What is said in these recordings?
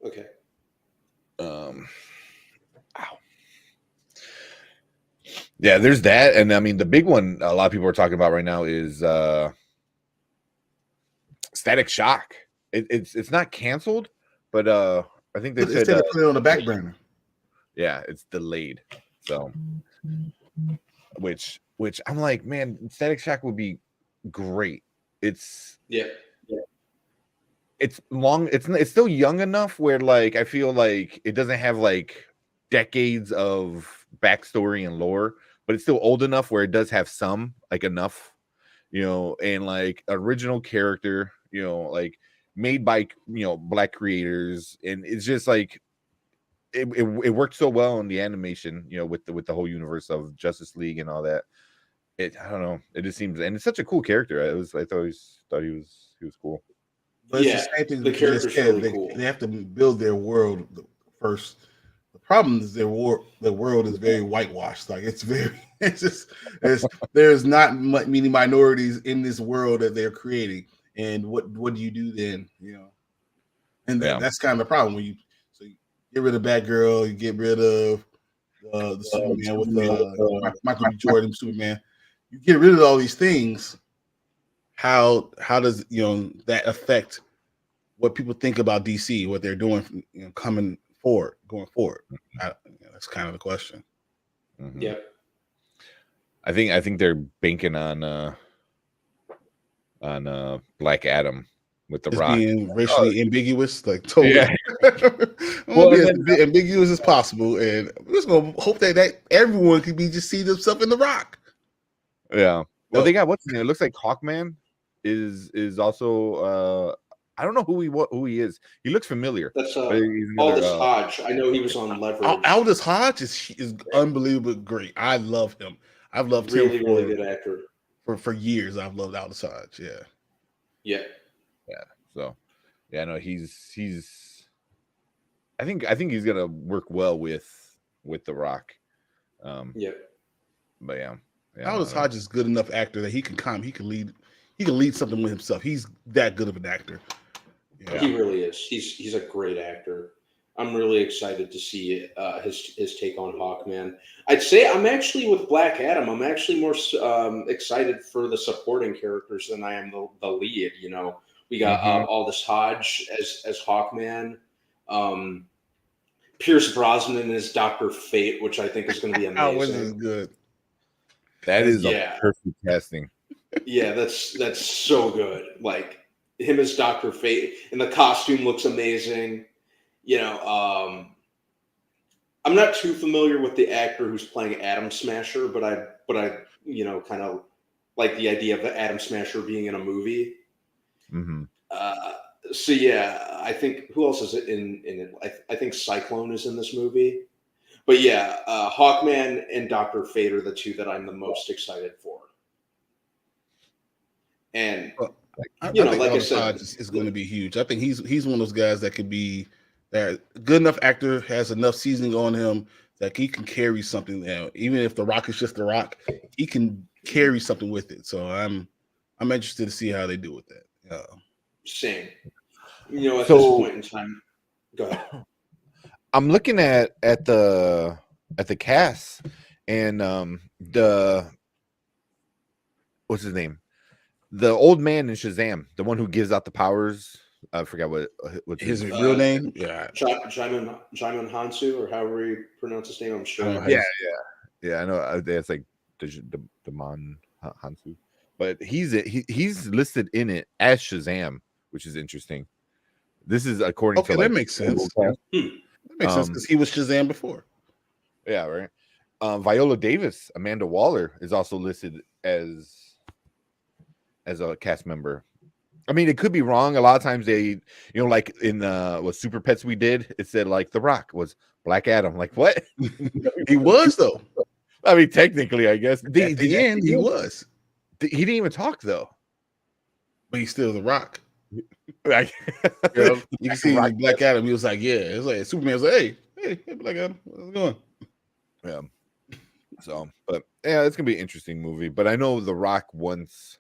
Okay. Ow. Yeah, there's that, and I mean the big one a lot of people are talking about right now is Static Shock. It's not canceled, but I think they said instead of putting it on the back burner. Yeah, it's delayed. So, which I'm like, man, Static Shock would be great. It's long. It's still young enough where like I feel like it doesn't have like decades of backstory and lore, but it's still old enough where it does have some like enough, and like original character, like made by black creators, and it's just like it worked so well in the animation, with the whole universe of Justice League and all that. I don't know. It just seems, and it's such a cool character. I thought he was cool. But it's the same thing. The character's really cool. They have to build their world first. The problem is the world is very whitewashed. Like there's not many minorities in this world that they're creating. And what do you do then? And that's kind of the problem when you get rid of Batgirl, you get rid of the Superman with Michael B. Jordan Superman. You get rid of all these things. How does that affect what people think about DC, what they're doing, going forward? That's kind of the question. Mm-hmm. Yeah, I think they're banking on Black Adam with the Rock being racially ambiguous, like totally. Yeah. Well, be as ambiguous as possible, and we're just gonna hope that everyone can just see themselves in the Rock. Yeah. Well, they got what's his name? It looks like Hawkman is also. I don't know who he is. He looks familiar. That's Aldous Hodge. I know he was on Leverage. Aldous Hodge is unbelievably great. I love him. I've loved him. Really good actor. For years, I've loved Aldous Hodge. Yeah. Yeah. Yeah. So, yeah, no, he's. I think he's gonna work well with the Rock. Yeah. But yeah. Aldous Hodge is good enough actor that he can lead something with himself. He's that good of an actor. Yeah. He really is. He's a great actor. I'm really excited to see his take on Hawkman. I'd say I'm actually with Black Adam. I'm actually more excited for the supporting characters than I am the lead. We got Aldous Hodge as Hawkman. Pierce Brosnan as Dr. Fate, which I think is going to be amazing. Which is good. That is a perfect casting. Yeah, that's so good. Like him as Dr. Fate, and the costume looks amazing. I'm not too familiar with the actor who's playing Atom Smasher, but I kind of like the idea of the Atom Smasher being in a movie. Mm-hmm. So yeah, I think who else is in it? I think Cyclone is in this movie. But yeah, Hawkman and Dr. Fate are the two that I'm the most excited for. And I think like I said, is going to be huge. I think he's one of those guys that could be that good enough actor, has enough seasoning on him that he can carry something. Even if the Rock is just the Rock, he can carry something with it. So I'm interested to see how they do with that. Same. At this point in time, go ahead. I'm looking at the cast and what's his name? The old man in Shazam, the one who gives out the powers. I forgot what's his real name. Yeah, Jaimin Hansu, or however you pronounce his name. I'm sure. Yeah. I know. It's like Damon Hansu, but he's listed in it as Shazam, which is interesting. This is according to that makes sense. That makes sense because he was Shazam before. Yeah, right. Viola Davis, Amanda Waller is also listed as a cast member. I mean, it could be wrong. A lot of times they, like in what Super Pets we did, it said like The Rock was Black Adam. Like what? He was though. I mean, technically, I guess. At the end, he was. He didn't even talk though. But he's still The Rock. Like, you can see Black Adam. He was like, yeah. It's like Superman was like, hey, Black Adam, how's it going? Yeah. So, but yeah, it's gonna be an interesting movie. But I know The Rock wants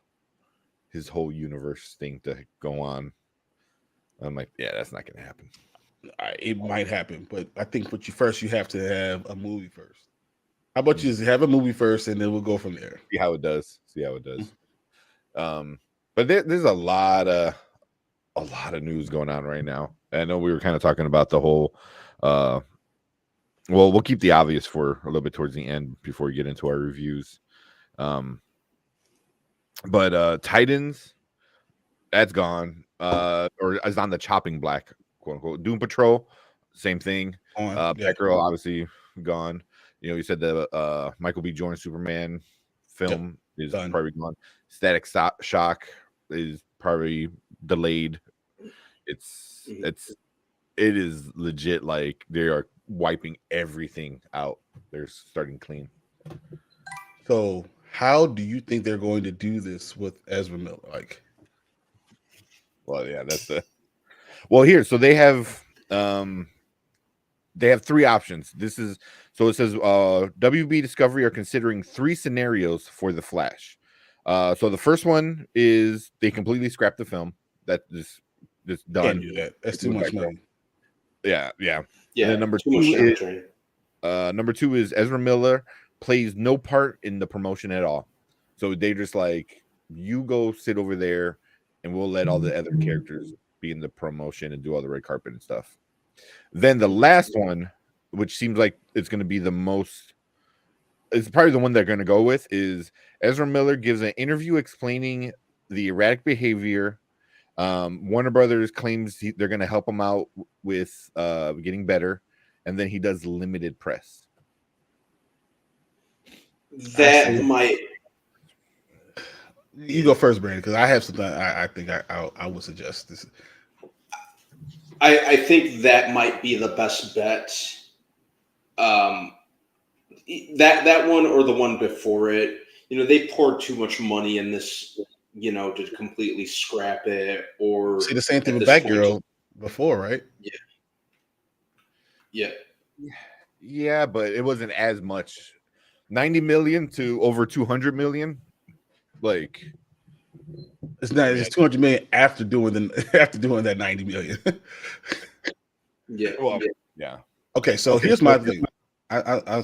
his whole universe thing to go on. I'm like, yeah, that's not gonna happen. It might happen, but I think you have to have a movie first. How about you have a movie first, and then we'll go from there. See how it does. But there's a lot of news going on right now. I know we were kind of talking about the whole. Well, we'll keep the obvious for a little bit towards the end before we get into our reviews. But Titans, that's gone. Or is on the chopping block, quote unquote. Doom Patrol, same thing. Batgirl obviously gone. You know, you said the Michael B. Jordan Superman film is done. Probably gone. Static Shock is probably delayed. It is legit. Like they are wiping everything out. They're starting clean. So, how do you think they're going to do this with Erza Miller? Like, well, yeah, that's the. Well, here, so they have three options. This is so it says WB Discovery are considering 3 scenarios for the Flash. So the first one is they completely scrap the film. That just done. Can't do that. That's too much money. Yeah. Yeah. And then number two is Erza Miller plays no part in the promotion at all. So they just like, you go sit over there and we'll let all the other characters be in the promotion and do all the red carpet and stuff. Then the last one, which seems like it's going to be the most, it's probably the one they're going to go with, is Erza Miller gives an interview explaining the erratic behavior. Warner Brothers claims they're going to help him out with getting better, and then he does limited press. That might. You go first, Brandon, because I have something I think I would suggest this. I think that might be the best bet. That one or the one before it. You know, they poured too much money in this, you know, to completely scrap it. Or see the same thing with Batgirl before, right? Yeah, but it wasn't as much. 90 million to over 200 million. Like, it's not. It's 200 million after doing that 90 million. Yeah. Okay, so here's my thing. I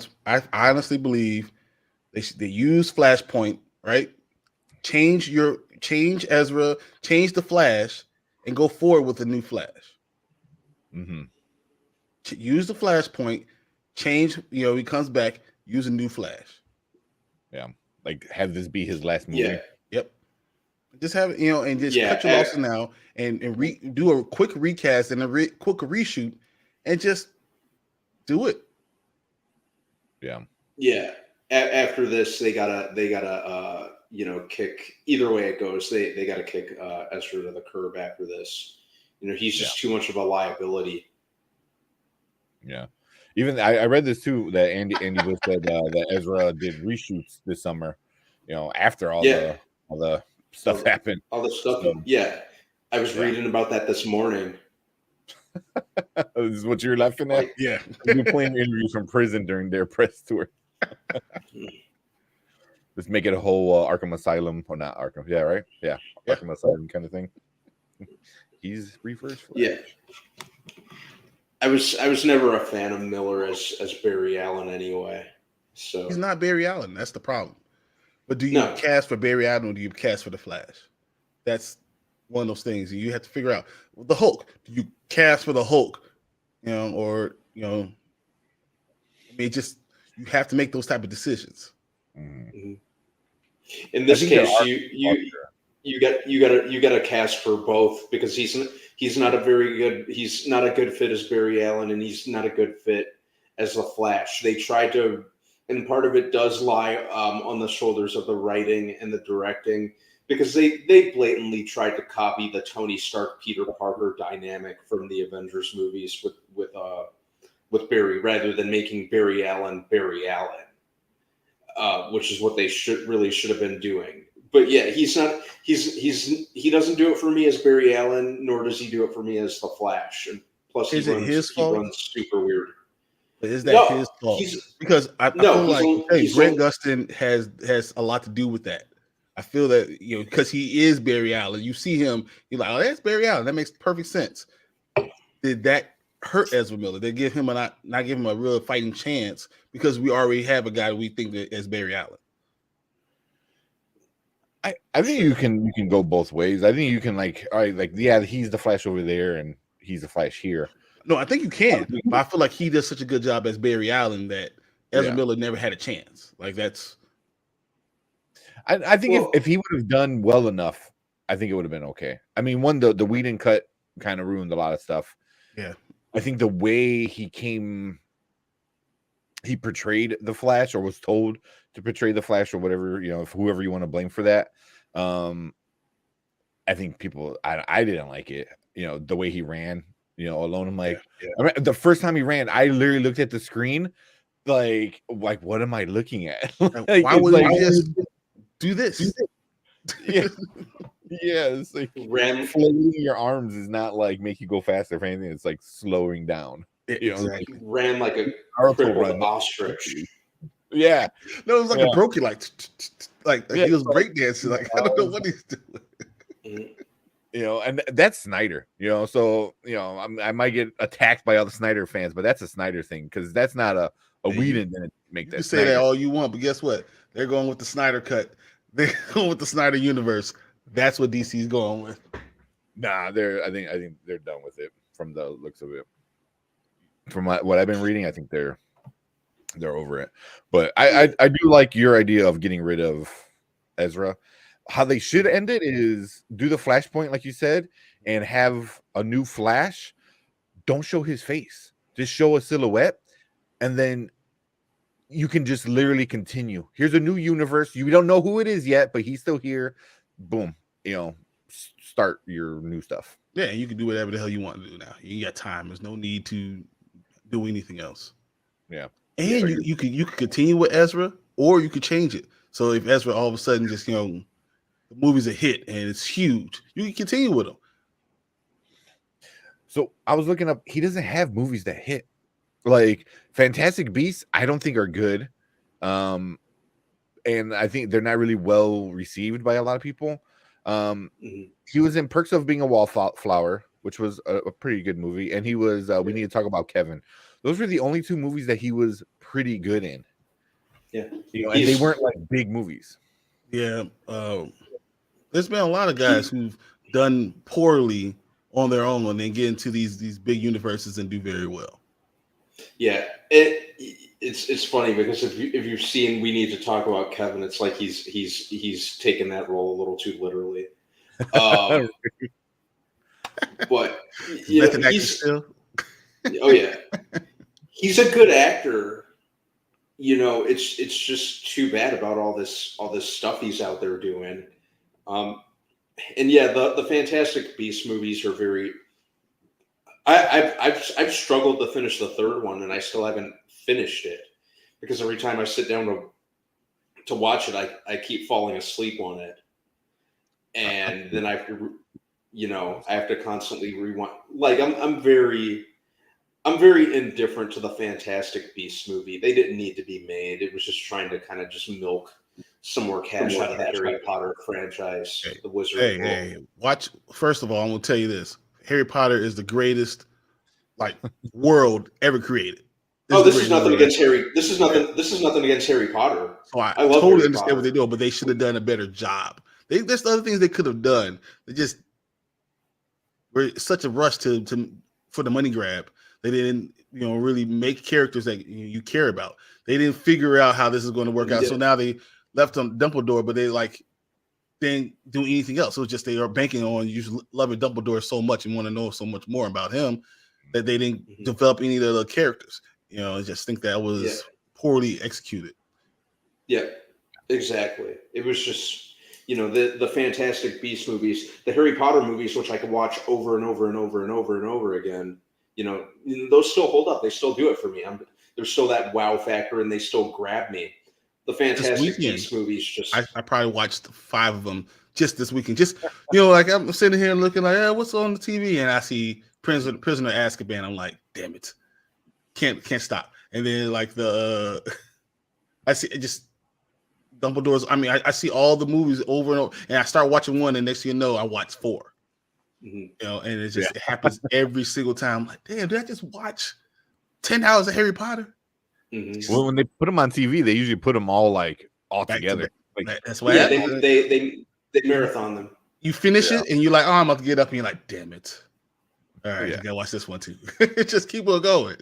honestly believe they use Flashpoint, right? Change Ezra, change the Flash, and go forward with the new Flash. Use the Flashpoint, change. You know, he comes back, use a new Flash. Yeah, like have this be his last movie. Yeah. Yep. Just have it, you know, and just cut your losses now, and do a quick recast and a quick reshoot, and just do it. Yeah. After this, they gotta you know, kick either way it goes. They gotta kick Ezra to the curb after this. You know, he's just too much of a liability. Yeah. Even I read this too, that Andy Bush said that Ezra did reshoots this summer. You know, after all the stuff happened. All the stuff. I was reading about that this morning. This is what you're laughing at? Yeah. You're playing interviews from prison during their press tour. Let's make it a whole Arkham Asylum, or not Arkham. Yeah, right? Yeah. Arkham Asylum kind of thing. He's reverse Flash. Yeah. I was never a fan of Miller as Barry Allen anyway. So he's not Barry Allen. That's the problem. But do you cast for Barry Allen or do you cast for the Flash? That's one of those things you have to figure out. The Hulk. Do you cast for the Hulk? You know, or you know, I mean, just you have to make those type of decisions. In this case, you got to cast for both, because he's not a good fit as Barry Allen, and he's not a good fit as the Flash. They tried to, and part of it does lie on the shoulders of the writing and the directing, because they blatantly tried to copy the Tony Stark Peter Parker dynamic from the Avengers movies with Barry, rather than making Barry Allen, which is what they should have been doing. But yeah, he doesn't do it for me as Barry Allen, nor does he do it for me as the Flash. And plus, he runs super weird. But is that his fault? Because I feel like Grant Gustin has a lot to do with that. I feel that, you know, because he is Barry Allen. You see him, you're like, oh, that's Barry Allen. That makes perfect sense. Did that hurt Ezra Miller. They give him not give him a real fighting chance because we already have a guy we think that as Barry Allen. I think you can go both ways. I think you can like, all right, like yeah, he's the Flash over there and he's the Flash here. No, I think you can, but I feel like he does such a good job as Barry Allen that Ezra Miller never had a chance. Like that's. I think if he would have done well enough, I think it would have been okay. I mean, the Whedon cut kind of ruined a lot of stuff. Yeah, I think the way he portrayed the Flash, or was told to portray the Flash, or whatever, whoever you want to blame for that. I think people, I didn't like it. The way he ran, alone. I'm like, the first time he ran, I literally looked at the screen, like what am I looking at? Like, why would you just do this? Yeah. Yeah, it's like flailing your arms is not like make you go faster. If anything, it's like slowing down. Exactly. Ran like a crippled ostrich. Yeah, no, it was like a brokey, like he was breakdancing. Like I don't know what he's doing. And that's Snyder. So I might get attacked by all the Snyder fans, but that's a Snyder thing because that's not a Whedon didn't make that. You say that all you want, but guess what? They're going with the Snyder cut. They're going with the Snyder universe. That's what DC's going with. Nah, I think they're done with it from the looks of it. From what I've been reading, I think they're over it. But I do like your idea of getting rid of Ezra. How they should end it is do the Flashpoint, like you said, and have a new Flash. Don't show his face. Just show a silhouette, and then you can just literally continue. Here's a new universe. You don't know who it is yet, but he's still here. Boom. Start your new stuff. Yeah, you can do whatever the hell you want to do now. You got time. There's no need to do anything else. Yeah. And you can continue with Ezra, or you could change it. So if Ezra all of a sudden just the movie's a hit and it's huge, you can continue with him. So I was looking up. He doesn't have movies that hit. Like Fantastic Beasts, I don't think are good. And I think they're not really well received by a lot of people. He was in Perks of Being a Wallflower, which was a pretty good movie, and he was We Need to Talk About Kevin. Those were the only two movies that he was pretty good in. Yeah, and they weren't like big movies. Yeah, there's been a lot of guys who've done poorly on their own and then get into these big universes and do very well. Yeah, it's funny because if you've seen We Need to Talk About Kevin, it's like he's taken that role a little too literally. But he's still. Oh yeah, he's a good actor. It's just too bad about all this stuff he's out there doing. And yeah, the Fantastic Beasts movies are very. I've struggled to finish the third one, and I still haven't finished it because every time I sit down to watch it, I keep falling asleep on it, and then I have to constantly rewind. Like I'm very indifferent to the Fantastic Beasts movie. They didn't need to be made. It was just trying to kind of just milk some more cash out of the Harry Potter franchise, the Wizard. Hey, watch. First of all, I'm gonna tell you this. Harry Potter is the greatest world ever created. This is nothing against Harry. This is nothing against Harry Potter. So I love totally understand what they do, but they should have done a better job. There's other things they could have done. They just were such a rush for the money grab. They didn't, really make characters that you care about. They didn't figure out how this is going to work out. So now they left on Dumbledore, but they didn't do anything else. So it's just they are banking on you loving Dumbledore so much and want to know so much more about him that they didn't develop any of the other characters. I just think that was poorly executed. Yeah, exactly. It was just, the Fantastic Beasts movies, the Harry Potter movies, which I could watch over and over and over and over and over again. Those still hold up. They still do it for me. There's still that wow factor, and they still grab me. The Fantastic Beasts movies just. I probably watched 5 of them just this weekend. Just I'm sitting here looking like, what's on the TV, and I see Prisoner of Azkaban. I'm like, damn it, can't stop. And then I see just Dumbledore's. I mean, I see all the movies over and over, and I start watching one, and next thing you know, I watch 4. You know, and it just it happens every single time. Like, damn, did I just watch 10 hours of Harry Potter? Well, when they put them on TV, they usually put them all together. That's what happens. They marathon them. You finish it and you're like, oh, I'm about to get up, and you're like, damn it. All right, you gotta watch this one too. Just keep on going.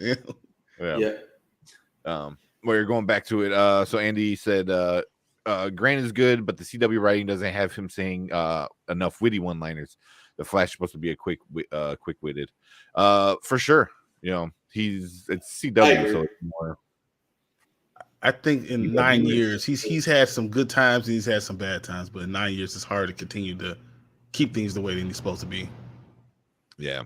We're going back to it. So Andy said Grant is good, but the CW writing doesn't have him saying enough witty one-liners. The Flash is supposed to be a quick-witted. For sure. You know, it's CW, so it's more. I think in 9 years, he's had some good times and he's had some bad times, but in 9 years, it's hard to continue to keep things the way they're supposed to be. Yeah,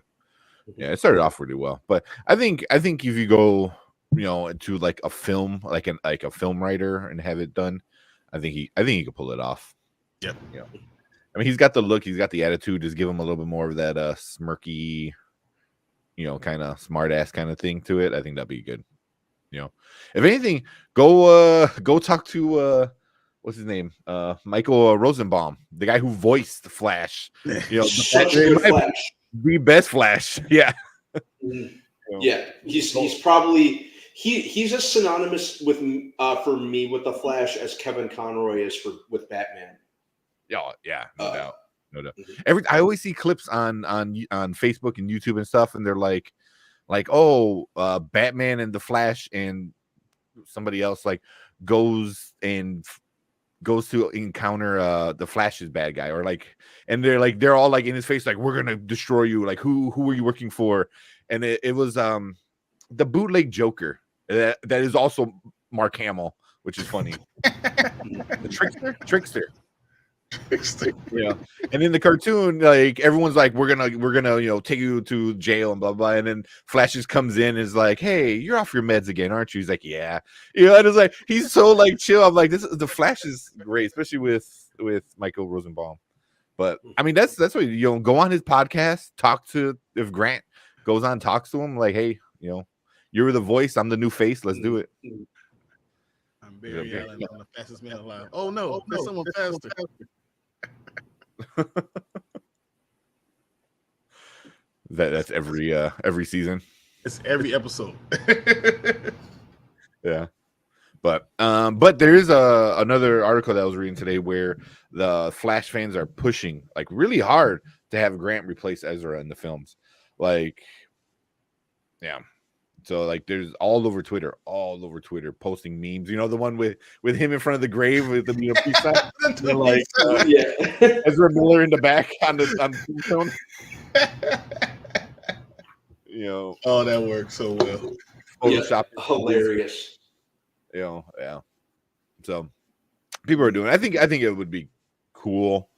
it started off really well, but I think if you go, you know, to like a film, like a film writer and have it done, I think he could pull it off. Yep. Yeah. I mean, he's got the look, he's got the attitude. Just give him a little bit more of that smirky, you know, kind of smart ass kind of thing to it. I think that'd be good. You know, if anything, go talk to what's his name, Michael Rosenbaum, the guy who voiced the Flash. You know, the best Flash. Yeah. Yeah, he's probably he's as synonymous with for me with the Flash as Kevin Conroy is with Batman. No doubt. I always see clips on Facebook and YouTube and stuff, and they're like Batman and the Flash and somebody else goes to encounter the Flash's bad guy, or and they're all in his face, we're gonna destroy you, who are you working for? And it was the bootleg Joker that is also Mark Hamill, which is funny. The trickster. Yeah, and in the cartoon, everyone's we're gonna you know, take you to jail and blah blah, and then Flash just comes in and is like, hey, you're off your meds again, aren't you? He's like, yeah, you know, and it's he's so chill. I'm like, the Flash is great, especially with Michael Rosenbaum. But I mean, that's what, you know, go on his podcast, talk to, if Grant goes on, talks to him, hey, you know, you're the voice, I'm the new face, let's do it. I'm Barry Allen, I'm the fastest man alive. Oh no, there's someone faster. That's every season. It's every episode. Yeah. But there is another article that I was reading today where the Flash fans are pushing really hard to have Grant replace Ezra in the films. Yeah. So there's all over Twitter posting memes. You know, the one with him in front of the grave with the peace sign. Ezra Miller in the back on the tombstone. You know, oh, that works so well. Photoshop, hilarious. You know, yeah. So people are doing it. I think it would be cool.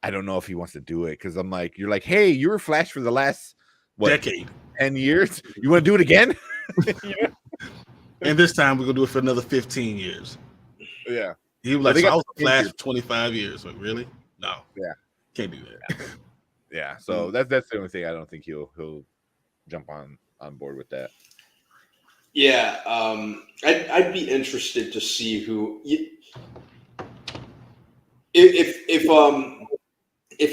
I don't know if he wants to do it because I'm you're hey, you were Flash for the last decade, 10 years. You want to do it again? Yeah. And this time we're gonna do it for another 15 years. Yeah. He was I was a Flash for 25 years. Really? No. Yeah. Can't do that. Yeah. So that's the only thing I don't think he'll jump on board with that. Yeah. I'd be interested to see who if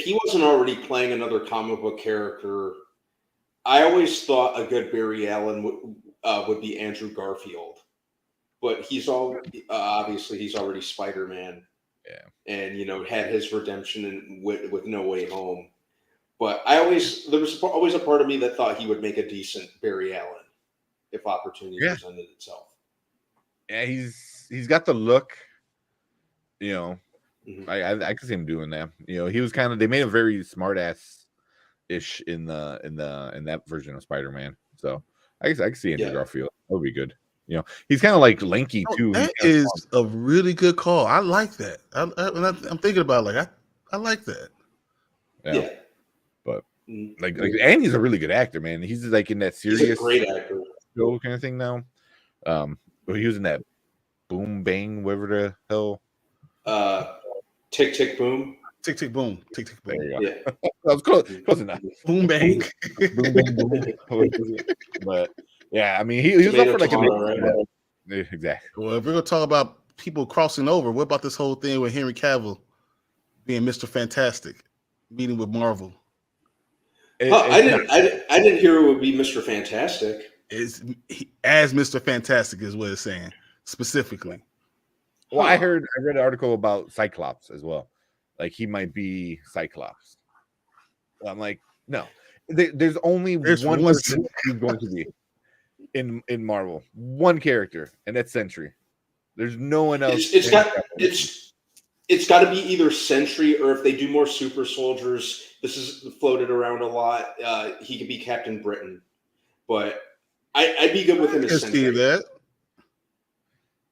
he wasn't already playing another comic book character. I always thought a good Barry Allen would be Andrew Garfield, but he's obviously he's already Spider-Man, and you know, had his redemption with No Way Home. But there was always a part of me that thought he would make a decent Barry Allen if opportunity presented itself. Yeah, he's got the look, you know. I could see him doing that. You know, he was they made him very smart ass ish in that version of Spider-Man. So I can see Andrew Garfield. That would be good. You know, he's kind of lanky too. That is a really good call. I like that. I'm thinking about I like that. Yeah. But and he's a really good actor, man. He's in that serious, he's a great actor show kind of thing now. He was in that Boom Bang, whatever the hell. Tick Tick Boom. Tick Tick Boom. Tick Tick Boom. There you go. Yeah. That was close enough. Boom Bang. Boom Bang Boom. But yeah, I mean, he was up for right? Exactly. Well, if we're gonna talk about people crossing over, what about this whole thing with Henry Cavill being Mr. Fantastic, meeting with Marvel? I didn't hear it would be Mr. Fantastic. As Mr. Fantastic is what it's saying specifically. Well, I read an article about Cyclops as well. Like he might be Cyclops. I'm like, no. There's only one person who's going to be in Marvel. One character, and that's Sentry. There's no one else. It's got to be either Sentry, or if they do more super soldiers, this is floated around a lot. He could be Captain Britain, but I'd be good with him as Sentry. That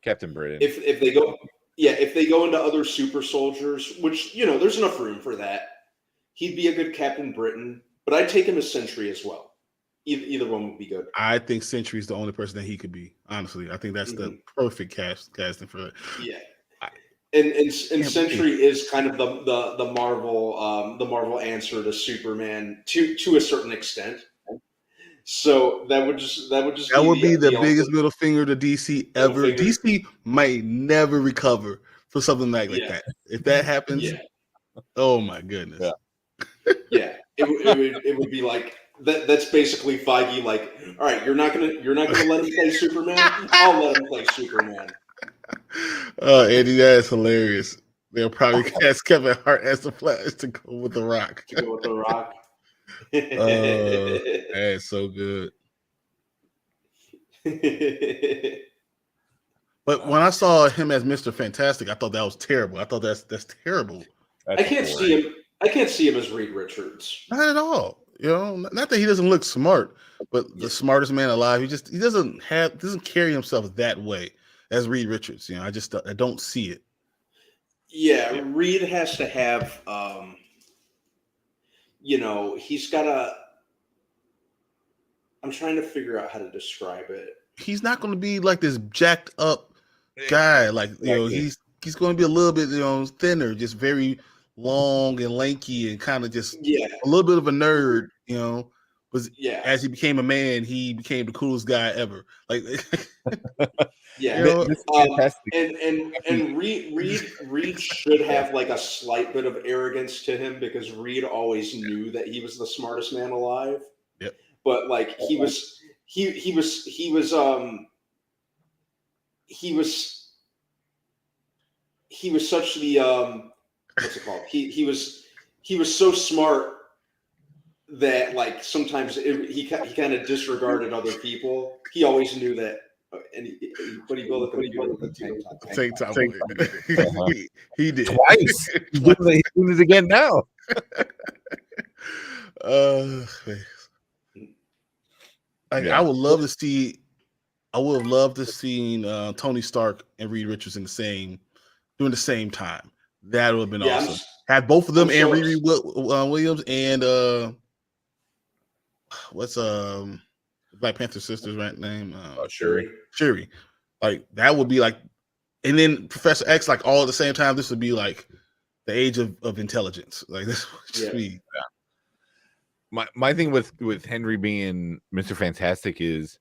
Captain Britain. If they go, if they go into other super soldiers, which there's enough room for that, he'd be a good Captain Britain. But I'd take him as Sentry as well. Either one would be good. I think Sentry's the only person that he could be. Honestly, I think that's the perfect casting for it. Yeah. And Sentry is kind of the Marvel answer to Superman to a certain extent. So that would be the biggest middle finger to DC ever. DC might never recover for something like that. If that happens, oh my goodness. Yeah. It would be like that. That's basically Feige. Like, all right, you're not gonna let him play Superman. I'll let him play Superman. Andy, that's hilarious. They'll probably cast Kevin Hart as the Flash to go with the Rock. That's so good. But when I saw him as Mr. Fantastic, I thought that was terrible. I thought that's terrible. I can't see him as Reed Richards. Not at all. Not that he doesn't look smart, but the smartest man alive. He doesn't carry himself that way as Reed Richards. I don't see it. Yeah, Reed has to have he's got a. I'm trying to figure out how to describe it. He's not going to be like this jacked up guy. Like he's going to be a little bit thinner, just very long and lanky, and kind of just a little bit of a nerd. As he became a man, he became the coolest guy ever. Like and Reed should have like a slight bit of arrogance to him, because Reed always knew that he was the smartest man alive. Yep. But like he was such the what's it called? He was so smart that like sometimes he kind of disregarded other people. He always knew that. And he built the tank top. He did twice. He's doing it again now. I would love to see. I would have loved to see Tony Stark and Reed Richards during the same time. That would have been awesome. Had both of them and Riri Williams and what's Black Panther sister's name? Shuri. Shuri. Like that would be like, and then Professor X, like all at the same time. This would be like the age of intelligence. Like this would just be. My thing with Henry being Mr. Fantastic is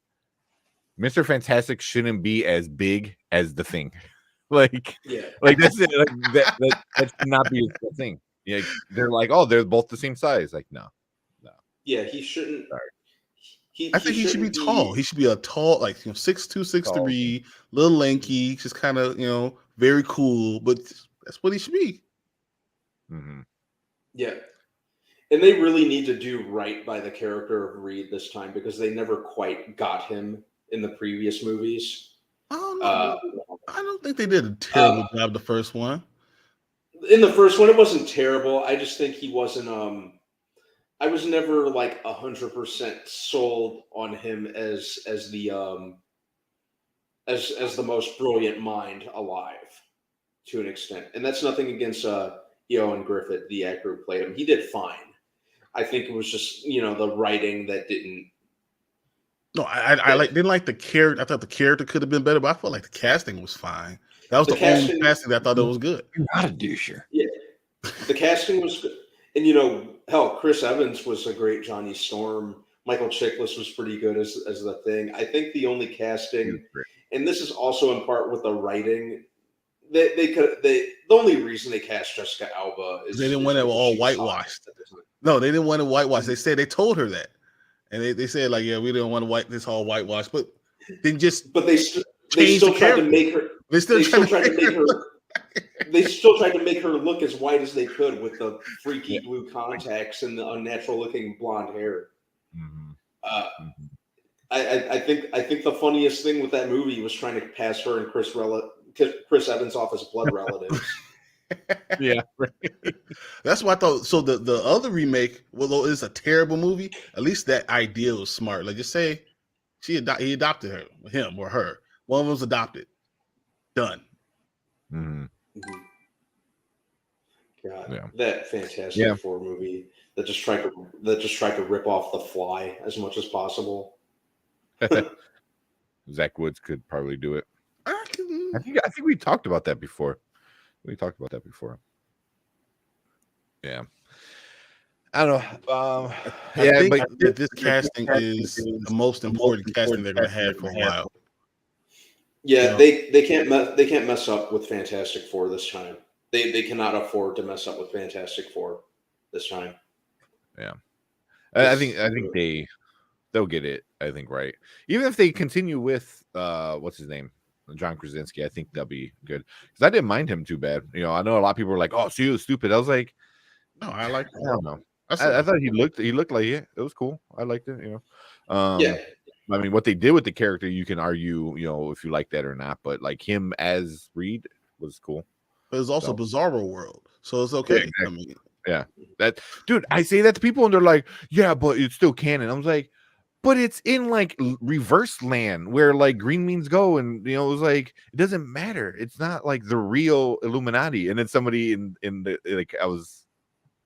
Mr. Fantastic shouldn't be as big as the Thing. Like that's it. Like that should not be a thing. Yeah, they're like, oh, they're both the same size. Like, no. Yeah, he shouldn't. I think he should be tall. He should be a tall, like 6'2", 6'3", little lanky, just kind of very cool. But that's what he should be. Mm-hmm. Yeah, and they really need to do right by the character of Reed this time, because they never quite got him in the previous movies. Oh no, I don't think they did a terrible job the first one. In the first one, it wasn't terrible. I just think he wasn't. I was never like 100% sold on him as the most brilliant mind alive, to an extent. And that's nothing against Ewan Griffith, the actor who played him. He did fine. I think it was just the writing that didn't. No, I didn't like the character. I thought the character could have been better, but I felt like the casting was fine. That was the only casting that I thought that was good. You're not a doucher. Yeah, the casting was good, and hell, Chris Evans was a great Johnny Storm. Michael Chiklis was pretty good as the Thing. I think the only casting, and this is also in part with the writing, the only reason they cast Jessica Alba is they didn't want it all whitewashed. No, they didn't want to whitewash. They said they told her that, and they said like, yeah, we didn't want to white this whole whitewash, but they just they still tried to make her. They still tried to make her. They still tried to make her look as white as they could with the freaky blue contacts and the unnatural looking blonde hair. Mm-hmm. I think the funniest thing with that movie was trying to pass her and Chris Evans off as blood relatives. Yeah, that's what I thought. So the other remake, although it's a terrible movie, at least that idea was smart. Like, just say he adopted her, him or her. One of them was adopted. Done. Mm-hmm. God, that Fantastic Four movie that just tried to rip off The Fly as much as possible. Zach Woods could probably do it. I think we talked about that before. Yeah. I don't know. I think that this casting is the most important casting they're going to have for a while. Yeah, they can't mess up with Fantastic Four this time. They cannot afford to mess up with Fantastic Four this time. Yeah, I think they'll get it. I think right. Even if they continue with what's his name, John Krasinski, I think they'll be good because I didn't mind him too bad. You know, I know a lot of people were like, "Oh, so he was stupid." I was like, "No, I like. I don't know. I thought he looked like it was cool. I liked it. You know, yeah. I mean, what they did with the character, you can argue, you know, if you like that or not. But like him as Reed was cool. It was also Bizarro World, so it's okay. Yeah, exactly. I mean, yeah, that dude. I say that to people, and they're like, "Yeah, but it's still canon." I was like, "But it's in like reverse land where like green means go," and you know, it was like it doesn't matter. It's not like the real Illuminati. And then somebody in the like I was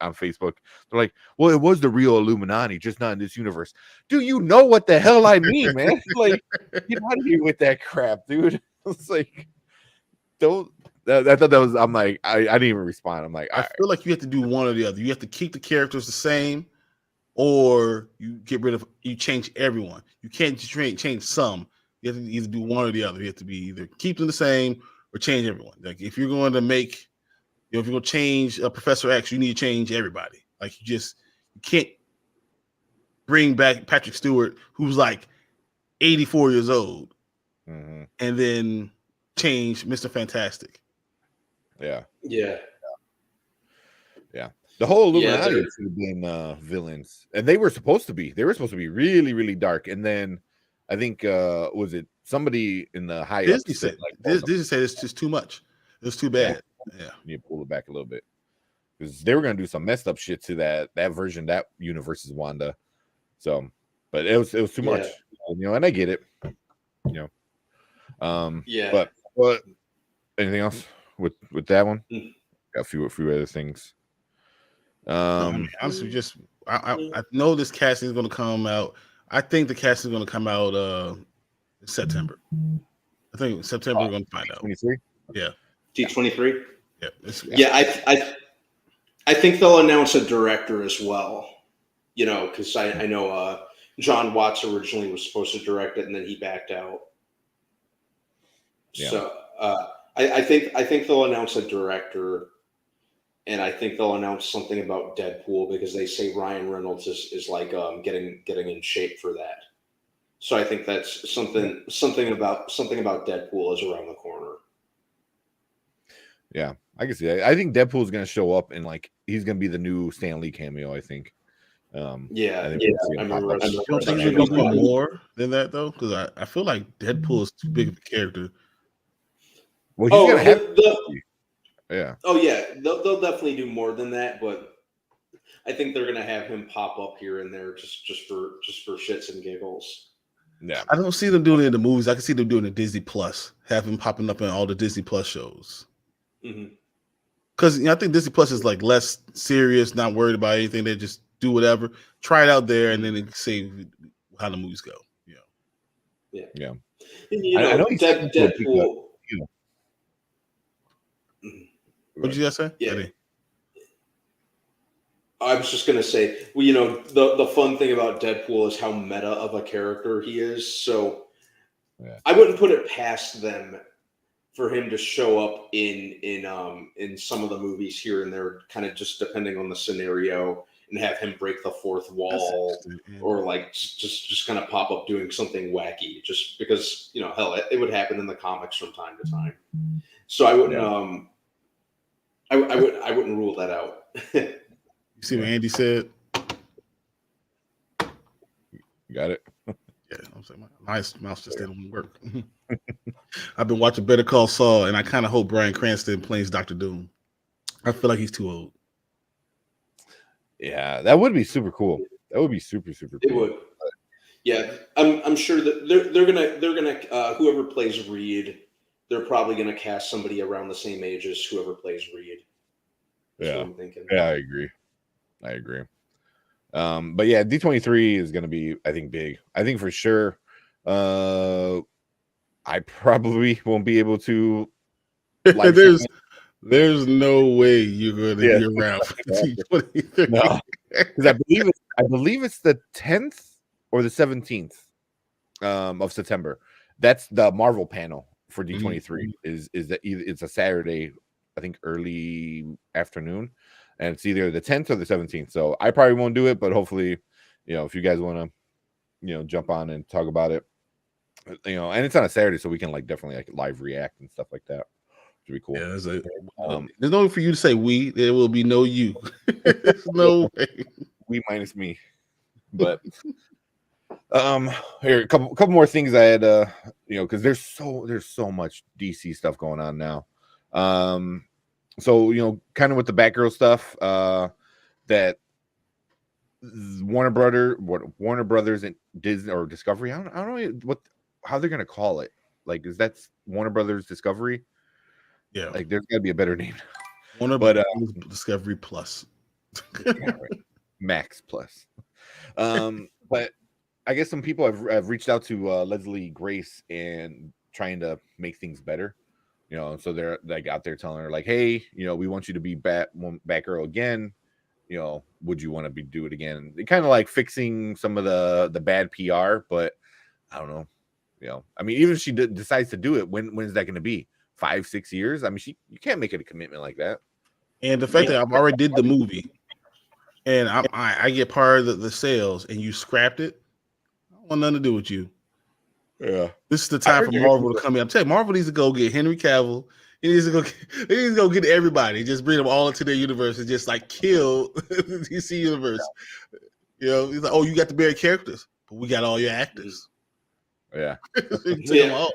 on Facebook, they're like, "Well, it was the real Illuminati, just not in this universe." Do you know what the hell I mean, man? Like, get out of here with that crap, dude. It's like, don't. I thought that was. I'm like, I didn't even respond. I'm like, I feel like you have to do one or the other. You have to keep the characters the same, or you change everyone. You can't just change some. You have to either do one or the other. You have to be either keep them the same or change everyone. Like if you're going to make, if you're going to change Professor X, you need to change everybody. Like you can't bring back Patrick Stewart, who's like 84 years old, and then change Mr. Fantastic. Yeah. The whole Illuminati should have been villains, and they were supposed to be. They were supposed to be really, really dark. And then I think was it somebody in the high Disney said Disney said it's just too much. It's too bad. Yeah, you need to pull it back a little bit because they were gonna do some messed up shit to that version, that universe's Wanda. So, but it was too much, you know. And I get it, you know. But anything else with that one? Got a few other things. Honestly, just I know this casting is going to come out. I think the casting is going to come out in September. I think in September we're going to find out. 23. Yeah. D23. Yeah. I think they'll announce a director as well. You know, because I know John Watts originally was supposed to direct it, and then he backed out. Yeah. So I think they'll announce a director, and I think they'll announce something about Deadpool because they say Ryan Reynolds is like getting in shape for that. So I think that's something about Deadpool is around the corner. Yeah, I can see that. I think Deadpool is going to show up and like he's going to be the new Stan Lee cameo. I think. I remember. I don't think they're going to do more than that though, because I feel like Deadpool is too big of a character. Well, he's going to have. Yeah. Oh yeah, they'll definitely do more than that, but I think they're going to have him pop up here and there just for shits and giggles. Yeah, I don't see them doing it in the movies. I can see them doing it Disney Plus, have him popping up in all the Disney Plus shows. Because I think Disney Plus is like less serious, not worried about anything. They just do whatever, try it out there, and then they see how the movies go. Yeah. You know, I know Deadpool. What did you guys say? Yeah. I was just gonna say, well, you know, the fun thing about Deadpool is how meta of a character he is. So I wouldn't put it past them for him to show up in some of the movies here and there, kind of just depending on the scenario and have him break the fourth wall, or like just kind of pop up doing something wacky, just because hell, it would happen in the comics from time to time. So I wouldn't I wouldn't rule that out. You see what Andy said? You got it. Yeah, I'm saying my mouse just didn't work. I've been watching Better Call Saul, and I kind of hope Bryan Cranston plays Dr. Doom. I feel like he's too old. Yeah, that would be super cool. That would be super cool. It would. Yeah, I'm sure that they're gonna whoever plays Reed, they're probably gonna cast somebody around the same age as whoever plays Reed. That's what I'm thinking. Yeah, I agree. But yeah, D23 is going to be, I think, big. I think for sure. I probably won't be able to. There's no way you're going to be around for D23. No, because I believe it's the 10th or the 17th of September. That's the Marvel panel for D23. Is that it's a Saturday, I think, early afternoon. And it's either the 10th or the 17th. So I probably won't do it, but hopefully, if you guys want to, jump on and talk about it, and it's on a Saturday, so we can definitely live react and stuff like that. Should be cool. Yeah, there's no way for you to say we. There will be no you. There's no way. We minus me. But here a couple more things I had because there's so much DC stuff going on now. So kind of with the Batgirl stuff, that Warner Brothers and Disney or Discovery. I don't know how they're gonna call it. Is that Warner Brothers Discovery? Yeah, there's gotta be a better name. Warner Brothers Discovery Plus, right. Max Plus. But I guess some people have reached out to Leslie Grace and trying to make things better. So they're out there telling her hey, we want you to be Batgirl again. Would you want to do it again? They kind of fixing some of the bad PR, but I don't know. I mean, even if she decides to do it, when is that going to be? 5-6 years? I mean, you can't make it a commitment like that. And the fact that I've already did the movie, and I get part of the sales, and you scrapped it, I don't want nothing to do with you. Yeah, this is the time for Marvel to come in. I'm telling you, Marvel needs to go get Henry Cavill. They need to go get everybody. Just bring them all into their universe and just kill the DC universe. He's like, oh, you got the buried characters, but we got all your actors. Yeah, them all.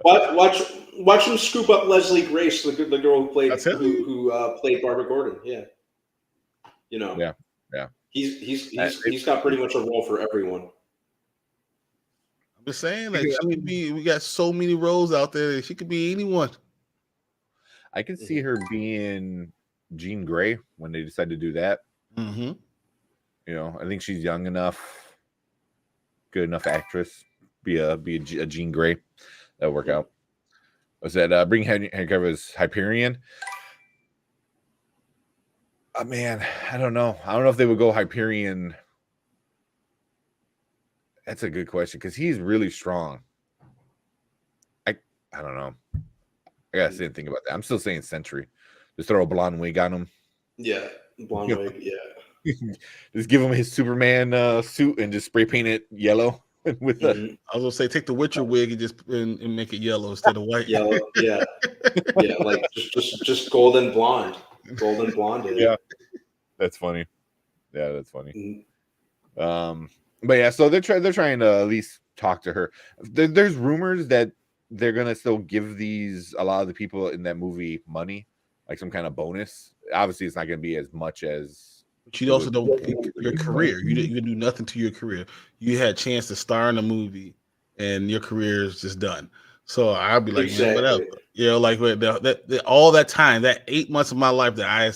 Watch them scoop up Leslie Grace, the girl who played played Barbara Gordon. Yeah, Yeah. He's got pretty much a role for everyone. I'm just saying, we got so many roles out there that she could be anyone. I could see her being Jean Grey when they decide to do that. Mm-hmm. I think she's young enough, good enough actress, be a Jean Grey. That'll work out. Was that bring Henry Cavill as Hyperion? Man, I don't know. I don't know if they would go Hyperion. That's a good question because he's really strong. I don't know. I gotta sit and think about that. I'm still saying Sentry. Just throw a blonde wig on him. Yeah, blonde wig. Yeah. Just give him his Superman suit and just spray paint it yellow. With I was gonna say take the Witcher wig and just and make it yellow instead of white. Yellow, yeah, just golden blonde. Yeah, that's funny. Yeah, that's funny. But yeah, so they're trying to at least talk to her. There's rumors that they're gonna still give a lot of the people in that movie money, some kind of bonus. Obviously, it's not gonna be as much as. But you also don't your career. You didn't do nothing to your career. You had a chance to star in a movie, and your career is just done. So I'll be like, exactly. Whatever. All that time, that 8 months of my life that I,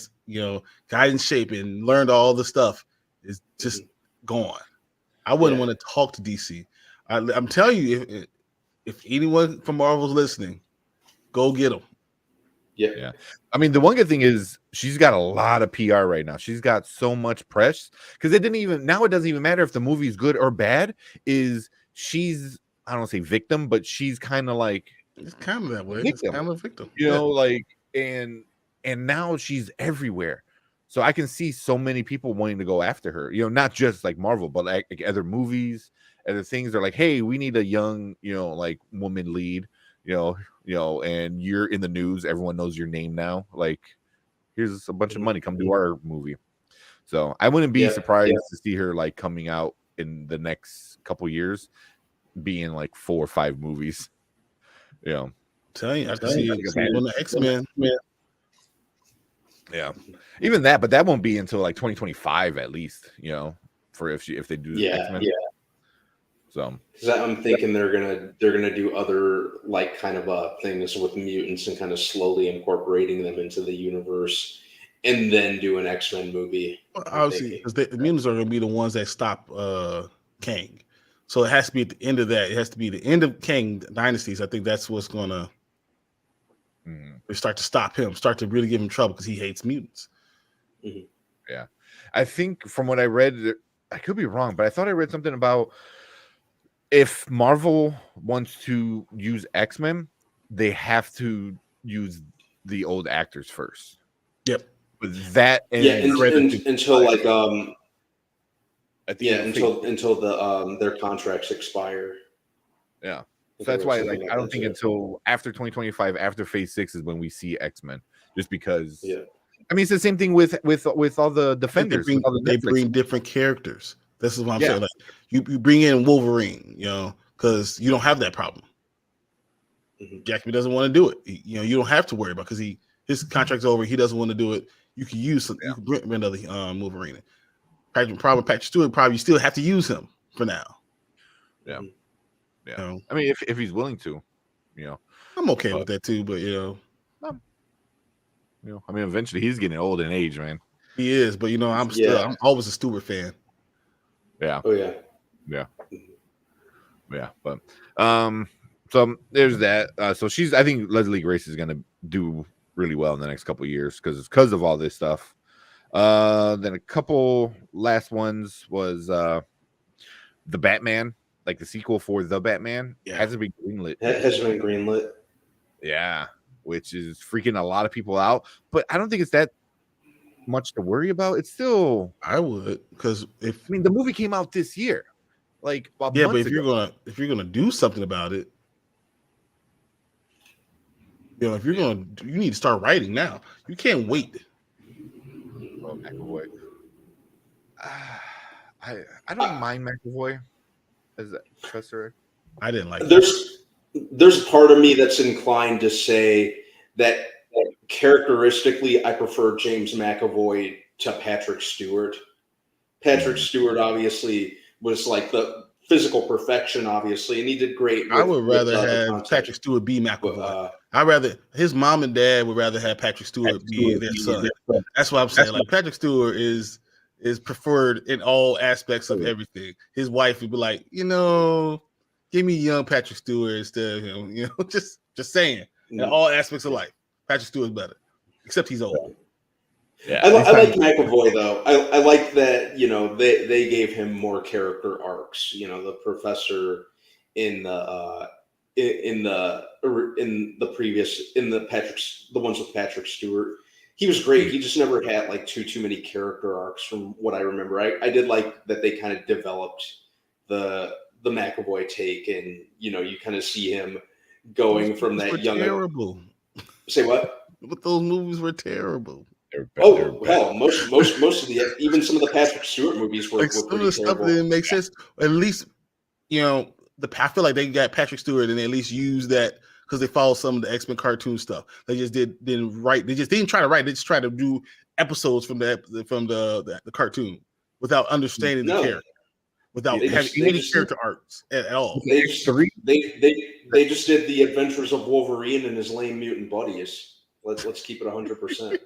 got in shape and learned all the stuff is just gone. I wouldn't want to talk to DC. I'm telling you, if anyone from Marvel's listening, go get them. Yeah. I mean, the one good thing is she's got a lot of PR right now. She's got so much press because it doesn't even matter if the movie's good or bad. She's I don't say victim, but she's kind of it's kind of that way. Victim. It's kind of a victim. And now she's everywhere. So I can see so many people wanting to go after her, not just like Marvel, but like other movies, other things. They're like, hey, we need a young, like woman lead, and you're in the news. Everyone knows your name now. Like, here's a bunch of money. Come do our movie. So I wouldn't be surprised to see her like coming out in the next couple years, being like 4 or 5 movies. Tell you, I can see it on the X-Men. Yeah, even that, but that won't be until like 2025 at least. For if they do X-Men. Yeah. So I'm thinking they're gonna do other like kind of things with mutants and kind of slowly incorporating them into the universe, and then do an X-Men movie. Well, obviously, because the mutants are gonna be the ones that stop Kang, so it has to be at the end of that. It has to be the end of Kang Dynasties. I think that's what's gonna. They start to stop him, start to really give him trouble because he hates mutants. Mm-hmm. Yeah, I think from what I read, I could be wrong, but I thought I read something about if Marvel wants to use X-Men, they have to use the old actors first. Yep. But that until like until their contracts expire. Yeah. So that's why, like, I don't think until after 2025, after Phase 6, is when we see X-Men. Just because, I mean, it's the same thing with all the Defenders. They bring different characters. This is what I'm saying. Like, you bring in Wolverine, because you don't have that problem. Jackman doesn't want to do it. You don't have to worry about because his contract's over. He doesn't want to do it. You can use you can bring another Wolverine. Patrick Stewart probably still have to use him for now. Yeah. Yeah, I mean, if he's willing to, I'm okay with that too. But I mean, eventually he's getting old in age, man. He is, but I'm always a Stewart fan. Yeah. Oh yeah. Yeah. Yeah, but so there's that. So I think Leslie Grace is gonna do really well in the next couple of years because of all this stuff. Then a couple last ones was the Batman. Like the sequel for The Batman hasn't been greenlit. It hasn't been greenlit. Yeah, which is freaking a lot of people out. But I don't think it's that much to worry about. It's still I would because the movie came out this year. Like but if you're gonna do something about it, if you're gonna you need to start writing now. You can't wait. Oh, McAvoy. I don't mind McAvoy. Is that Professor? I didn't like there's part of me that's inclined to say that characteristically I prefer James McAvoy to Patrick Stewart. Patrick Stewart obviously was like the physical perfection, obviously, and he did great. I would rather have Patrick Stewart be McAvoy. His mom and dad would rather have Patrick Stewart be their son. That's what I'm saying. Like Patrick Stewart is preferred in all aspects of everything. His wife would be like, give me young Patrick Stewart instead of him. Just saying. In all aspects of life, Patrick Stewart's better, except he's old. Yeah, I like McAvoy though. I like that they gave him more character arcs. The professor in the ones with Patrick Stewart. He was great. He just never had like too many character arcs from what I remember. I did like that they kind of developed the McAvoy take, and you kind of see him going from that young. Terrible. Say what? But those movies were terrible. Hell, most of even some of the Patrick Stewart movies were some pretty of the stuff terrible. didn't make sense. At least I feel like they got Patrick Stewart and they at least used that. Because they followed some of the X-Men cartoon stuff. They just didn't write. They just didn't try to write. They just tried to do episodes from the cartoon without understanding the character, without having any character arcs at all. They just did the Adventures of Wolverine and his lame mutant buddies. Let's keep it 100%.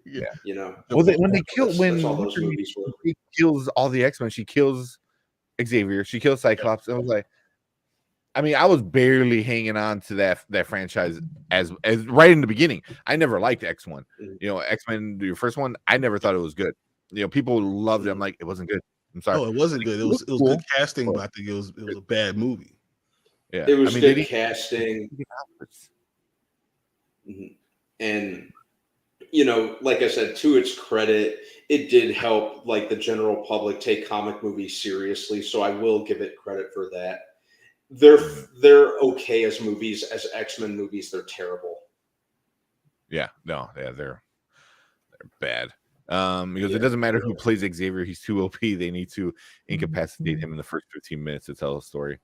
Yeah, Well, when she kills all the X-Men, she kills Xavier, she kills Cyclops. I was like. I mean, I was barely hanging on to that franchise as right in the beginning. I never liked X1. X-Men, your first one, I never thought it was good. People loved it. I'm like, it wasn't good. I'm sorry. No, it wasn't good. It was good casting, but I think it was a bad movie. Yeah, it was good casting. And like I said, to its credit, it did help like the general public take comic movies seriously. So I will give it credit for that. They're okay as movies. As X-Men movies, they're terrible. Yeah, they're bad. Because it doesn't matter who plays Xavier, he's too OP. They need to incapacitate him in the first 15 minutes to tell a story.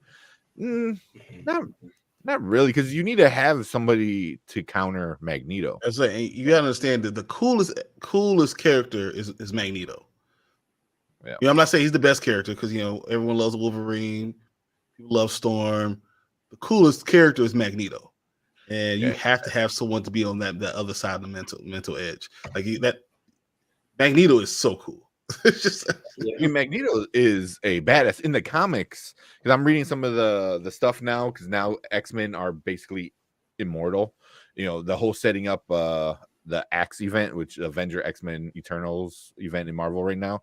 Not really, because you need to have somebody to counter Magneto. That's like, you gotta understand that the coolest character is Magneto. Yeah. I'm not saying he's the best character because everyone loves Wolverine, people love Storm. The coolest character is Magneto, and you have to have someone to be on that other side of the mental edge. Like that, Magneto is so cool. It's just, Magneto is a badass in the comics, because I'm reading some of the stuff now, because now X-Men are basically immortal. The whole setting up the Axe event, which Avenger X-Men Eternals event in Marvel right now,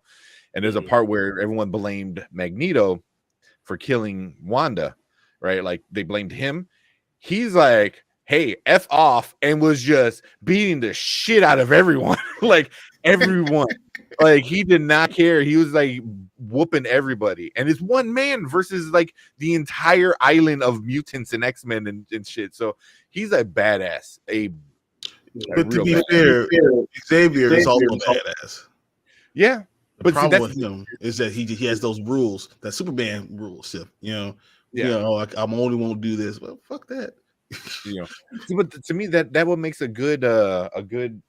and there's a part where everyone blamed Magneto for killing Wanda, right? Like they blamed him. He's like, hey, F off, and was just beating the shit out of everyone. Like everyone. Like he did not care. He was like whooping everybody. And it's one man versus like the entire island of mutants and X-Men and shit. So he's a badass. But to be fair, Xavier is also a badass. Yeah. The problem with him is that he has those rules, that Superman rules. I'm only won't do this. Well, fuck that. But to me, that what makes a good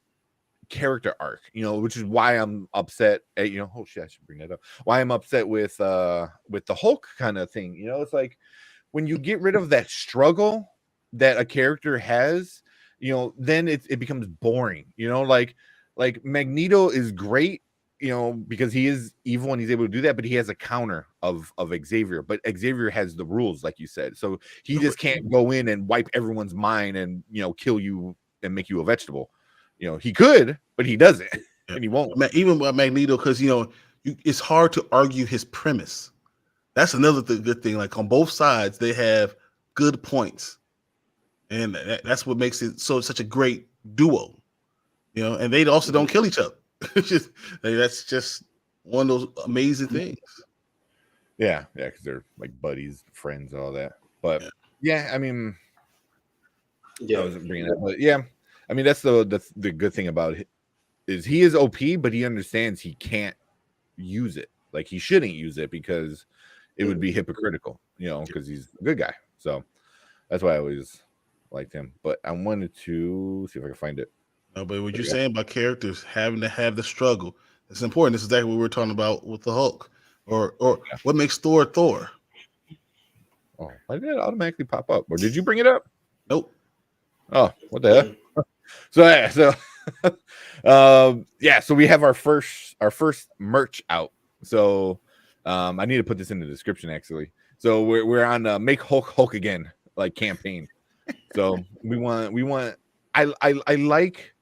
character arc, which is why I'm upset at, oh shit, I should bring that up. Why I'm upset with the Hulk kind of thing. It's like when you get rid of that struggle that a character has, then it becomes boring. Like Magneto is great, because he is evil and he's able to do that, but he has a counter of Xavier. But Xavier has the rules, like you said, so he just can't go in and wipe everyone's mind and kill you and make you a vegetable. He could, but he doesn't, and he won't. Even with Magneto, because it's hard to argue his premise. That's another good thing. Like on both sides, they have good points, and that's what makes it such a great duo. And they also don't kill each other. That's just one of those amazing things. Yeah, because they're like buddies, friends, all that. But I mean, I wasn't bringing that, but I mean, that's the good thing about it, is he is OP, but he understands he can't use it. Like he shouldn't use it because it would be hypocritical, because he's a good guy. So that's why I always liked him. But I wanted to see if I can find it. No, but what you're saying about characters having to have the struggle, it's important. This is exactly what we were talking about with the Hulk, or what makes Thor Thor. Oh, why did it automatically pop up? Or did you bring it up? Nope. Oh, what the heck? So so we have our first merch out. So I need to put this in the description actually. So we're on Make Hulk Again like campaign. So we want I like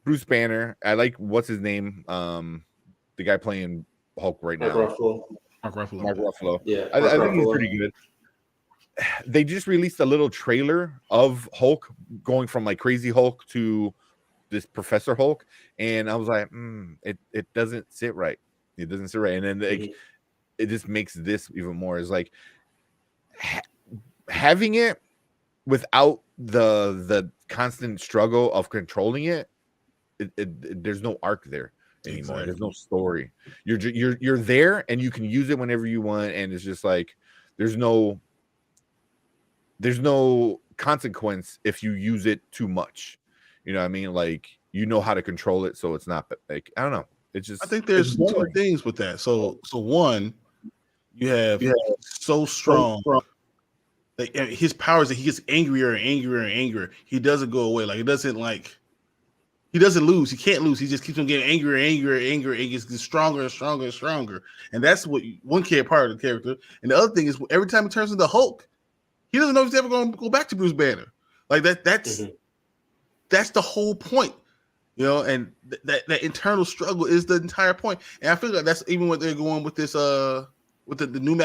Bruce Banner. I like what's his name? The guy playing Hulk right now. Mark Ruffalo. Yeah. I think he's pretty good. They just released a little trailer of Hulk going from like Crazy Hulk to this Professor Hulk, and I was like, it doesn't sit right. It doesn't sit right, and then it just makes this even more. Is like having it without the constant struggle of controlling it. There's no arc there anymore. Exactly. There's no story. You're there, and you can use it whenever you want, and it's just like there's no consequence if you use it too much. You know what I mean? Like how to control it, so it's not like I don't know. It's just I think there's two things with that. So one, you have so strong. Like, his powers that he gets angrier and angrier and angrier. He doesn't go away. Like he doesn't lose. He can't lose. He just keeps on getting angrier and angrier and angrier. And gets stronger and stronger and stronger. And that's what one part of the character. And the other thing is every time he turns into Hulk, he doesn't know if he's ever going to go back to Bruce Banner. Like that's the whole point, and that internal struggle is the entire point. And I feel like that's even what they're going with this with the new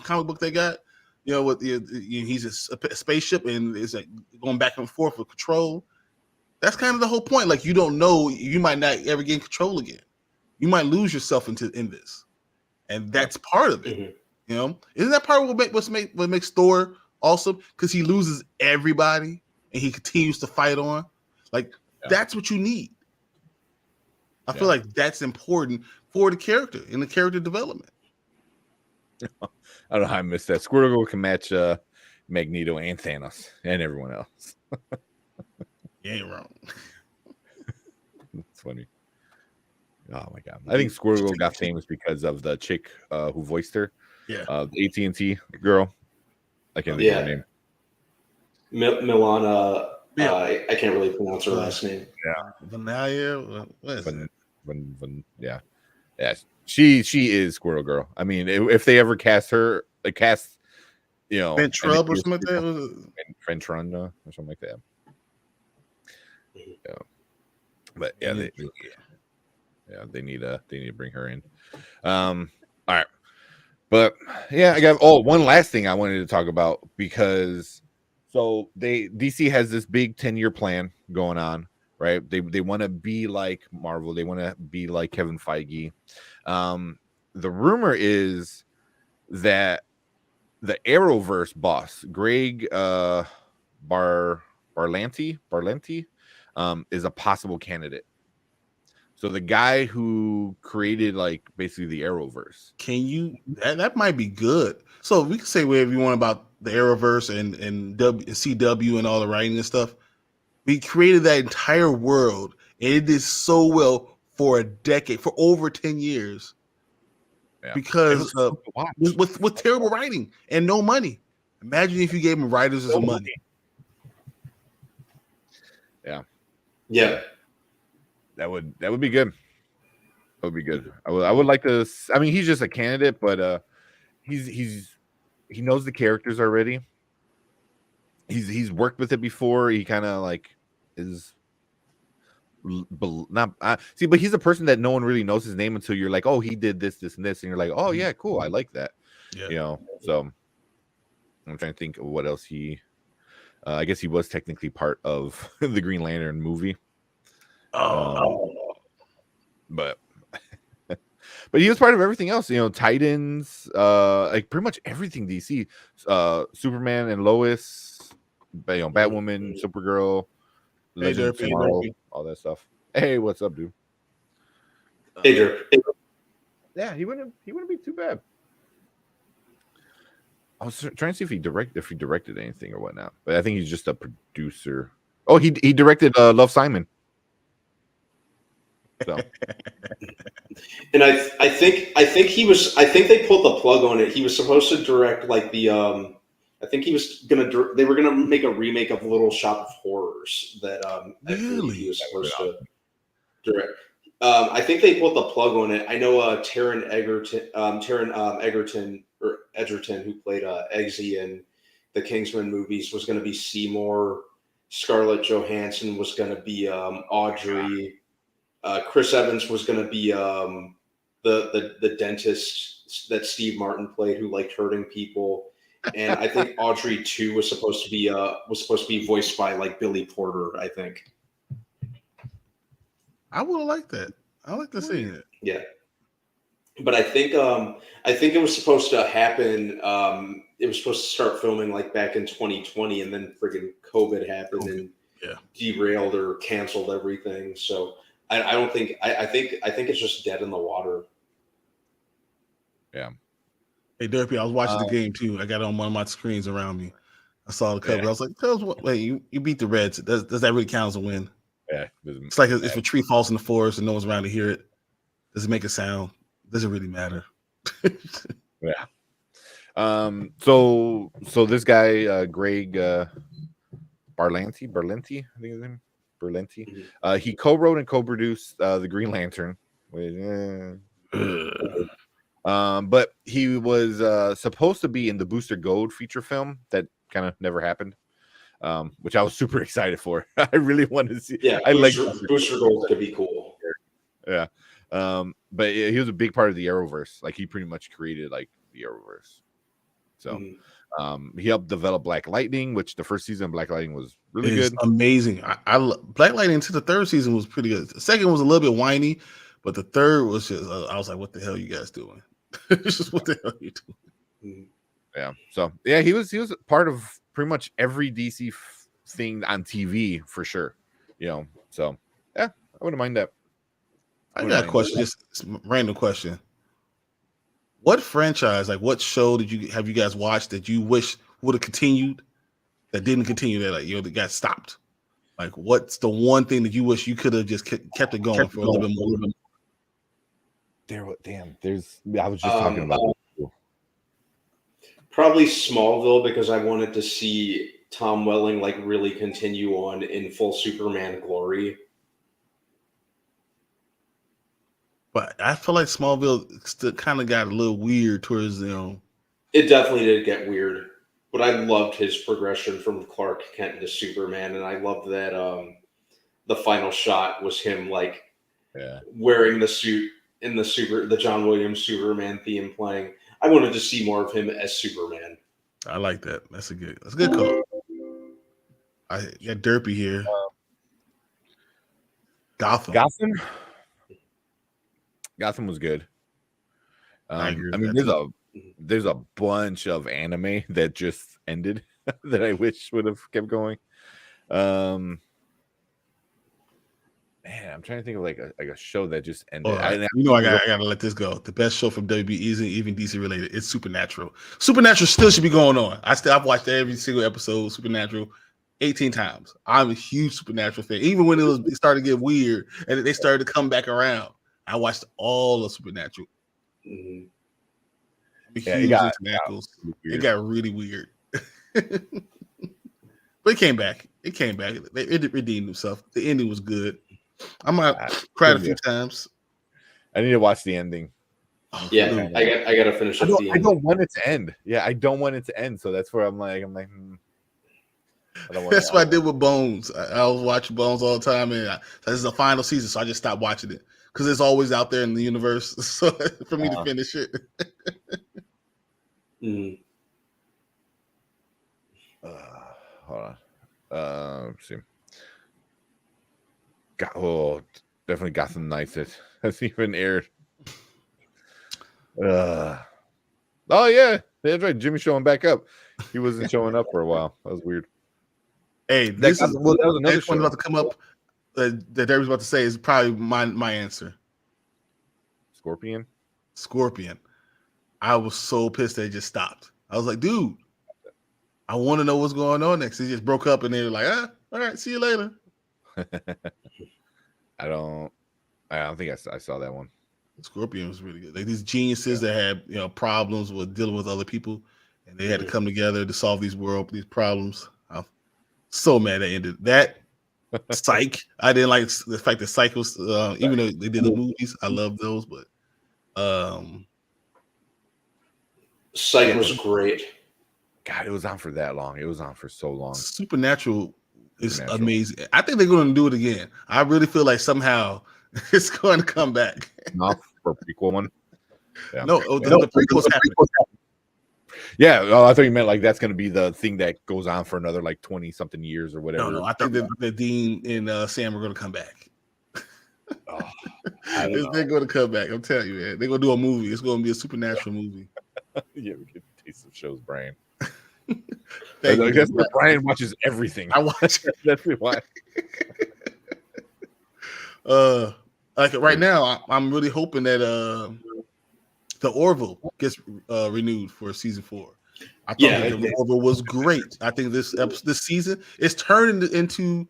comic book they got. With he's a spaceship and it's like going back and forth with control. That's kind of the whole point. Like, you don't know, you might not ever gain control again. You might lose yourself in this, and that's part of it. You know, isn't that part of what makes Thor awesome? Because he loses everybody and he continues to fight on. Like, that's what you need. I feel like that's important for the character in the character development. I don't know how I missed that. Squirtle can match Magneto and Thanos and everyone else. You ain't wrong. That's funny. Oh my god! I think Squirtle got famous because of the chick who voiced her. Yeah, the AT&T girl. I can't think of her name. Milana. Yeah. I can't really pronounce her last name. Yeah, Vanaya. What is it? Yeah. She is Squirrel Girl. I mean, if they ever cast her, you know, Ventrub or something like that, Ventrunda or something like that. Yeah, but yeah, they need to bring her in. All right, but yeah, I got one last thing I wanted to talk about, because so DC has this big 10-year plan going on. Right, they want to be like Marvel. They want to be like Kevin Feige. The rumor is that the Arrowverse boss, Greg Berlanti, is a possible candidate. So the guy who created like basically the Arrowverse. That might be good. So we can say whatever you want about the Arrowverse and CW and all the writing and stuff. We created that entire world, and it did so well for a decade, for over 10 years, because with terrible writing and no money. Imagine if you gave them writers some money. Yeah, that would be good. That would be good. I would like to. I mean, he's just a candidate, but he knows the characters already. He's worked with it before. He kind of like is not but he's a person that no one really knows his name until you're like, oh, he did this, and this, and you're like, oh yeah, cool, I like that. You know, so I'm trying to think of what else he. I guess he was technically part of the Green Lantern movie. But he was part of everything else. You know, Titans, like pretty much everything DC. Superman and Lois, you know, Batwoman, Supergirl, Legends of Tomorrow, all that stuff. Hey, what's up, dude? Hey, Derp. Yeah, he wouldn't be too bad. I was trying to see if he directed anything or whatnot, but I think he's just a producer. Oh, he directed Love, Simon. So, and I think they pulled the plug on it. He was supposed to direct like the I think he was they were gonna make a remake of Little Shop of Horrors that really he was supposed to direct. I think they pulled the plug on it. I know Taron Egerton, who played Eggsy in the Kingsman movies, was going to be Seymour. Scarlett Johansson was going to be Audrey. Chris Evans was going to be the dentist that Steve Martin played, who liked hurting people. And I think Audrey 2 was supposed to be voiced by like Billy Porter, I think. I would have liked that. I like to see it. Yeah, but I think it was supposed to happen. It was supposed to start filming like back in 2020, and then friggin' COVID happened and derailed or canceled everything. So I don't think I think it's just dead in the water. Yeah. Hey, Derpy, I was watching the game too. I got it on one of my screens around me. I saw the cover. I was like, "Tell us what? Wait, you beat the Reds. Does that really count as a win?" Yeah, it's like if a tree falls in the forest and no one's around to hear it, does it make a sound? Does it really matter? Yeah. So this guy, Greg Berlanti, I think his name, Berlanti. Mm-hmm. He co-wrote and co-produced the Green Lantern. But he was supposed to be in the Booster Gold feature film that kind of never happened. Which I was super excited for. I really wanted to see. Yeah, Booster Gold could be cool. Yeah, but he was a big part of the Arrowverse. Like he pretty much created like the Arrowverse. So he helped develop Black Lightning, which the first season of Black Lightning was really good. Amazing. Black Lightning to the third season was pretty good. The second was a little bit whiny, but the third was just I was like, what the hell are you guys doing? It's just what the hell are you doing? Yeah. So yeah, he was part of pretty much every DC thing on TV for sure. So yeah, I wouldn't mind that. I got a question, just a random question. What franchise, like what show have you guys watched that you wish would have continued that didn't continue, that that got stopped? Like what's the one thing that you wish you could have just kept it going for a little bit more? I was just talking about probably Smallville, because I wanted to see Tom Welling like really continue on in full Superman glory. But I feel like Smallville still kind of got a little weird towards It definitely did get weird, but I loved his progression from Clark Kent to Superman, and I loved that the final shot was him like wearing the suit in the John Williams Superman theme playing. I wanted to see more of him as Superman. I like that. That's a good call. I got Derpy here. Gotham was good. I mean, there's a bunch of anime that just ended that I wish would have kept going. Man, I'm trying to think of like a show that just ended. I gotta let this go. The best show from WB isn't even DC related. It's Supernatural. Supernatural still should be going on. I've watched every single episode of Supernatural 18 times. I'm a huge Supernatural fan. Even when it started to get weird and they started to come back around, I watched all of Supernatural. Mm-hmm. It got really weird. But it came back. It redeemed itself. The ending was good. I might cried a few times. I need to watch the ending. Yeah, I gotta finish up the end. I don't want it to end. Yeah, I don't want it to end. So that's where I'm like. That's what I did with Bones. I was watching Bones all the time, and this is the final season, so I just stopped watching it because it's always out there in the universe. So for me to finish it. Hold on. Let's see. Definitely Gotham Knights. It has even aired. Oh yeah, that's right. Jimmy's showing back up. He wasn't showing up for a while. That was weird. Hey, that was another one about to come up that everybody's about to say is probably my answer. Scorpion. I was so pissed they just stopped. I was like, dude, I want to know what's going on next. They just broke up and they were like, all right, see you later. I don't think I saw that one. Scorpion was really good. Like these geniuses that had problems with dealing with other people, and they had to come together to solve these problems. I'm so mad they ended that. Psych. I didn't like the fact that Psych was even though they did the movies, I love those, but Psych was great. God, it was on for that long. It was on for so long. Supernatural is amazing. I think they're going to do it again. I really feel like somehow it's going to come back. Not for a prequel one. Yeah. No, the prequel's happening. Yeah, I thought you meant like that's going to be the thing that goes on for another like 20 something years or whatever. No, I think that Dean and Sam are going to come back. They're going to come back. I'm telling you, man. They're going to do a movie. It's going to be a Supernatural movie. Yeah, we get a taste of shows, Brian. I guess Brian watches everything. I watch it. That's why. Like right now, I'm really hoping that the Orville gets renewed for season 4. I thought the Orville was great. I think this season is turning into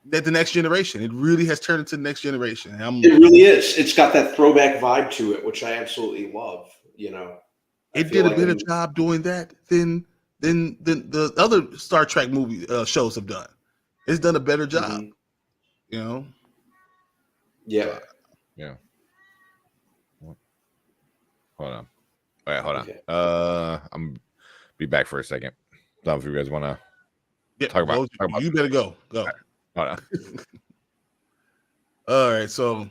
the next generation. It really has turned into the next generation. It really is. It's got that throwback vibe to it, which I absolutely love. It did a better job doing that than the other Star Trek movie shows have done. It's done a better job. Yeah. Yeah. Hold on. All right, hold on. Okay. I'm be back for a second. So if you guys want to talk about, you better go. Go. Right. Hold on. All right. So,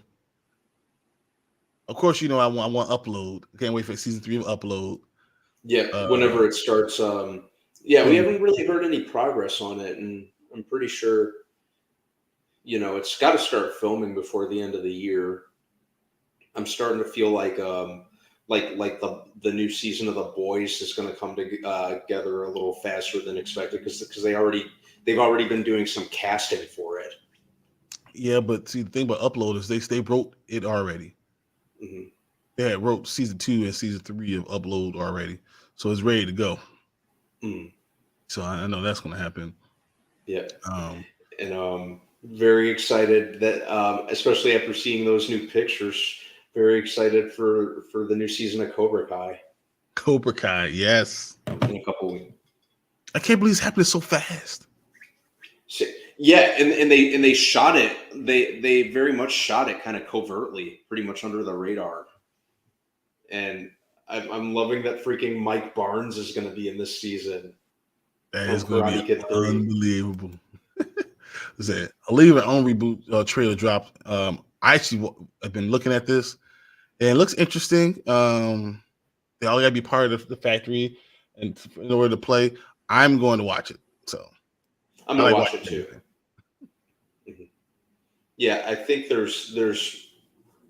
of course, I want upload. Can't wait for season 3 of upload. Yeah, whenever it starts. We haven't really heard any progress on it, and I'm pretty sure, it's got to start filming before the end of the year. I'm starting to feel like the new season of The Boys is going to come together a little faster than expected because they've already been doing some casting for it. Yeah, but see, the thing about Upload is they wrote it already. Mm-hmm. They had wrote season 2 and season 3 of Upload already, so it's ready to go. Mm. So I know that's going to happen. Yeah, and very excited that, especially after seeing those new pictures, very excited for the new season of Cobra Kai. Cobra Kai, yes. In a couple weeks. I can't believe it's happening so fast. Yeah, and they shot it. They very much shot it kind of covertly, pretty much under the radar. And I'm loving that freaking Mike Barnes is going to be in this season. That is going to be unbelievable. I'll leave it on reboot trailer drop. I actually have been looking at this, and it looks interesting. They all got to be part of the factory, and in order to play, I'm going to watch it. So I'm going to watch it too. Mm-hmm. Yeah, I think there's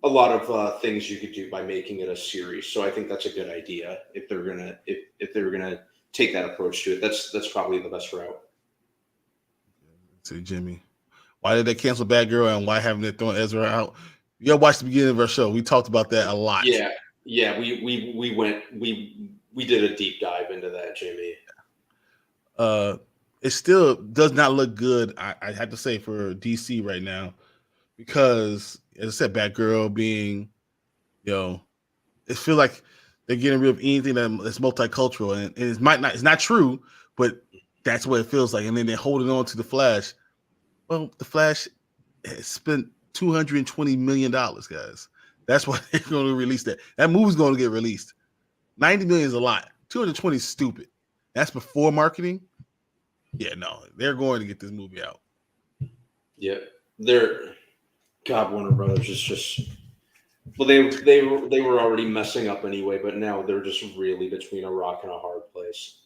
a lot of things you could do by making it a series. So I think that's a good idea if they're gonna take that approach to it. That's probably the best route. Say, Jimmy, why did they cancel Batgirl and why haven't they thrown Ezra out? You gotta watch the beginning of our show. We talked about that a lot. Yeah. We did a deep dive into that, Jimmy. It still does not look good, I have to say, for DC right now, because as I said, Batgirl being, it feels like they're getting rid of anything that's multicultural, and it's not true, but that's what it feels like. And then they're holding on to the Flash. Well, the Flash has spent $220 million, guys. That's why they're going to release that. That movie's going to get released. 90 million is a lot. 220 is stupid. That's before marketing. Yeah, no, they're going to get this movie out. Yeah, Warner Brothers is just. Well, they were already messing up anyway, but now they're just really between a rock and a hard place.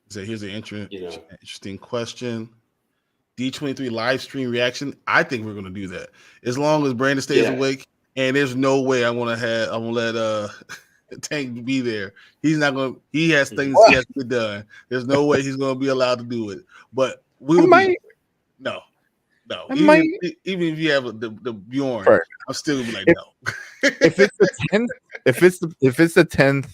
So here's an interesting question. D23 live stream reaction. I think we're going to do that as long as Brandon stays awake. And there's no way I'm going to let Tank be there. He's not going to. He has things he has to get done. There's no way he's going to be allowed to do it. But we'll be. No. Even if you have the Bjorn, right. I'm still gonna be like, no. If it's the 10th, if it's the 10th,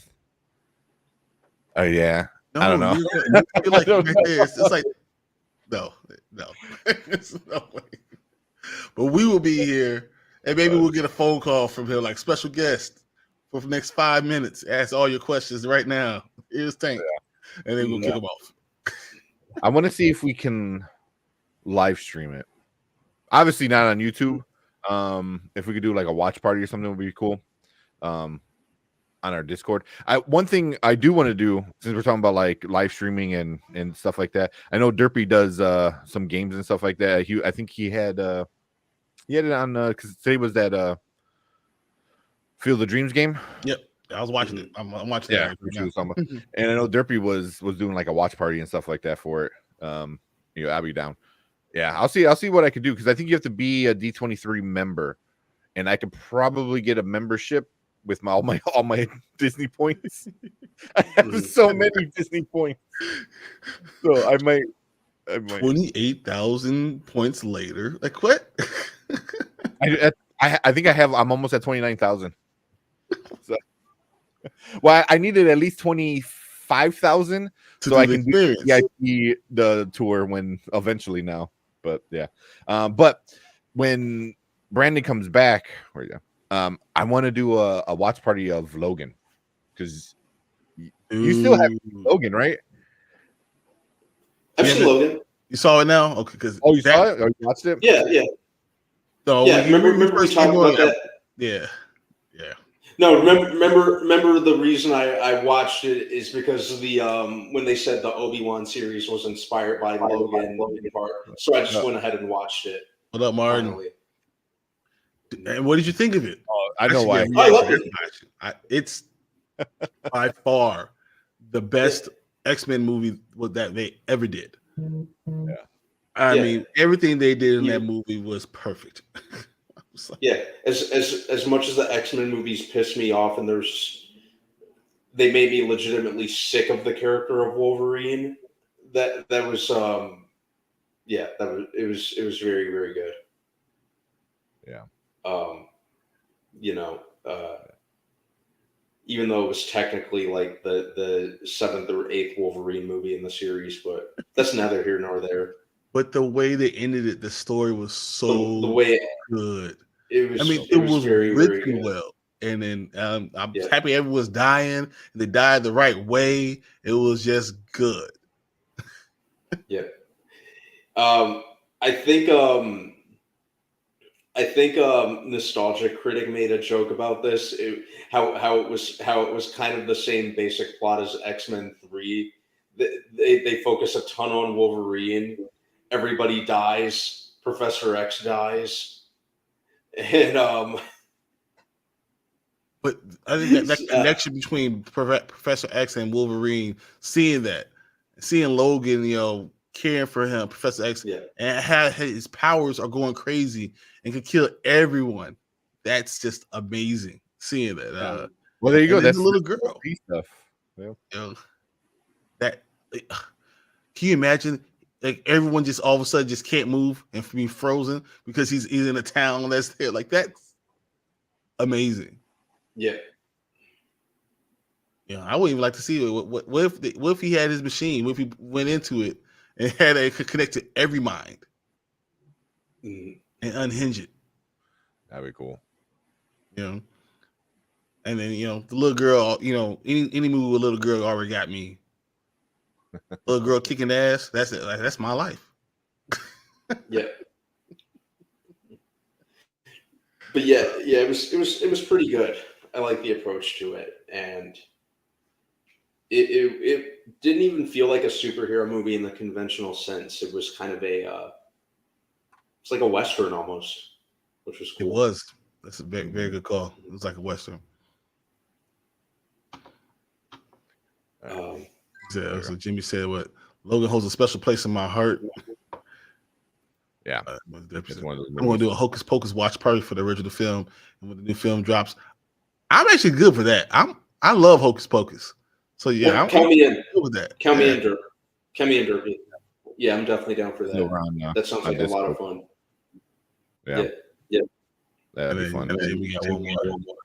oh yeah. No, I don't know. You're like, it's like no. It's no way. But we will be here, and maybe we'll get a phone call from him, like special guest for the next 5 minutes. Ask all your questions right now. Here's Tank, and then we'll kick him off. I want to see if we can live stream it. Obviously not on YouTube. If we could do like a watch party or something would be cool. On our Discord. One thing I do want to do, since we're talking about like live streaming and stuff like that. I know Derpy does some games and stuff like that. I think he had it on because today was that Field of Dreams game. Yep. I was watching it. I'm watching it. And I know Derpy was doing like a watch party and stuff like that for it. I'll be down. Yeah, I'll see what I could do, because I think you have to be a D23 member, and I could probably get a membership with all my Disney points. I have so many Disney points, so I might. 28,000 points later, like what? I think I'm almost at 29,000. So, well, I needed at least 25,000 so I can do the tour when eventually now. But yeah, but when Brandon comes back, I want to do a watch party of Logan, because you still have Logan, right? I've seen Logan. You saw it now? Okay, because you saw it? Or you watched it? Yeah. So remember we talked about that? Yeah. No, remember the reason I watched it is because of the when they said the Obi-Wan series was inspired by Logan part. So I just went ahead and watched it. What up, Martin? Finally. And what did you think of it? I know why. I love it. It's by far the best X-Men movie that they ever did. Yeah. I mean, everything they did in that movie was perfect. Yeah, as much as the X-Men movies piss me off, and they made me legitimately sick of the character of Wolverine. That was it was very, very good. Yeah. Even though it was technically like the 7th or 8th Wolverine movie in the series, but that's neither here nor there. But the way they ended it, the story was so the way good. It was. I mean, it was very, very written good. well. And then I'm happy everyone was dying. And they died the right way. It was just good. Yeah. I think Nostalgia Critic made a joke about this. How it was kind of the same basic plot as X-Men 3. They focus a ton on Wolverine. Everybody dies. Professor X dies. And but I think that connection between Professor X and Wolverine, seeing Logan, caring for him, Professor X, and how his powers are going crazy and can kill everyone. That's just amazing. Seeing that. Well, there you go. That's the little girl stuff. That can you imagine? Like everyone just all of a sudden just can't move and be frozen because he's in a town that's there. Like that's amazing. Yeah. I wouldn't even like to see it. What if he had his machine? What if he went into it and could connect to every mind and unhinge it? That'd be cool. And then the little girl. Any movie with a little girl already got me. Little girl kicking ass. That's it. Like, that's my life. Yeah. But it was pretty good. I like the approach to it, and it didn't even feel like a superhero movie in the conventional sense. It was kind of it's like a Western almost, which was cool. It was. That's a very, very good call. It was like a Western. So Jimmy said, "What Logan holds a special place in my heart." Yeah, I'm going to do a Hocus Pocus watch party for the original film, and when the new film drops, I'm actually good for that. I love Hocus Pocus, so I'm count me in. Good with that. Count me in, Derp. Count me in, Derp. Yeah, I'm definitely down for that. Around, that sounds like a lot of fun. Yeah. That'd be fun. And then we got one more.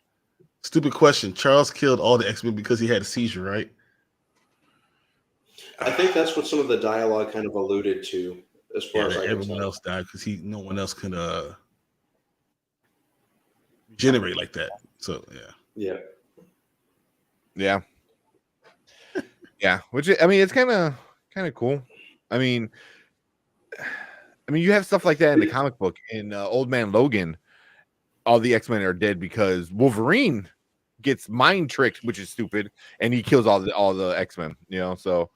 Stupid question. Charles killed all the X-Men because he had a seizure, right? I think that's what some of the dialogue kind of alluded to. As far as everyone else died because no one else can regenerate like that. So yeah. Which I mean, it's kind of cool. I mean, you have stuff like that in the comic book. In Old Man Logan, all the X-Men are dead because Wolverine gets mind tricked, which is stupid, and he kills all the X-Men. So.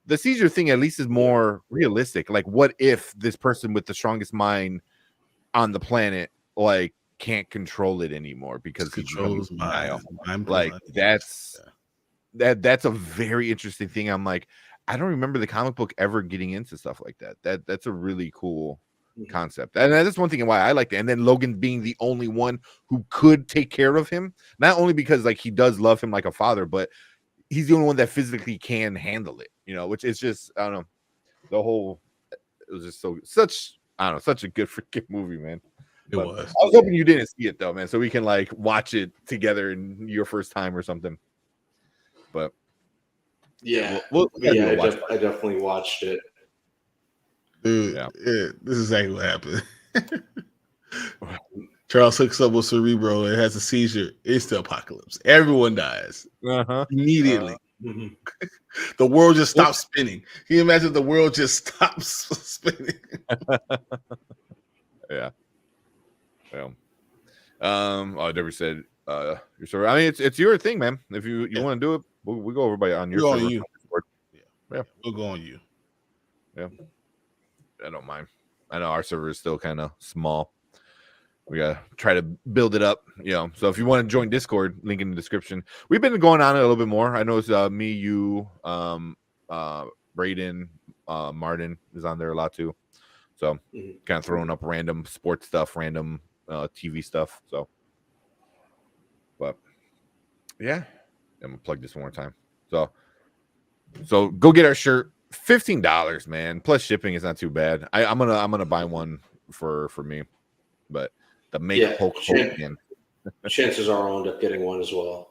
The seizure thing at least is more realistic. Like, what if this person with the strongest mind on the planet can't control it anymore because he controls mind? Like that's a very interesting thing. I'm like, I don't remember the comic book ever getting into stuff like that. That's a really cool concept, and that's one thing why I like it. And then Logan being the only one who could take care of him, not only because he does love him like a father, but he's the only one that physically can handle it, which is just, I don't know, it was just such a good freaking movie, man. It was. I was hoping you didn't see it though, man, so we can watch it together in your first time or something. But I definitely watched it. Dude, this is exactly what happened. Charles hooks up with Cerebro and has a seizure. It's the apocalypse. Everyone dies immediately. The world just stops spinning. Can you imagine the world just stops spinning? Yeah. Deborah said, your server. I mean, it's your thing, man. If you want to do it, we'll go over on your server. Yeah, we'll go on you. Yeah. I don't mind. I know our server is still kind of small. we gotta try to build it up, So if you want to join Discord, link in the description. We've been going on it a little bit more. I know it's me, you, Braden, Martin is on there a lot too. So kind of throwing up random sports stuff, random TV stuff. But yeah, I'm gonna plug this one more time. So go get our shirt. $15, man. Plus shipping is not too bad. I'm gonna buy one for me, but the Hulk Hogan. Chances are I'll end up getting one as well.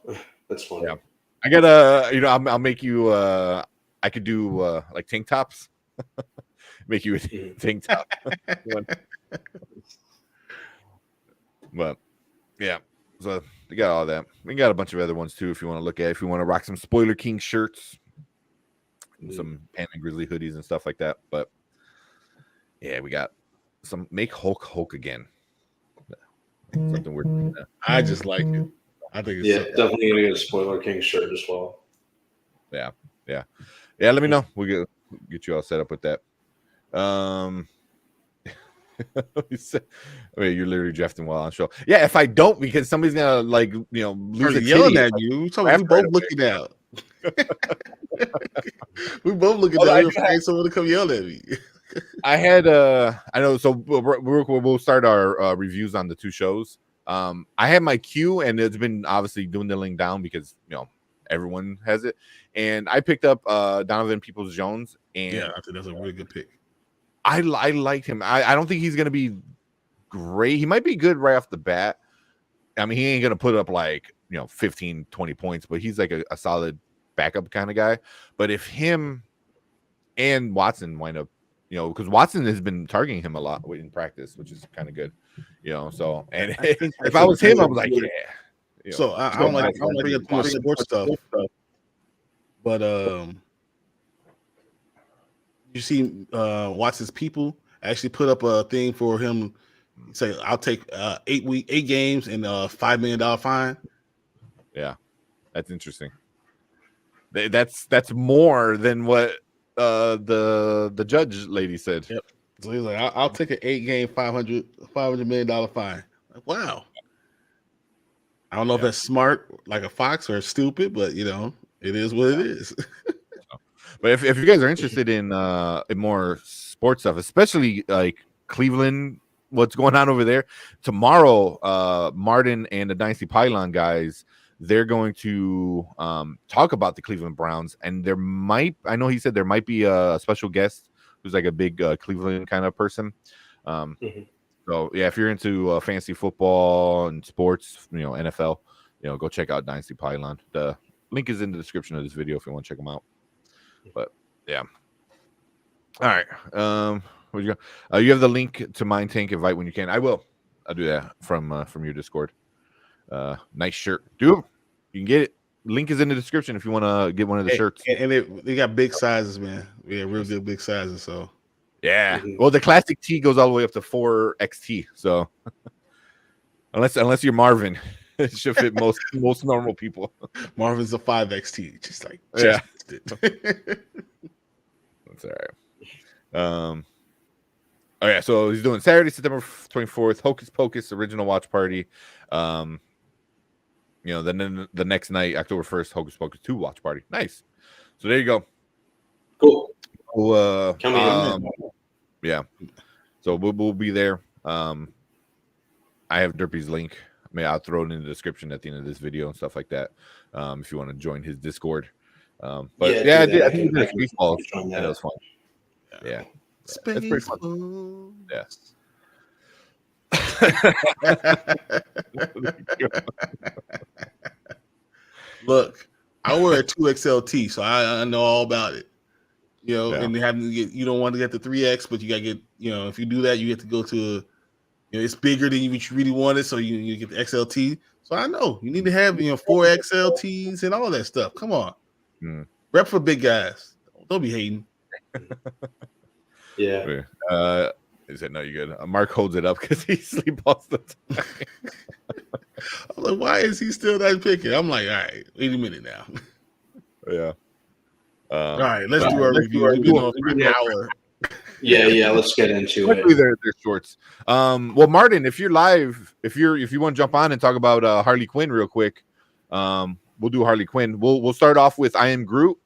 That's funny. Yeah, I gotta. I'll make you. I could do like tank tops. Make you a tank top. But yeah, so they got all that. We got a bunch of other ones too. If you want to look at, if you want to rock some Spoiler King shirts, and some Panda Grizzly hoodies and stuff like that. But yeah, we got some make Hulk again. Something weird. I just like it. I think it's definitely gonna get a Spoiler King shirt as well. Yeah. Let me know. We'll get you all set up with that. You're literally drafting while on show. Yeah, if I don't, because somebody's gonna lose a yelling at you. We both looking out. We both looking at you. Someone to come yell at me. I had I know. So we'll start our reviews on the two shows. I had my queue, and it's been obviously dwindling down because everyone has it. And I picked up Donovan Peoples-Jones, and I think that's a really good pick. I liked him. I don't think he's gonna be great. He might be good right off the bat. I mean, he ain't gonna put up 15, 20 points, but he's like a solid backup kind of guy. But if him and Watson wind up, because Watson has been targeting him a lot in practice, which is kind of good, So, and if I was him, I was like, yeah. So I don't like bringing up too much sports stuff, but you see, Watson's people actually put up a thing for him. Say, I'll take 8 games and a $5 million fine. Yeah, that's interesting. That's more than what the judge lady said. Yep. So he's like, I'll take an 8-game, $500 million fine. Like, wow. I don't know if that's smart, like a fox, or stupid, but it is what it is. But if you guys are interested in more sports stuff, especially like Cleveland, what's going on over there tomorrow, Martin and the Dynasty Pylon guys, they're going to talk about the Cleveland Browns, and I know he said there might be a special guest who's like a big Cleveland kind of person. So yeah, if you're into fantasy football and sports, NFL, go check out Dynasty Pylon. The link is in the description of this video if you want to check them out. But yeah. All right. Where'd you go? You have the link to Mind Tank invite when you can. I'll do that from your Discord. Nice shirt, dude. You can get it. Link is in the description if you want to get one of the shirts. And they got big sizes, man. We have real good big sizes. So yeah. Well, the classic T goes all the way up to 4XT. So unless you're Marvin, it should fit most normal people. Marvin's a 5XT, just like yeah. That's all right. Oh yeah, so he's doing Saturday, September 24th, Hocus Pocus original watch party. Then the next night, October 1st, Hocus Pocus 2 watch party. Nice. So there you go. Cool. Yeah. So we'll be there. I have Derpy's link. I'll throw it in the description at the end of this video and stuff like that. If you want to join his Discord. But I did. I think he did Spaceballs. Yeah, that was fun. Yeah. That's pretty fun. Yeah. Look, I wear a 2XLT, so I know all about it. And having to get, you don't want to get the 3X, but you gotta get, if you do that, you get to go to, it's bigger than you really wanted, so you get the XLT. So I know you need to have 4XLTs and all that stuff. Come on, rep for big guys. Don't be hating. Yeah. He said, no, you're good. Mark holds it up because he sleep all the time. I'm like, why is he still that picky? I'm like, all right, wait a minute now. Yeah. All right, let's do our review. We've been on for an hour. Yeah. Let's get into Quickly, it. they're shorts. Well, Martin, if you're live, if you want to jump on and talk about Harley Quinn real quick, we'll do Harley Quinn. We'll start off with I Am Groot,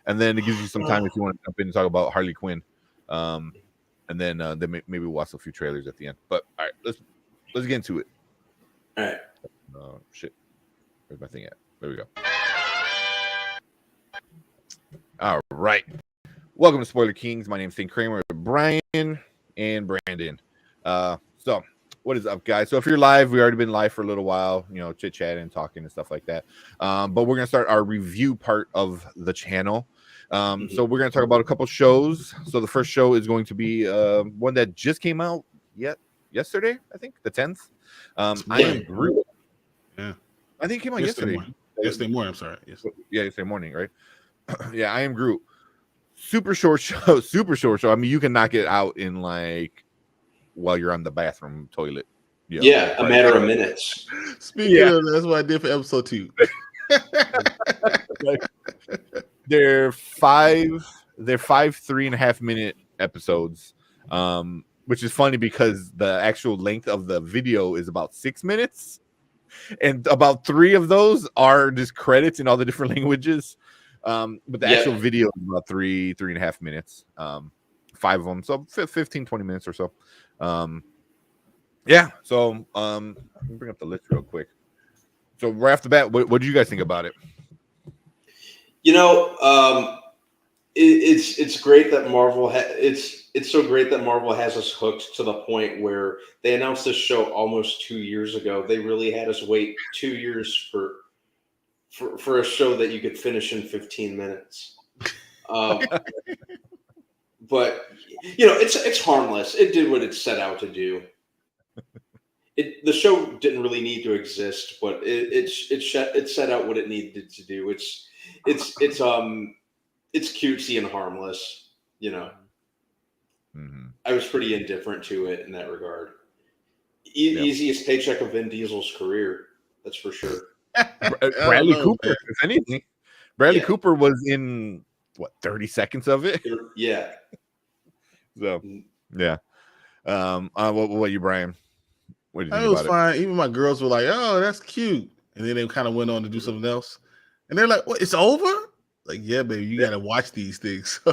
and then it gives you some time if you want to jump in and talk about Harley Quinn. And then maybe we'll watch a few trailers at the end. But all right, let's get into it. All right. Shit. Where's my thing at? There we go. All right. Welcome to Spoiler Kings. My name's St. Kramer, Bryon, and Brandon. So what is up, guys? So if you're live, we've already been live for a little while, chit-chatting and talking and stuff like that. But we're going to start our review part of the channel. So we're going to talk about a couple shows. So the first show is going to be one that just came out yesterday, I think, the 10th. I Am Groot. Yeah. I think it came out yesterday. Yesterday morning, I'm sorry. Yesterday morning, right? Yeah, I Am Groot. Super short show. I mean, you can knock it out in while you're on the bathroom toilet. A matter of minutes. Speaking of, that's what I did for episode 2. They're 3.5 minute episodes, which is funny because the actual length of the video is about 6 minutes, and about 3 of those are just credits in all the different languages. But the actual video is about 3.5 minutes. 5 of them, so 15, 20 minutes or so. So let me bring up the list real quick. So right off the bat, what do you guys think about it? It's great that Marvel it's so great that Marvel has us hooked to the point where they announced this show almost 2 years ago. They really had us wait 2 years for a show that you could finish in 15 minutes. But it's harmless. It did what it set out to do. The show didn't really need to exist, but it set out what it needed to do. It's cutesy and harmless. I was pretty indifferent to it in that regard. Easiest paycheck of Vin Diesel's career, that's for sure. Bradley Cooper, if anything. Bradley Cooper was in 30 seconds of it. Yeah. So yeah. What you, Bryon? What did you think was about fine. Even my girls were like, "Oh, that's cute," and then they kind of went on to do something else, and they're like, "What? It's over?" Like, yeah, baby, you gotta watch these things. By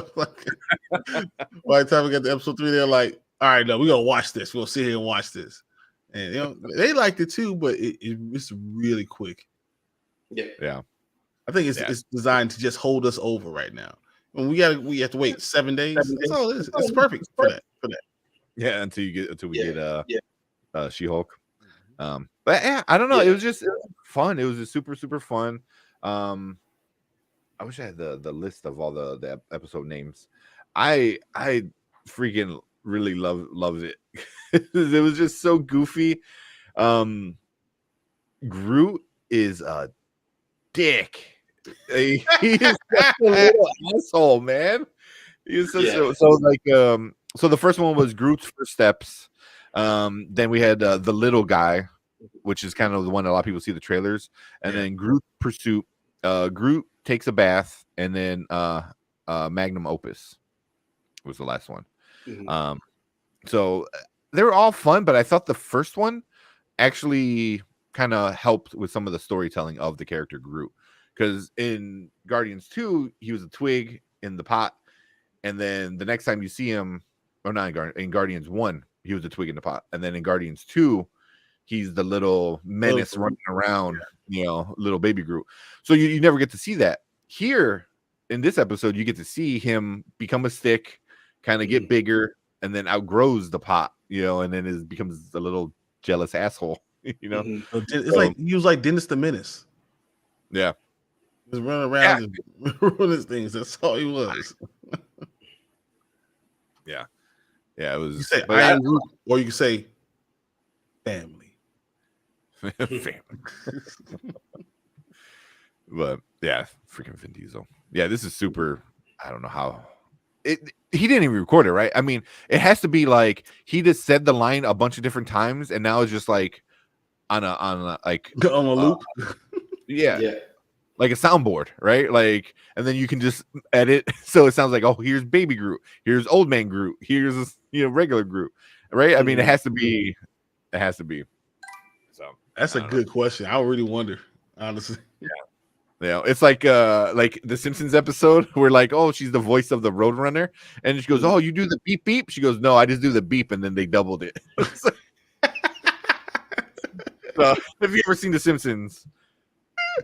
the time we got to episode 3, they're like, "All right, no, we're gonna watch this. We'll sit here and watch this." And they liked it too, but it's really quick. Yeah. I think it's designed to just hold us over right now. And we have to wait 7 days. That's all it is. It's perfect for that. Yeah, until we get She-Hulk. But yeah, I don't know. It was fun. It was just super, super fun. I wish I had the list of all the episode names. I freaking really loved it. It was just so goofy. Groot is a dick. He is such a little asshole, man. He's such so the first one was Groot's first steps. Then we had the little guy, which is kind of the one a lot of people see the trailers, and then Groot Pursuit. Groot takes a bath, and then Magnum Opus was the last one. So they were all fun, but I thought the first one actually kind of helped with some of the storytelling of the character Groot, because in Guardians 2 he was a twig in the pot, and then the next time you see him, or not in Guardians 1 he was a twig in the pot, and then in Guardians 2 he's the little menace running around, little baby Groot. So you never get to see that. Here in this episode, you get to see him become a stick, kind of get bigger, and then outgrows the pot, and then becomes a little jealous asshole, It's like he was like Dennis the Menace. Yeah. Just running around and ruining things. That's all he was. Yeah. Yeah, it was. You say I Am Groot, or you can say family. Family. But yeah, freaking Vin Diesel. Yeah, this is super. I don't know how. He didn't even record it, right? I mean, it has to be like he just said the line a bunch of different times, and now it's just like on a loop. Yeah. like a soundboard, right? Like, and then you can just edit so it sounds like, oh, here's Baby Groot, here's Old Man Groot, here's regular Groot, right? I mean, it has to be. So that's a good question. I really wonder, honestly. It's like the Simpsons episode where like, oh, she's the voice of the Roadrunner, and she goes, oh, you do the beep beep. She goes, no, I just do the beep, and then they doubled it. So, have you ever seen The Simpsons?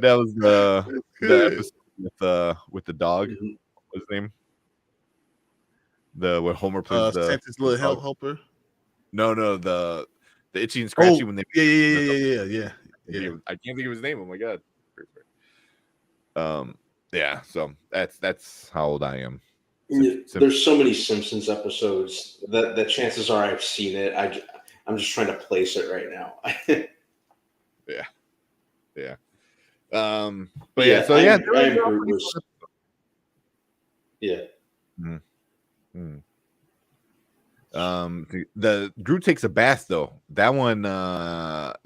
That was the episode with the dog. What's his name? Where Homer plays Santa's little helper. No, the Itchy and Scratchy when they yeah. I can't think of his name. Oh my god. So that's how old I am. There's so many Simpsons episodes that the chances are I've seen it. I'm just trying to place it right now. Yeah. But yeah. So yeah, yeah. Mm-hmm. The Groot takes a bath though. That one, that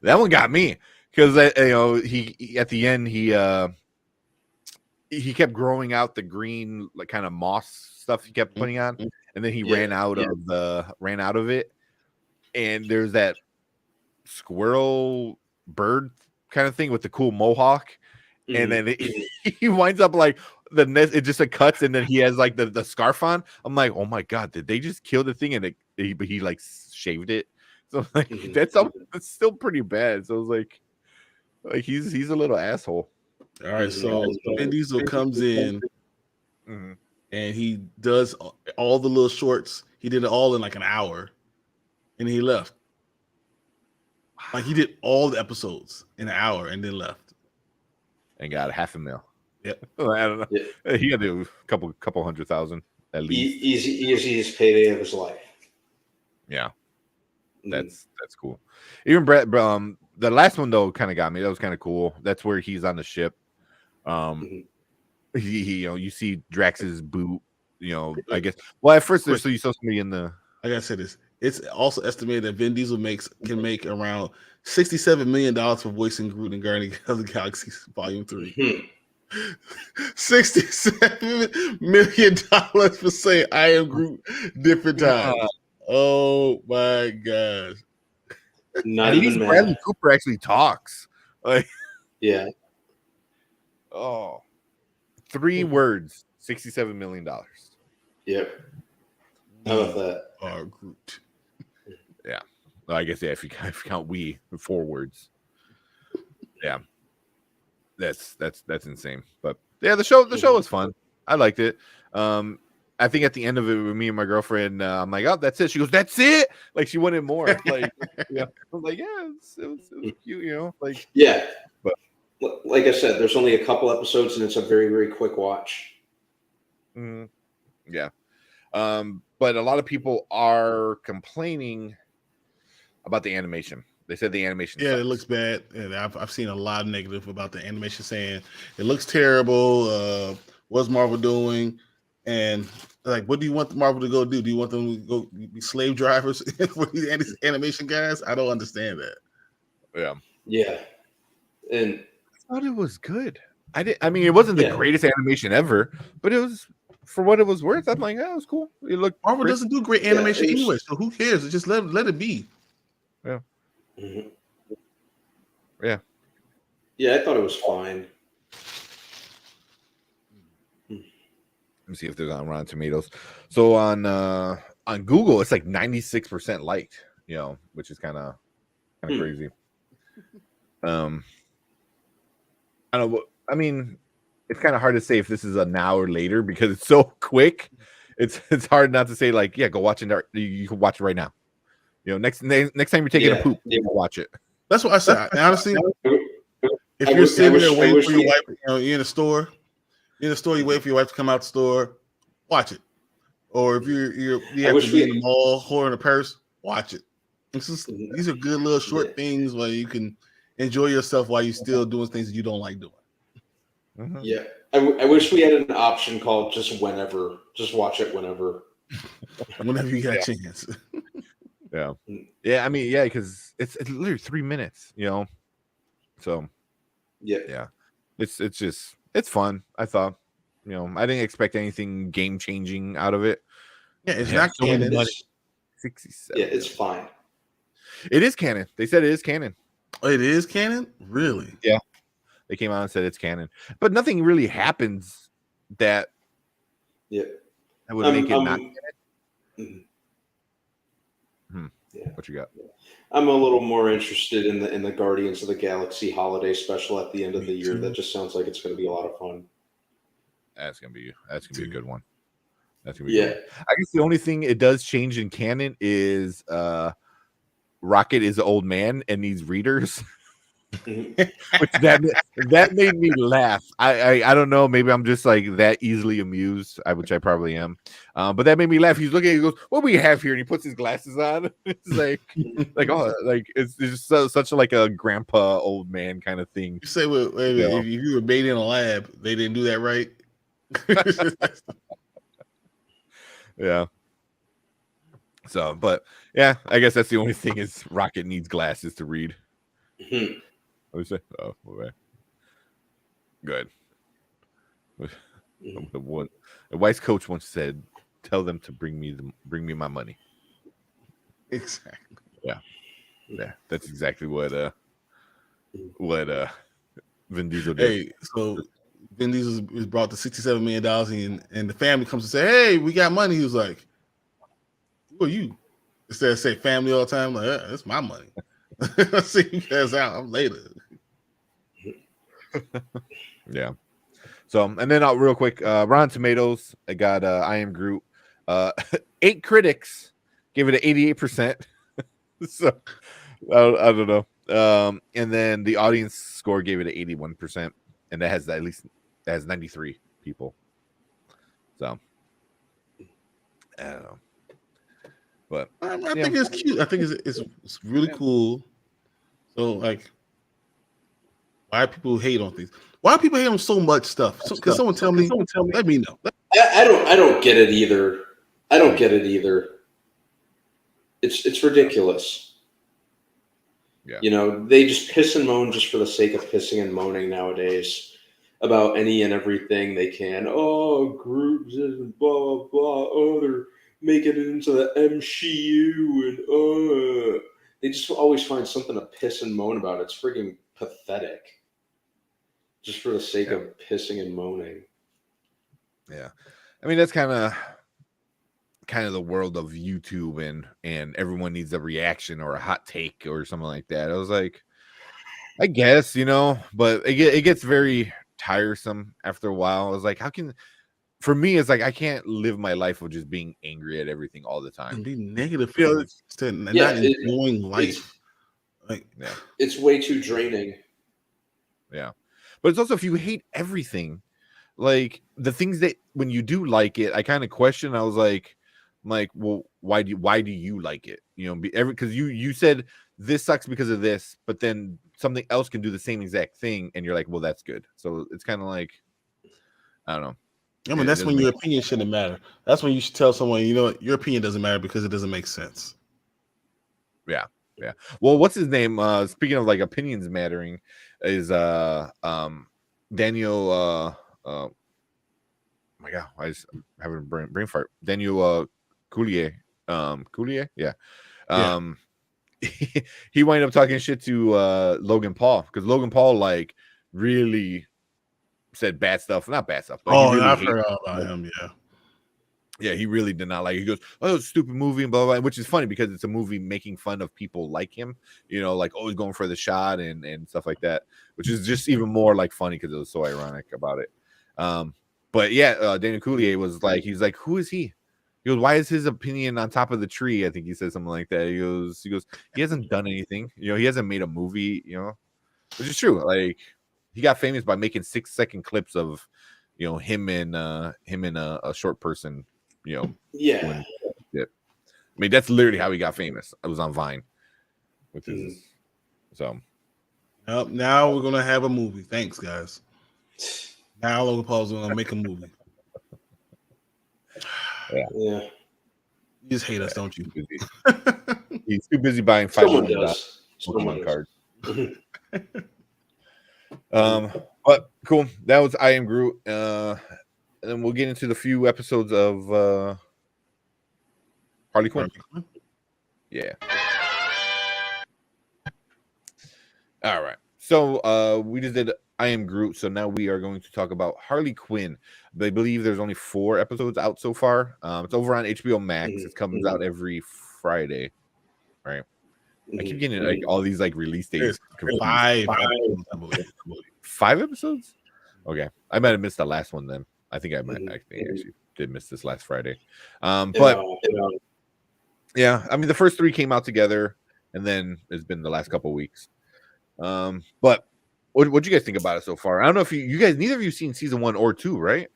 one got me because he at the end he kept growing out the green like kind of moss stuff he kept putting on, and then he ran out of it, and there's that squirrel bird kind of thing with the cool mohawk, and then he winds up like the nest. It just cuts, and then he has like the scarf on. I'm like, oh my god, did they just kill the thing? And he like shaved it. So like that's still pretty bad. So I was like he's a little asshole. All right, so Vin Diesel comes in and he does all the little shorts. He did it all in like an hour, and he left. Like he did all the episodes in an hour and then left. And got $500,000. Yep. I don't know. Yeah. He got to do a couple 100,000 at least. Easiest payday of his life. Yeah. That's cool. Even Brett, the last one though kind of got me. That was kind of cool. That's where he's on the ship. He you see Drax's boot. I guess. Well, at first, so you saw somebody in the. I gotta say this. It's also estimated that Vin Diesel can make around $67 million for voicing Groot in Guardians of the Galaxy Volume 3. $67 million for saying I am Groot different times. Oh my gosh. Not At least Bradley Cooper actually talks. Like, yeah. Oh, 3 words, $67 million. Yep. How about that? Groot. Yeah. Well, I guess if you count we 4 words. Yeah. That's insane. But yeah, the show was fun. I liked it. I think at the end of it with me and my girlfriend, I'm like, oh, that's it. She goes, that's it. Like she wanted more. Like, yeah. I'm like, yeah, it was cute, like yeah. But like I said, there's only a couple episodes and it's a very, very quick watch. Yeah. But a lot of people are complaining about the animation. They said the animation sucks. It looks bad. And I've seen a lot of negative about the animation, saying it looks terrible. What's Marvel doing? And like, what do you want Marvel to go do? Do you want them to go be slave drivers for these animation guys? I don't understand that. Yeah. And I thought it was good. I mean, it wasn't the greatest animation ever, but it was for what it was worth. I'm like, it was cool. It looked Marvel doesn't do great animation anyway, so who cares? Just let it be. Yeah. Yeah. Yeah, I thought it was fine. Let me see if there's on Rotten Tomatoes. So on Google, it's like 96% liked, which is kind of crazy. I don't know. I mean, it's kind of hard to say if this is an hour later because it's so quick. It's hard not to say like, yeah, go watch it. You can watch it right now. Next time you're taking a poop, you can watch it. That's what I said. Honestly, if you're sitting there waiting for your wife, you're in the store. You wait for your wife to come out the store, watch it. Or if you have to be in the mall holding a purse, watch it. These are good little short things where you can enjoy yourself while you're still doing things that you don't like doing. Yeah, I wish we had an option called just whenever. Just watch it whenever. Whenever you got a chance. Yeah. I mean, because it's literally 3 minutes. So. Yeah. it's fun. I thought, I didn't expect anything game changing out of it. Yeah, it's not canon. 67. Yeah, it's fine. It is canon. They said it is canon. Oh, it is canon? Really? Yeah. They came out and said it's canon. But nothing really happens that would make it not canon. Yeah. What you got? I'm a little more interested in the Guardians of the Galaxy holiday special at the end of the year. That just sounds like it's going to be a lot of fun. That's gonna be a good one. That's gonna be good. I guess the only thing it does change in canon is Rocket is an old man and needs readers. Which that made me laugh. I don't know. Maybe I'm just like that easily amused, which I probably am. But that made me laugh. He's looking at it, he goes, "What do we have here?" And he puts his glasses on. It's like it's just such like a grandpa old man kind of thing. You say, well, if you were made in a lab, they didn't do that right. Yeah. So, but yeah, I guess that's the only thing is Rocket needs glasses to read. What do you say? Oh, okay. Good. The wise coach once said, "Tell them to bring me my money." Exactly. Yeah. That's exactly what Vin Diesel did. Hey, so Vin Diesel was brought to $67 million, and the family comes and say, "Hey, we got money." He was like, "Who are you?" Instead of say family all the time, like, "That's my money." I'll see you guys out. I'm later. Yeah. So, and then real quick, Rotten Tomatoes, I got I Am Groot. 8 critics gave it an 88%. So, I don't know. And then the audience score gave it an 81%, and that has 93 people. So, I don't know. But I think it's cute. I think it's really cool. So, like, why people hate on things? Why do people hate on so much stuff? Can someone tell me? Let me know. I don't get it either. I don't get it either. It's ridiculous. Yeah. They just piss and moan just for the sake of pissing and moaning nowadays about any and everything they can. Oh, groups and blah blah blah. Oh, they're making it into the MCU and they just always find something to piss and moan about. It's friggin' pathetic. Just for the sake of pissing and moaning. Yeah. I mean, that's kind of the world of YouTube, and everyone needs a reaction or a hot take or something like that. I was like, I guess, but it gets very tiresome after a while. I was like, for me, it's like I can't live my life of just being angry at everything all the time and be negative, and not enjoying life. It's way too draining. Yeah, but it's also if you hate everything, like the things that when you do like it, I kind of question. I was like, well, why do you like it? Because you said this sucks because of this, but then something else can do the same exact thing, and you're like, well, that's good. So it's kind of like, I don't know. I mean, that's when your opinion shouldn't matter. That's when you should tell someone, your opinion doesn't matter because it doesn't make sense. Yeah. Yeah. Well, what's his name? Speaking of like opinions mattering, is Daniel my God, I just having a brain fart. Daniel Coulier. Yeah. He wound up talking shit to Logan Paul because Logan Paul like really said bad stuff. Not bad stuff. But I've heard all about him. Yeah, he really did not like it. He goes, "Oh, it's a stupid movie," and blah, blah, blah, which is funny because it's a movie making fun of people like him, like always going for the shot and stuff like that, which is just even more like funny because it was so ironic about it. But yeah, Daniel Coulier was like, he's like, who is he? He goes, why is his opinion on top of the tree? I think he said something like that. He goes, he hasn't done anything. He hasn't made a movie, which is true. Like he got famous by making 6-second clips of, him and a short person, Yeah. I mean, that's literally how he got famous. I was on Vine, which is so. Now we're gonna have a movie. Thanks, guys. Now Logan Paul's gonna make a movie. Yeah. You just hate us, don't you? He's too busy buying $500 Pokemon cards. But cool. That was I Am Groot. And then we'll get into the few episodes of Harley Quinn. Yeah. All right. So we just did I Am Groot. So now we are going to talk about Harley Quinn. I believe there's only 4 episodes out so far. It's over on HBO Max. It comes out every Friday. Right. I keep getting like all these like release dates. 5 episodes? Okay. I might have missed the last one then. I think I might actually did miss this last Friday. But yeah, I mean the first 3 came out together, and then it's been the last couple of weeks. But what do you guys think about it so far? I don't know if you guys, neither of you seen season 1 or 2, right?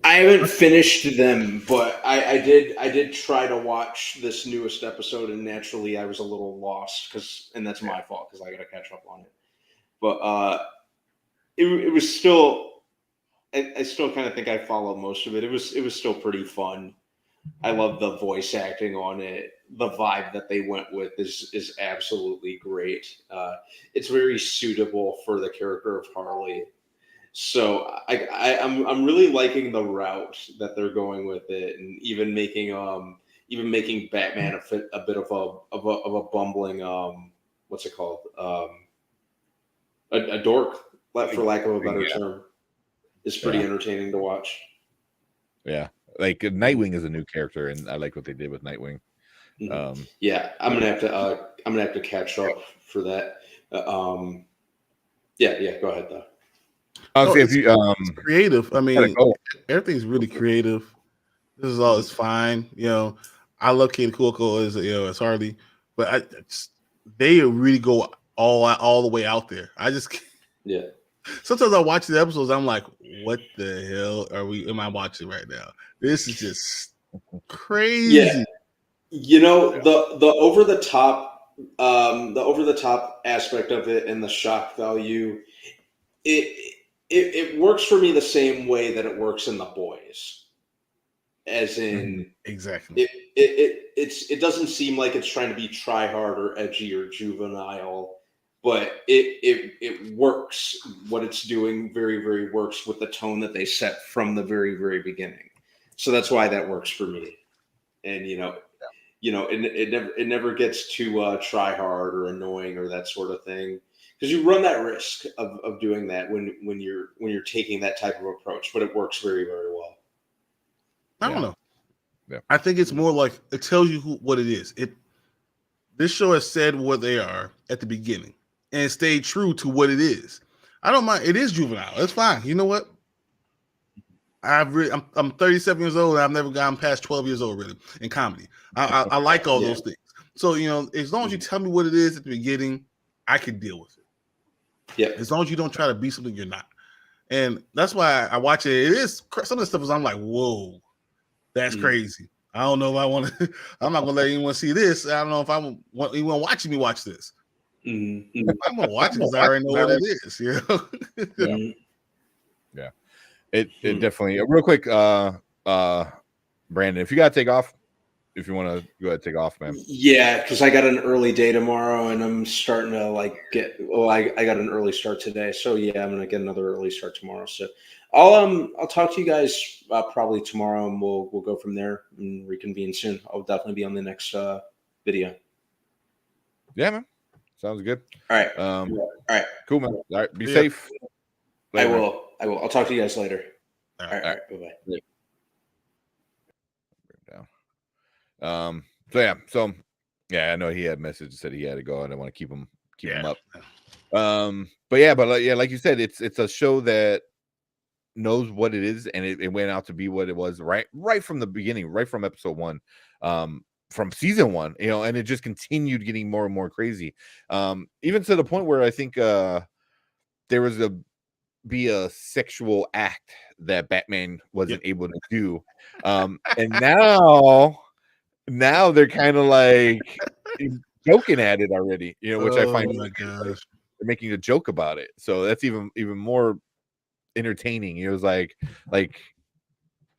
I haven't finished them, but I did try to watch this newest episode, and naturally I was a little lost and that's my fault because I got to catch up on it. But it was still, I still kind of think I followed most of it. It was still pretty fun. I love the voice acting on it. The vibe that they went with is absolutely great. It's very suitable for the character of Harley. So I'm really liking the route that they're going with it, and even making Batman a bit of a bumbling what's it called, a dork, for lack of a better term, is pretty entertaining to watch. Yeah, like Nightwing is a new character, and I like what they did with Nightwing. Yeah, I'm gonna have to catch up for that. Yeah, go ahead though. It's creative. I mean, everything's really creative. This is all is fine. You know, I love Kate Cuoco as Harley, but they really go all the way out there. I just can't. Sometimes I watch the episodes, I'm like, what the hell am I watching right now? This is just crazy. Yeah. You know, the over the top aspect of it and the shock value, it works for me the same way that it works in The Boys. As in, exactly. It doesn't seem like it's trying to be try hard or edgy or juvenile, but it works. What it's doing very, very works with the tone that they set from the very, very beginning. So that's why that works for me. And it never gets too try hard or annoying or that sort of thing, because you run that risk of doing that when you're taking that type of approach. But it works very, very well. I don't know. Yeah. I think it's more like it tells you what it is. This show has said what they are at the beginning and stayed true to what it is. I don't mind. It is juvenile. It's fine. You know what? I'm 37 years old, and I've never gone past 12 years old really in comedy. I like all those things. So, as long as you tell me what it is at the beginning, I can deal with it. Yeah. As long as you don't try to be something you're not. And that's why I watch it. It is some of the stuff is I'm like, whoa, that's crazy. I don't know if I want to. I'm not gonna let anyone see this. I don't know if I want anyone watching me watch this. I'm gonna watch it because I already know what it is. Yeah. It definitely. Real quick, Brandon, if you gotta take off, if you want to go ahead and take off, man. Yeah, because I got an early day tomorrow, and I'm starting to I got an early start today, so yeah, I'm gonna get another early start tomorrow. So I'll talk to you guys probably tomorrow, and we'll go from there and reconvene soon. I'll definitely be on the next video. Yeah, man. Sounds good. All right. All right. Cool, man. All right. Be safe. Later, I will. I'll talk to you guys later. All right. Bye-bye. So I know he had a message that said he had to go, and I want to keep him up. But like you said, it's a show that knows what it is, and it went out to be what it was right from the beginning, right from episode 1, from season 1, and it just continued getting more and more crazy, even to the point where I think there was be a sexual act that Batman wasn't able to do, and now they're kind of like joking at it already, which I find they're making a joke about it. So that's even more entertaining. It was like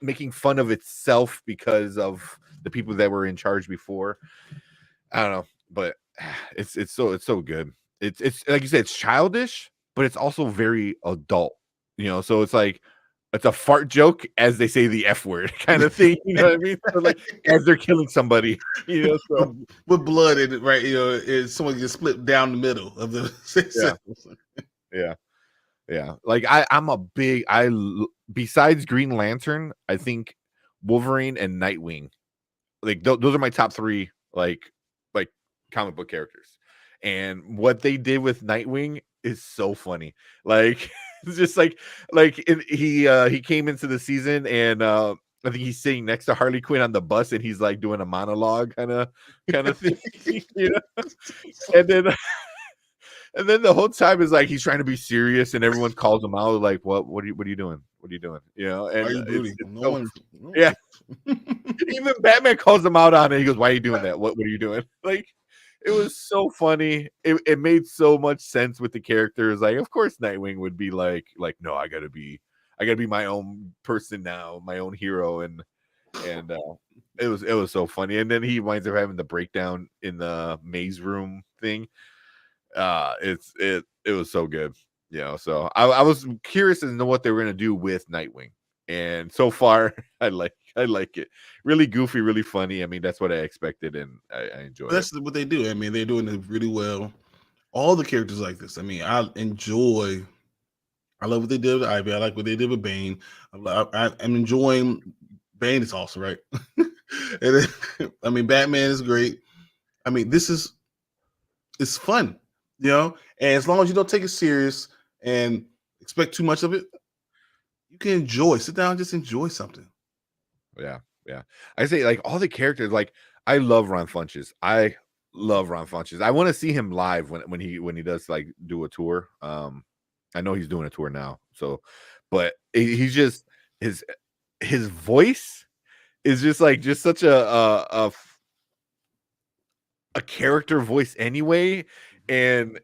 making fun of itself because of the people that were in charge before. I don't know, but it's so good. It's like you said, it's childish, but it's also very adult, so it's like it's a fart joke as they say the F word kind of thing, you know what I mean? So like as they're killing somebody, so with blood in it, right? Is someone gets split down the middle of the yeah. Like besides Green Lantern, I think Wolverine and Nightwing, like those are my top 3 like comic book characters. And what they did with Nightwing is so funny. Like it's just he came into the season and I think he's sitting next to Harley Quinn on the bus and he's like doing a monologue kind of thing, and then and then the whole time is like he's trying to be serious and everyone calls him out like what are you doing? What are you doing? And are you brooding? No. Yeah. Even Batman calls him out on it. He goes, "Why are you doing that? What are you doing?" Like, it was so funny. It made so much sense with the characters. Like, of course, Nightwing would be like, no, I gotta be my own person now, my own hero, and it was so funny. And then he winds up having the breakdown in the maze room thing. It was so good. So I was curious to know what they were gonna do with Nightwing, and so far I like it. Really goofy, really funny. I mean, that's what I expected, and I enjoy it. That's what they do. I mean, they're doing it really well. All the characters like this. I mean, I love what they did with Ivy. I like what they did with Bane. I'm enjoying Bane. Is awesome, right? And then, I mean, Batman is great. I mean, it's fun, and as long as you don't take it serious and expect too much of it, you can enjoy. Sit down, and just enjoy something. Yeah. I say like all the characters. Like I love Ron Funches. I want to see him live when he does like do a tour. I know he's doing a tour now. So, but he's just his voice is just such a character voice anyway. And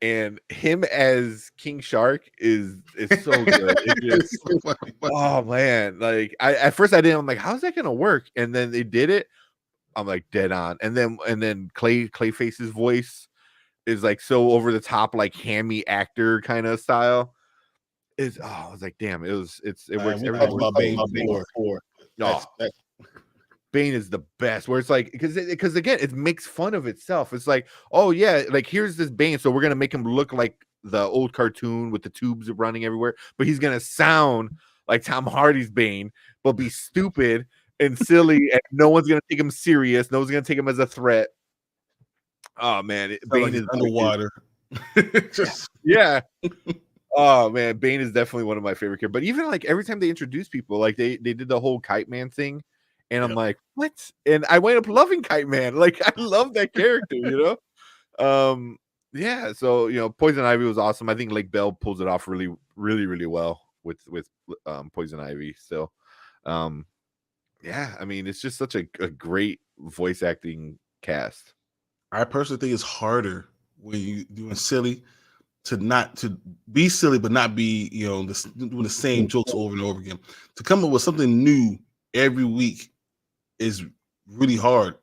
him as King Shark is so good. It's just, oh man, like at first I didn't. I'm like, how's that gonna work? And then they did it. I'm like dead on. And then Clayface's voice is like so over the top, like hammy actor kind of style. I was like, damn, it works. Everything about Bane before. No, Bane is the best, where it's like because again it makes fun of itself. It's like, oh yeah, like here's this Bane, so we're gonna make him look like the old cartoon with the tubes running everywhere, but he's gonna sound like Tom Hardy's Bane, but be stupid and silly, and no one's gonna take him serious. No one's gonna take him as a threat. Oh man, Bane is underwater. Yeah. Oh man, Bane is definitely one of my favorite characters. But even like every time they introduce people, like they did the whole Kite Man thing. And I'm like, what? And I went up loving Kite Man. Like, I love that character, Yeah, so Poison Ivy was awesome. I think Lake Bell pulls it off really, really, really well with Poison Ivy still. Yeah, I mean, it's just such a great voice acting cast. I personally think it's harder when you doing silly to be silly, but not be, doing the same jokes over and over again. To come up with something new every week is really hard.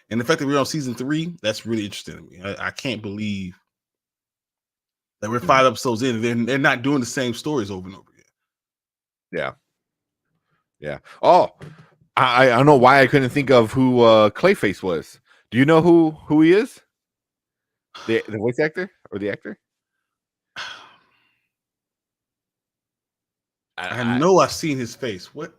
And the fact that we're on season 3, that's really interesting to me. I can't believe that we're 5 episodes in and they're not doing the same stories over and over again. Yeah. Oh, I don't know why I couldn't think of who Clayface was. Do you know who he is? The voice actor or the actor? I know I've seen his face. What?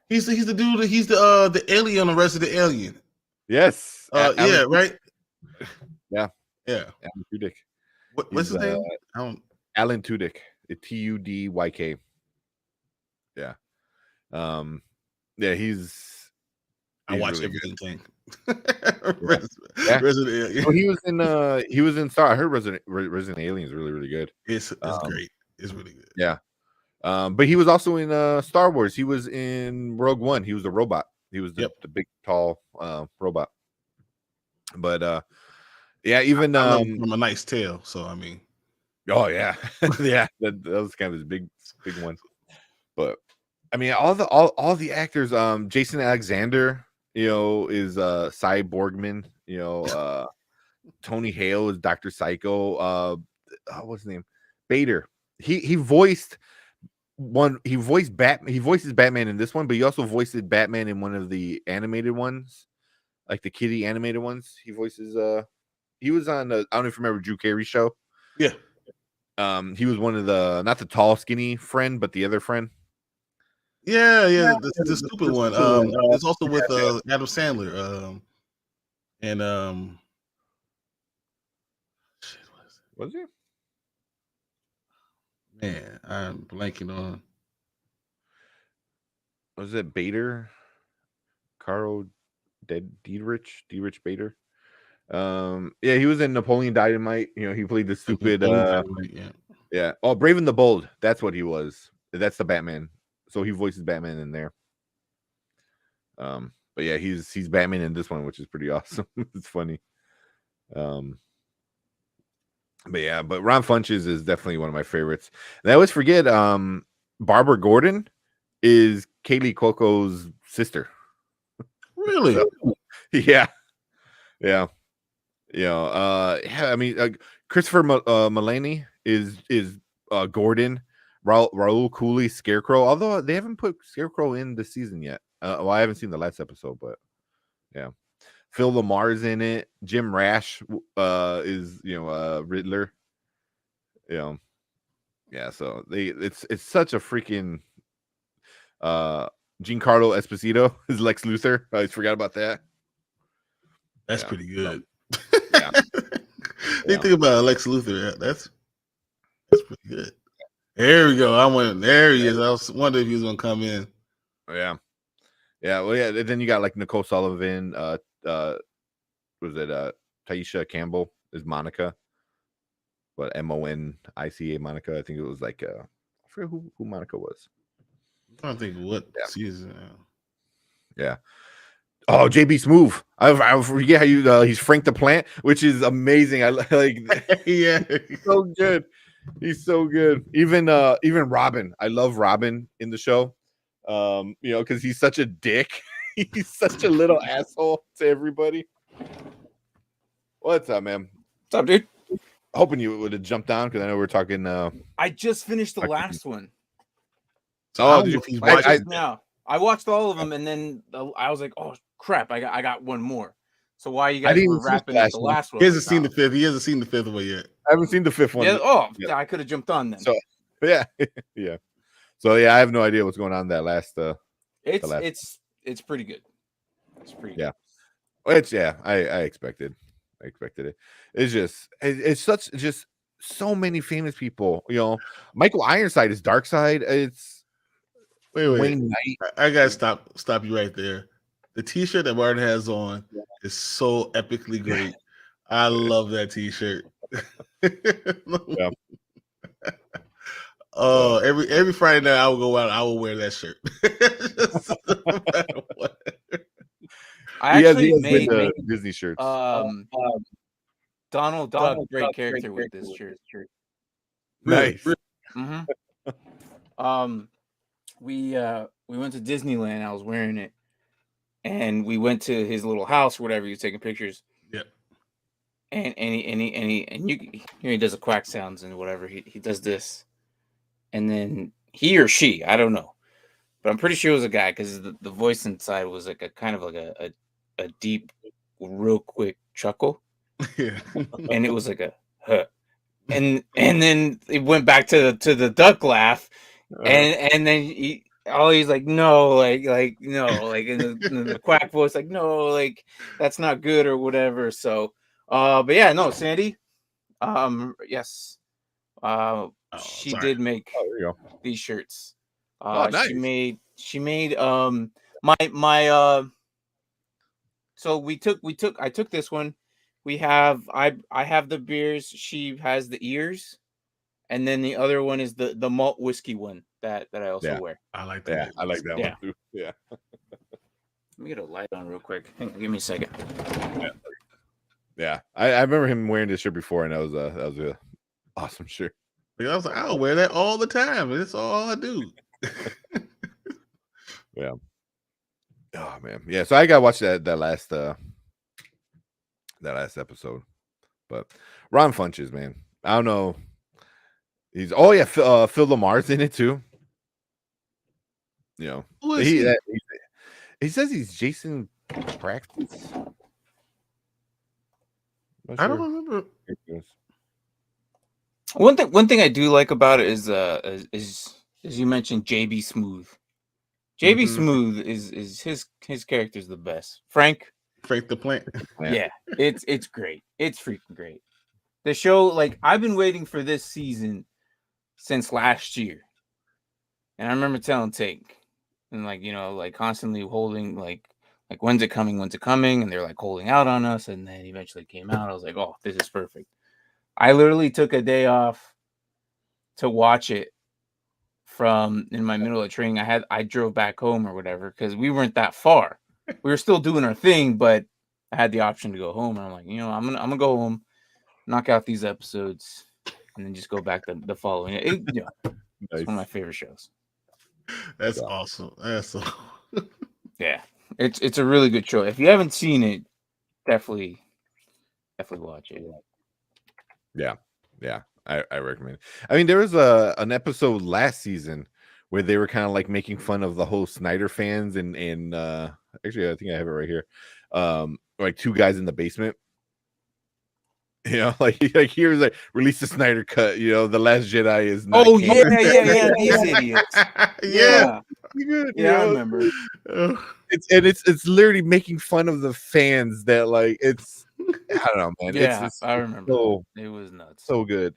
He's the dude. He's the alien on Resident Alien. Yes. Yeah. Right. Yeah. Alan Tudyk. What's his name? Alan Tudyk. Tudyk. Yeah. Yeah. I watch really everything. Resident Alien. Oh, he was in Star. I heard Resident Alien is really, really good. It's great. It's really good. Yeah. But he was also in Star Wars. He was in Rogue One. He was the robot. He was the big, tall robot. But yeah, even from A Knight's Tale. So I mean, oh yeah, yeah, that was kind of his big one. But I mean, all the actors. Jason Alexander, is Cy Borgman. Tony Hale is Dr. Psycho. What's his name? Bader. he voiced he voices Batman in this one, but he also voiced Batman in one of the animated ones, like the kiddie animated ones. He voices he was on I don't know if you remember Drew Carey's show. Yeah. He was one of the not the tall skinny friend, but the other friend. Yeah, the stupid one. It's also with Adam Sandler. And shit, was it? Man, I'm blanking on. Was it Bader? Carl Dietrich Bader. Yeah, he was in Napoleon Dynamite. You know, he played the stupid yeah. Oh, Brave and the Bold. That's what he was. That's the Batman. So he voices Batman in there. But yeah, he's Batman in this one, which is pretty awesome. It's funny. But yeah, but Ron Funches is definitely one of my favorites. And I always forget Barbara Gordon is Kaylee Cuoco's sister. Really? So, yeah. Yeah. I mean, Christopher Mulaney is Gordon. Raul Cooley, Scarecrow. Although they haven't put Scarecrow in the season yet. Well, I haven't seen the last episode, but yeah. Phil Lamar's in it. Jim Rash is Riddler. Yeah. So it's such a freaking Giancarlo Esposito is Lex Luthor. I always forgot about that. That's pretty good. Yeah. You think about Lex Luthor, that's pretty good. There we go. There he is. I was wondering if he was gonna come in. Yeah. Well, yeah. Then you got like Nicole Sullivan. Was it Taisha Campbell is Monica? What Monica? Monica. I think it was like I forget who Monica was. I'm trying to think what season. Yeah. Oh, JB Smoove. I forget how he's Frank the Plant, which is amazing. I like yeah. He's so good. He's so good. Even Robin. I love Robin in the show. Because he's such a dick. He's such a little asshole to everybody. What's up, man? What's up, dude? Hoping you would have jumped on because I know we're talking. I just finished the last one. Oh, did you? I watched all of them, and then I was like, "Oh crap! I got one more." So why you guys were wrapping up the last one? He hasn't seen the fifth. He hasn't seen the fifth one yet. I haven't seen the fifth one. Yeah. I could have jumped on then. So yeah. So yeah, I have no idea what's going on in that last. It's pretty good. It's pretty good. I expected. I expected it. It's so many famous people. Michael Ironside is Darkseid. It's wait. Wayne Knight. I gotta stop you right there. The T-shirt that Martin has on is so epically great. I love that T-shirt. Yeah. Oh, every Friday night I will go out. I will wear that shirt. I actually made Disney shirts. Donald Duck, great character with this shirt. Nice. Mm-hmm. We went to Disneyland. I was wearing it, and we went to his little house or whatever. He was taking pictures. Yep. And he does the quack sounds and whatever. He does this, and then he or she, I don't know, but I'm pretty sure it was a guy because the voice inside was like a kind of like a deep, real quick chuckle. Yeah. And it was like a huh. And then it went back to the duck laugh, and then he's like no, like no, like in the quack voice, like no, like that's not good or whatever. So but yeah, no, Sandy, yes, she did make these shirts. Nice. She made my so I took this one. We have I have the beers. She has the ears, and then the other one is the malt whiskey one that I also wear. I like that. Yeah, I like that one too. Yeah. Let me get a light on real quick. Hang on, give me a second. Yeah. I remember him wearing this shirt before, and that was a awesome shirt. I was like, I'll wear that all the time. That's all I do. Yeah. Oh man. Yeah. So I gotta watch that last episode. But Ron Funches, man. I don't know. He's Phil Lamar's in it too. You know, Who is he? He says he's Jason Practice. I don't remember. One thing I do like about it is you mentioned JB Smooth. JB Smooth is his character's the best. Frank the Plant. Yeah, it's great. It's freaking great. The show, like, I've been waiting for this season since last year. And I remember telling Tank and like constantly holding like when's it coming? And they're like holding out on us, and then eventually came out. I was like, oh, this is perfect. I literally took a day off to watch it from in my middle of training. I drove back home or whatever because we weren't that far. We were still doing our thing, but I had the option to go home. And I'm like, I'm gonna go home, knock out these episodes, and then just go back the following. Nice. It's one of my favorite shows. That's awesome. That's so. Yeah, it's a really good show. If you haven't seen it, definitely watch it. Yeah, I recommend it. I mean, there was an episode last season where they were kind of like making fun of the whole Snyder fans and actually I think I have it right here. Like two guys in the basement. Like here's like release the Snyder cut. The Last Jedi is not. Oh yeah, these idiots. Yeah. I remember. It's literally making fun of the fans that like it's. I don't know, man. Yeah, I remember. It was nuts. So good,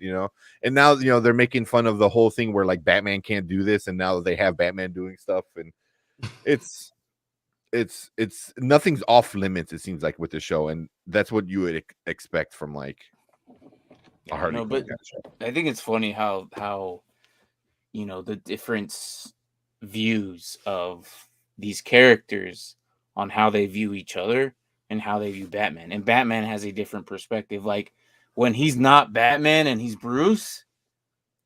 And now they're making fun of the whole thing where like Batman can't do this, and now they have Batman doing stuff, and it's nothing's off limits. It seems like with the show, and that's what you would expect from like a Harley Quinn show. I think it's funny how the different views of these characters on how they view each other and how they view Batman. And Batman has a different perspective. Like when he's not Batman and he's Bruce,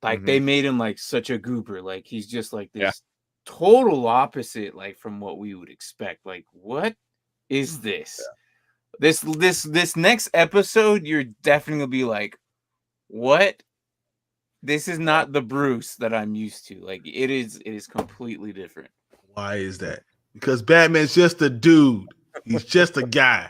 like they made him like such a goober. Like he's just like this total opposite, like from what we would expect. Like, what is this? Yeah. This next episode, you're definitely gonna be like, what? This is not the Bruce that I'm used to. Like it is completely different. Why is that? Because Batman's just a dude. He's just a guy.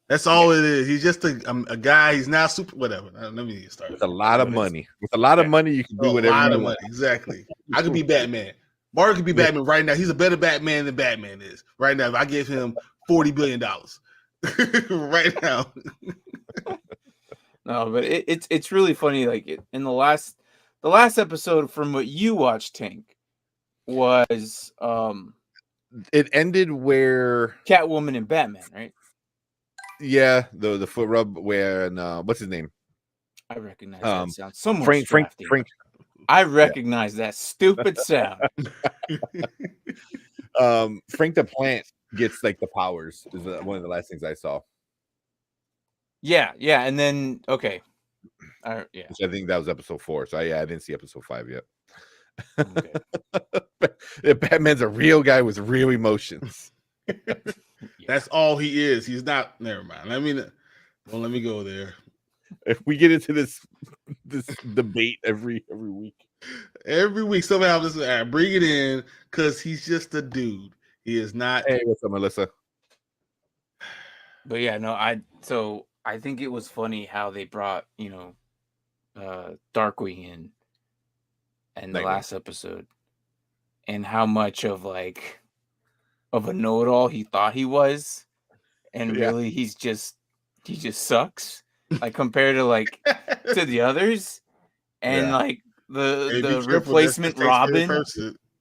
That's all it is. He's just a guy. He's not super. Whatever. Let me get started. With a lot of money. With a lot of money, you can do whatever. A lot of money. Exactly. I could be Batman. Mark could be Batman right now. He's a better Batman than Batman is right now. If I give him $40 billion right now. No, but it's really funny. Like in the last episode from what you watched, Tank, was it ended where Catwoman and Batman, right? Yeah, the foot rub where what's his name? I recognize that sound. Someone Frank. I recognize that stupid sound. Frank the Plant gets like the powers is one of the last things I saw. Yeah, and then okay. Which I think that was episode 4. So I didn't see episode 5 yet. Okay. Batman's a real guy with real emotions. That's all he is. He's not. Never mind. Let me go there. If we get into this debate every week, somehow just bring it in because he's just a dude. He is not. Hey, what's up, Melissa? But yeah, no, I think it was funny how they brought Darkwing in the last episode, and how much of a know-it-all he thought he was, and really he just sucks, like compared to to the others, and the replacement Robin.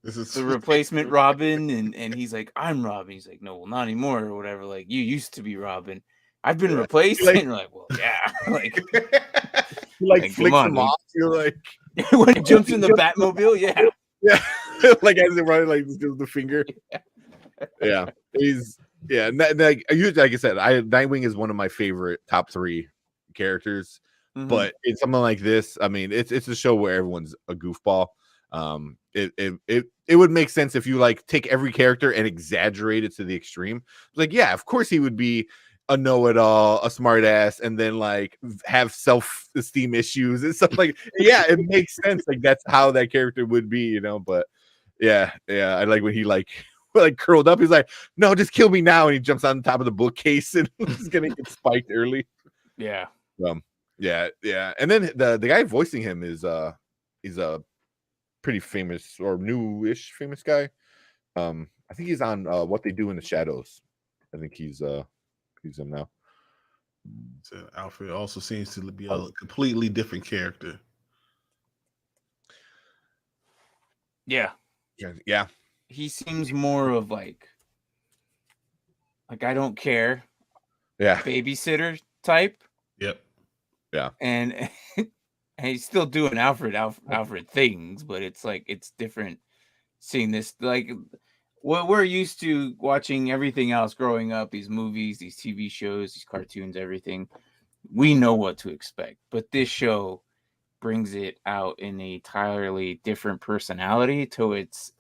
The replacement Robin, and he's like, I'm Robin. He's like, no, well, not anymore, or whatever. Like, you used to be Robin. I've been replaced. And you're like, well, yeah. Like flicks him off. You're like, when he jumps in the Batmobile, yeah. Like as they're running, like just gives the finger. Yeah, he's like I said, Nightwing is one of my favorite top 3 characters. Mm-hmm. But it's something like this. I mean, it's a show where everyone's a goofball. It would make sense if you take every character and exaggerate it to the extreme. Like, yeah, of course he would be a know-it-all, a smart ass, and then like have self-esteem issues and stuff like. Yeah, it makes sense. Like that's how that character would be, you know. But yeah, I like when he like curled up. He's like, "No, just kill me now," and he jumps on top of the bookcase and he's gonna get spiked early. Yeah. Yeah. And then the guy voicing him is he's a pretty famous or newish famous guy. I think he's on What They Do in the Shadows. I think he's him now. So Alfred also seems to be a completely different character. Yeah. Yeah. He seems more of like I don't care. Yeah. Babysitter type. Yep. Yeah. And he's still doing Alfred things, but it's like it's different seeing this. Like what we're used to watching everything else growing up, these movies, these TV shows, these cartoons, everything. We know what to expect, but this show brings it out in an entirely different personality. To it's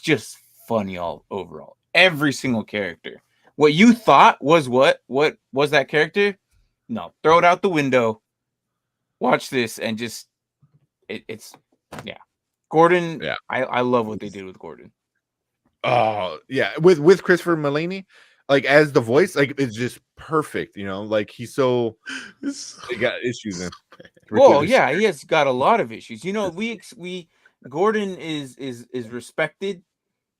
just funny all overall. Every single character. What you thought was what was that character? No, throw it out the window. Watch this and just it's Gordon. Yeah, I love what they did with Gordon. Oh yeah, with Christopher Mulaney, like as the voice, like it's just perfect. You know, like he's so he got issues in. Well, yeah, he has got a lot of issues. You know, Gordon is respected.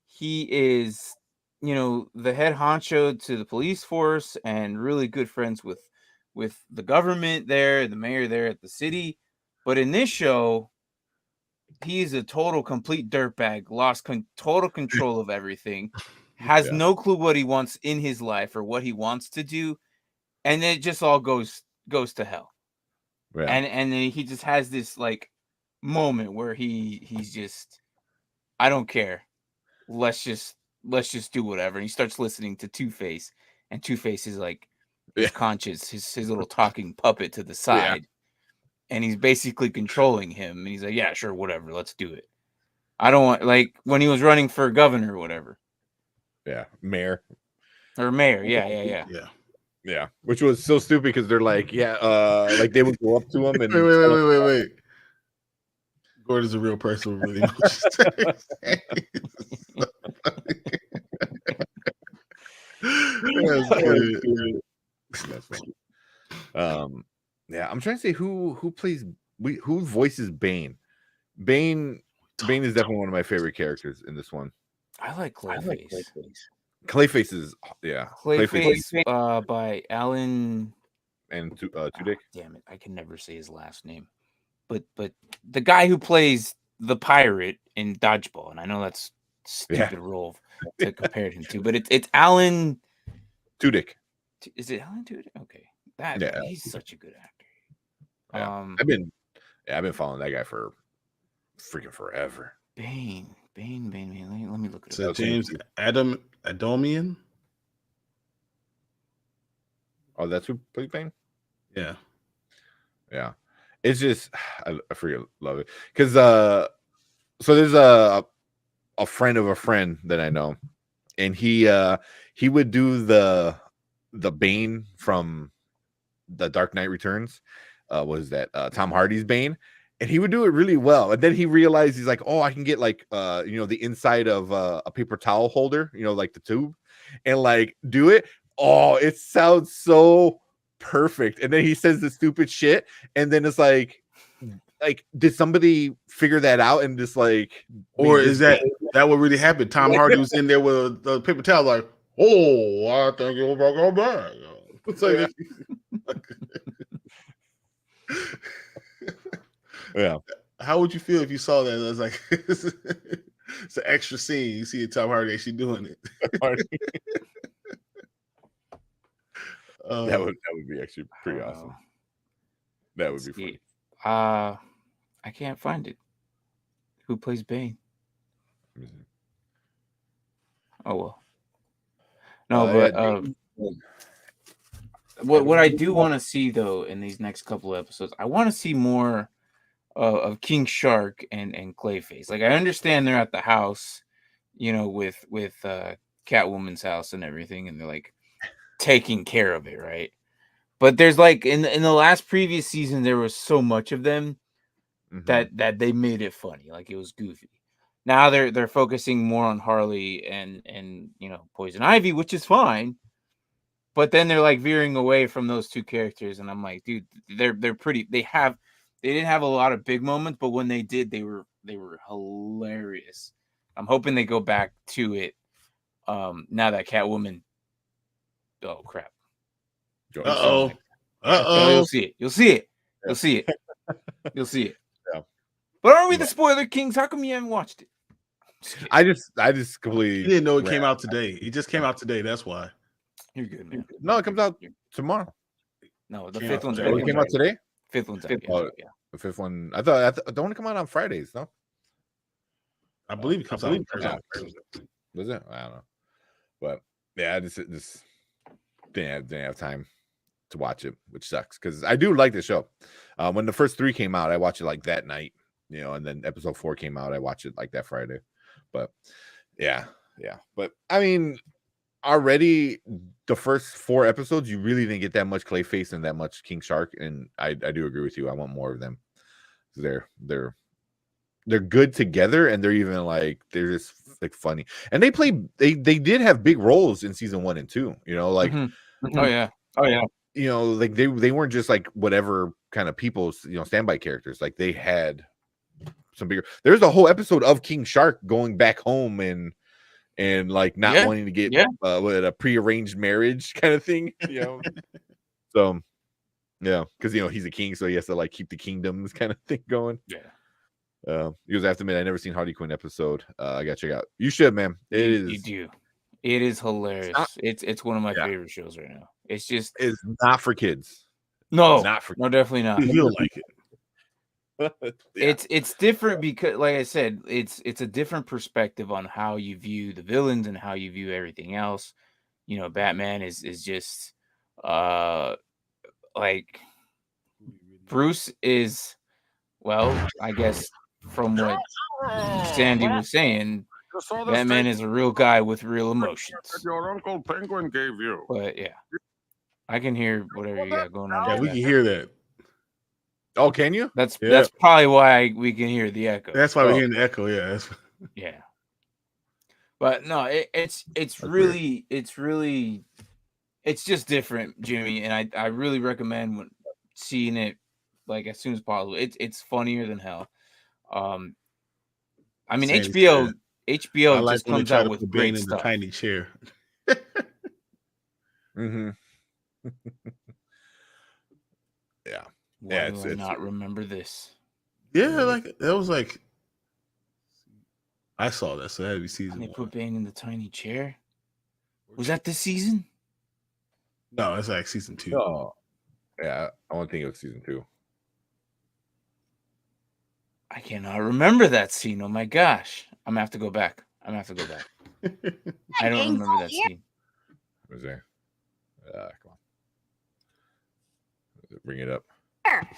He is, you know, the head honcho to the police force and really good friends with the government there, the mayor there at the city. But in this show, he's a total complete dirtbag, lost total control of everything, has no clue what he wants in his life or what he wants to do, and then it just all goes to hell. Yeah. And then he just has this like moment where he's just, I don't care. Let's just do whatever. And he starts listening to Two-Face, and Two-Face is like his conscience, his little talking puppet to the side. Yeah. And he's basically controlling him. And he's like, yeah, sure, whatever, let's do it. I don't want, like when he was running for governor or whatever. Yeah, mayor. Yeah. Which was so stupid because they're like, like they would go up to him and wait. Gordon's a real person with really much. That's funny. I'm trying to say who voices Bane. Bane is definitely one of my favorite characters in this one. I like Clayface. Clayface is Clayface by Alan and Tudyk. Damn it, I can never say his last name. But the guy who plays the pirate in Dodgeball, and I know that's stupid role to compare him to, but it's Alan Tudyk. Is it Alan Tudyk? Okay, he's such a good actor. Yeah. I've been following that guy for freaking forever. Bane. Let me look at it. So James Adomian. Oh, that's who played Bane? Yeah. It's just I freaking love it because so there's a friend of a friend that I know, and he would do the Bane from the Dark Knight Returns. Was that Tom Hardy's Bane? And he would do it really well. And then he realized he's like, oh, I can get like the inside of a paper towel holder, like the tube, and like do it. Oh, it sounds so perfect. And then he says the stupid shit, and then it's like did somebody figure that out and just like, or is that what really happened? Tom Hardy was in there with the paper towel, like, oh, I think you're about to go back. It's like, yeah. How would you feel if you saw that? It was like it's an extra scene. You see Tom Hardy actually doing it. That would be actually pretty awesome. That would be funny. I can't find it. Who plays Bane? Oh well. No, what I do want to see though in these next couple of episodes, I want to see more of King Shark and Clayface. Like I understand they're at the house, with Catwoman's house and everything, and they're like taking care of it, right? But there's like in the last previous season, there was so much of them that they made it funny, like it was goofy. Now they're focusing more on Harley and Poison Ivy, which is fine. But then they're like veering away from those two characters, and I'm like, dude, they're pretty. They didn't have a lot of big moments, but when they did, they were hilarious. I'm hoping they go back to it. Now that Catwoman. Oh crap! Uh-oh. You'll see it. You'll see it. You'll see it. You'll see it. Yeah. But aren't we the spoiler kings? How come you haven't watched it? I just completely. He didn't know it came out today. It just came out today. That's why. You're good, man. No, it comes out tomorrow. No, the fifth one's Oh, it came out today. Fifth one's out. Yeah. The fifth one. I thought don't want to come out on Fridays. No, I believe it comes out on Thursday. Was it? I don't know. But yeah, I just didn't have time to watch it, which sucks because I do like the show. When the first 3 came out, I watched it like that night, and then episode 4 came out, I watched it like that Friday. But yeah. But I mean, already the first 4 episodes, you really didn't get that much Clayface and that much King Shark, and I do agree with you. I want more of them. They're good together, and they're even like they're just like funny, and they did have big roles in season 1 and 2. Like oh yeah. Like they weren't just like whatever kind of people, standby characters. Like they had some bigger. There's a whole episode of King Shark going back home and like not wanting to get a prearranged marriage kind of thing. So yeah, because he's a king, so he has to like keep the kingdoms kind of thing going. Yeah. You guys have to admit, I never seen Harley Quinn episode. I gotta check out. You should, man. You do. It is hilarious. It's one of my favorite shows right now. It's not for kids. No, not for no, definitely not. You'll like it. It's different because, like I said, it's a different perspective on how you view the villains and how you view everything else. Batman is just like Bruce is, well, I guess from what Sandy was saying, Batman is a real guy with real emotions. Your Uncle Penguin gave you. But yeah, I can hear whatever you got going on. Yeah, we can hear that. Oh, can you? That's probably why we can hear the echo. That's why we're hearing the echo. Yeah. Yeah. But no, it's really it's just different, Jimmy, and I really recommend seeing it like as soon as possible. It's funnier than hell. I mean, HBO like just comes out with great in stuff. The tiny chair. Mm-hmm. Yeah. Why do I not remember this? Yeah, like that was like I saw that, so that had to be season 1. They put Bane in the tiny chair. Was that this season? No, it's like season 2. Oh, yeah, I don't think it was season 2. I cannot remember that scene. Oh my gosh. I'm gonna have to go back. I don't remember that scene. Was there? Come on. Bring it up.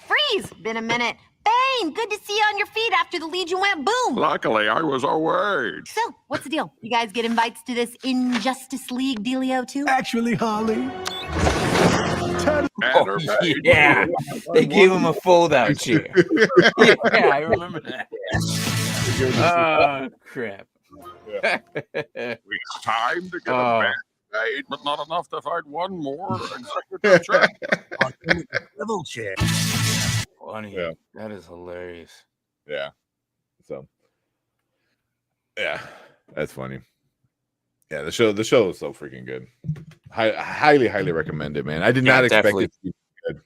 Freeze! Been a minute. Bane, good to see you on your feet after the Legion went boom. Luckily, I was away. So, what's the deal? You guys get invites to this Injustice League dealio too? Actually, Harley. Oh, yeah, they gave him a fold-out chair. Yeah, I remember that. Oh, crap. It's time to get a band made, but not enough to find one more executive chair. Level chair. Funny. Yeah. That is hilarious. Yeah. So. Yeah, that's funny. Yeah, the show is so freaking good. Highly recommend it, man. I did not expect it to be good,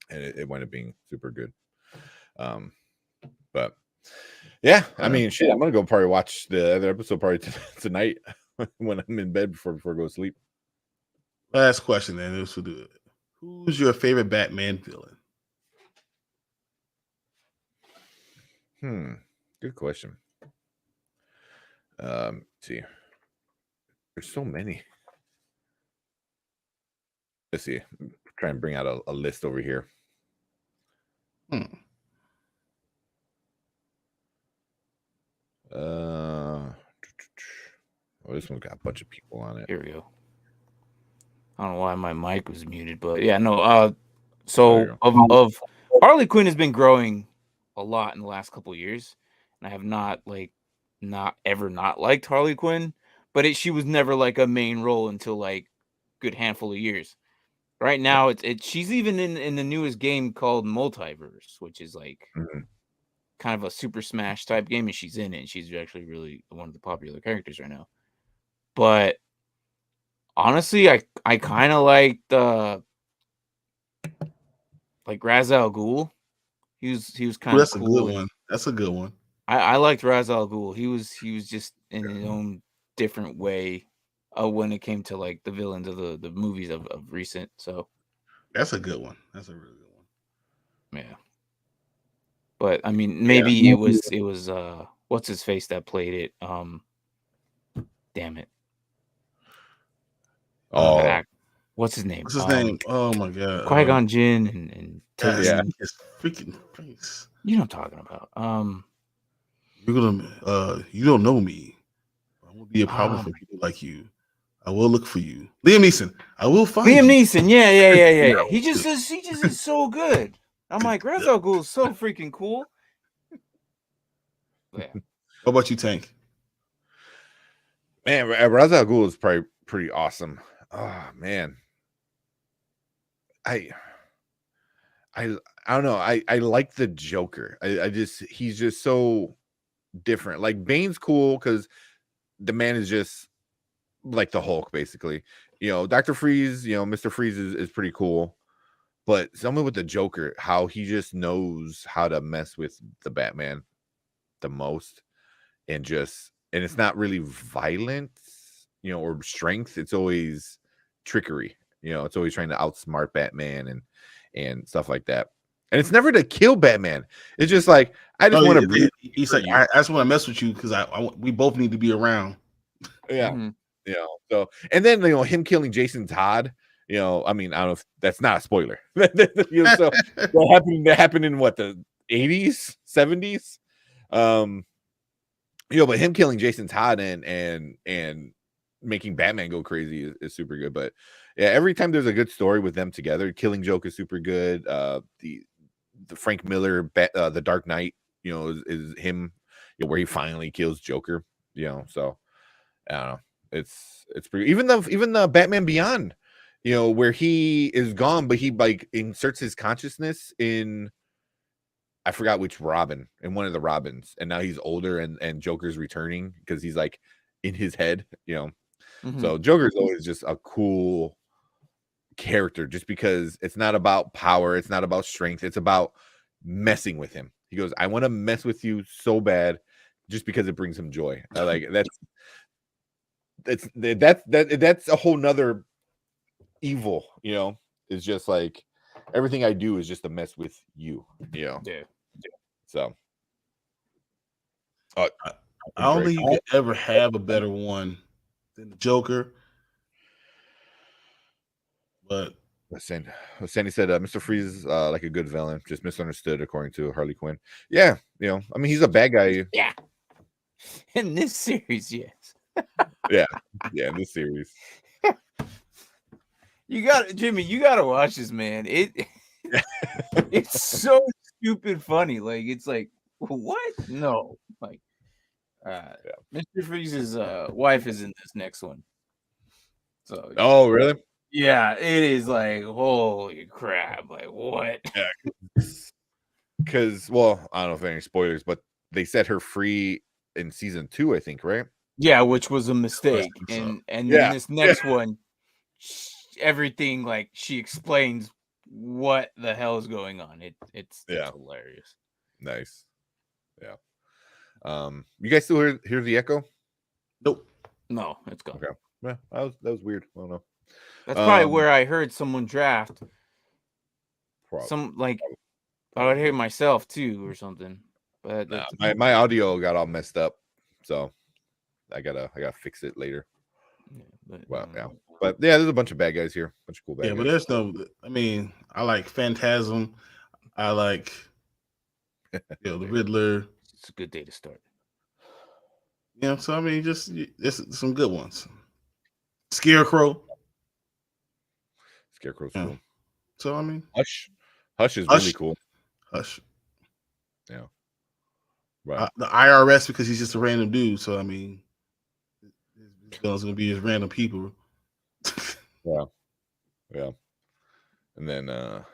and it wound up being super good. But yeah, I mean, shit, I'm gonna go probably watch the other episode probably tonight when I'm in bed before I go to sleep. Last question, then. This will do it. Who's your favorite Batman villain? Good question. Let's see. There's so many. Let's see. Try and bring out a list over here. Here we go. This one got a bunch of people on it. Here we go. I don't know why my mic was muted, but yeah, no. There So you of Harley Quinn has been growing a lot in the last couple of years, and I have not ever not liked Harley Quinn, but she was never like a main role until like good handful of years. Right now, it's she's even in the newest game called Multiverse, which is like Mhm. kind of a Super Smash type game, and she's in it. She's actually really one of the popular characters right now. But honestly, I kind of liked like Ra's al Ghul. He was kind of That's a cool. good one. That's a good one. I liked Ra's al Ghul. He was just in his own different way when it came to like the villains of the movies of recent. So That's a good one. That's a really good one. yeah. But I mean, maybe it was what's his face that played it. Damn it. Oh, What's his name? What's his name? Oh my god. Qui-Gon Jinn and God, Yeah. his freaking face. you know what I'm talking about. You're gonna you don't know me. I won't be a problem for people like you. I will look for you. Liam Neeson. I will find Liam you. Neeson. Yeah. He just is so good. I'm like, Ra's al Ghul is so freaking cool. Yeah. How about you, Tank? Man, Ra's al Ghul is probably pretty awesome. Oh man, I don't know. I like the Joker. He's just so different. Like Bane's cool because the man is just like the Hulk, basically. Dr. Freeze, Mr. Freeze is pretty cool. But someone with the Joker, how he just knows how to mess with the Batman the most, and it's not really violence, or strength. It's always trickery. It's always trying to outsmart Batman and stuff like that. And it's never to kill Batman. It's just like I just want to. He's like, I just want to mess with you because we both need to be around. Yeah. Mhm. So and then him killing Jason Todd. I mean, I don't know if that's not a spoiler. So that happened in what, the 80s, 70s. But him killing Jason Todd and making Batman go crazy is super good. But yeah, every time there's a good story with them together, Killing Joke is super good. The Frank Miller The Dark Knight, is him, where he finally kills Joker. So I don't know. It's pretty. Even the Batman Beyond, where he is gone, but he like inserts his consciousness in. I forgot which Robin, in one of the Robins, and now he's older and Joker's returning because he's like in his head, Mhm. So Joker's always just a cool character just because it's not about power, it's not about strength, it's about messing with him. He goes, I want to mess with you so bad just because it brings him joy. I like that's a whole nother evil, it's just like everything I do is just to mess with you, Yeah. So I don't think you could ever have a better one than the Joker. But Sandy said Mr. Freeze is like a good villain, just misunderstood according to Harley Quinn. Yeah, I mean, he's a bad guy. Yeah. In this series, yes. Yeah, in this series. Jimmy, you gotta watch this, man. It's so stupid funny. Like, it's like, what? No. Like, Mr. Freeze's wife is in this next one. So Oh, really? yeah, it is like, holy crap. Like, what? Yeah. Because, well, I don't know if any spoilers, but they set her free in season 2, I think, right? Yeah, which was a mistake. And then this next one, everything, like, she explains what the hell is going on. It's hilarious. Nice. Yeah. You guys still hear the echo? Nope. No, it's gone. Okay. Yeah, that was weird. I don't know. That's probably where I heard someone draft. Some like I would hear myself too or something. But my audio got all messed up, so I gotta fix it later. But yeah, there's a bunch of bad guys here, bunch of cool bad guys. But there's no. I mean, I like Phantasm. I like the Riddler. It's a good day to start. So I mean, just there's some good ones. Scarecrow. Scarecrow's Yeah. cool. So I mean, Hush is Hush. really cool. Hush. Yeah. Right. The IRS, because he's just a random dude. So I mean, his villain's gonna be his random people. Yeah. And then What?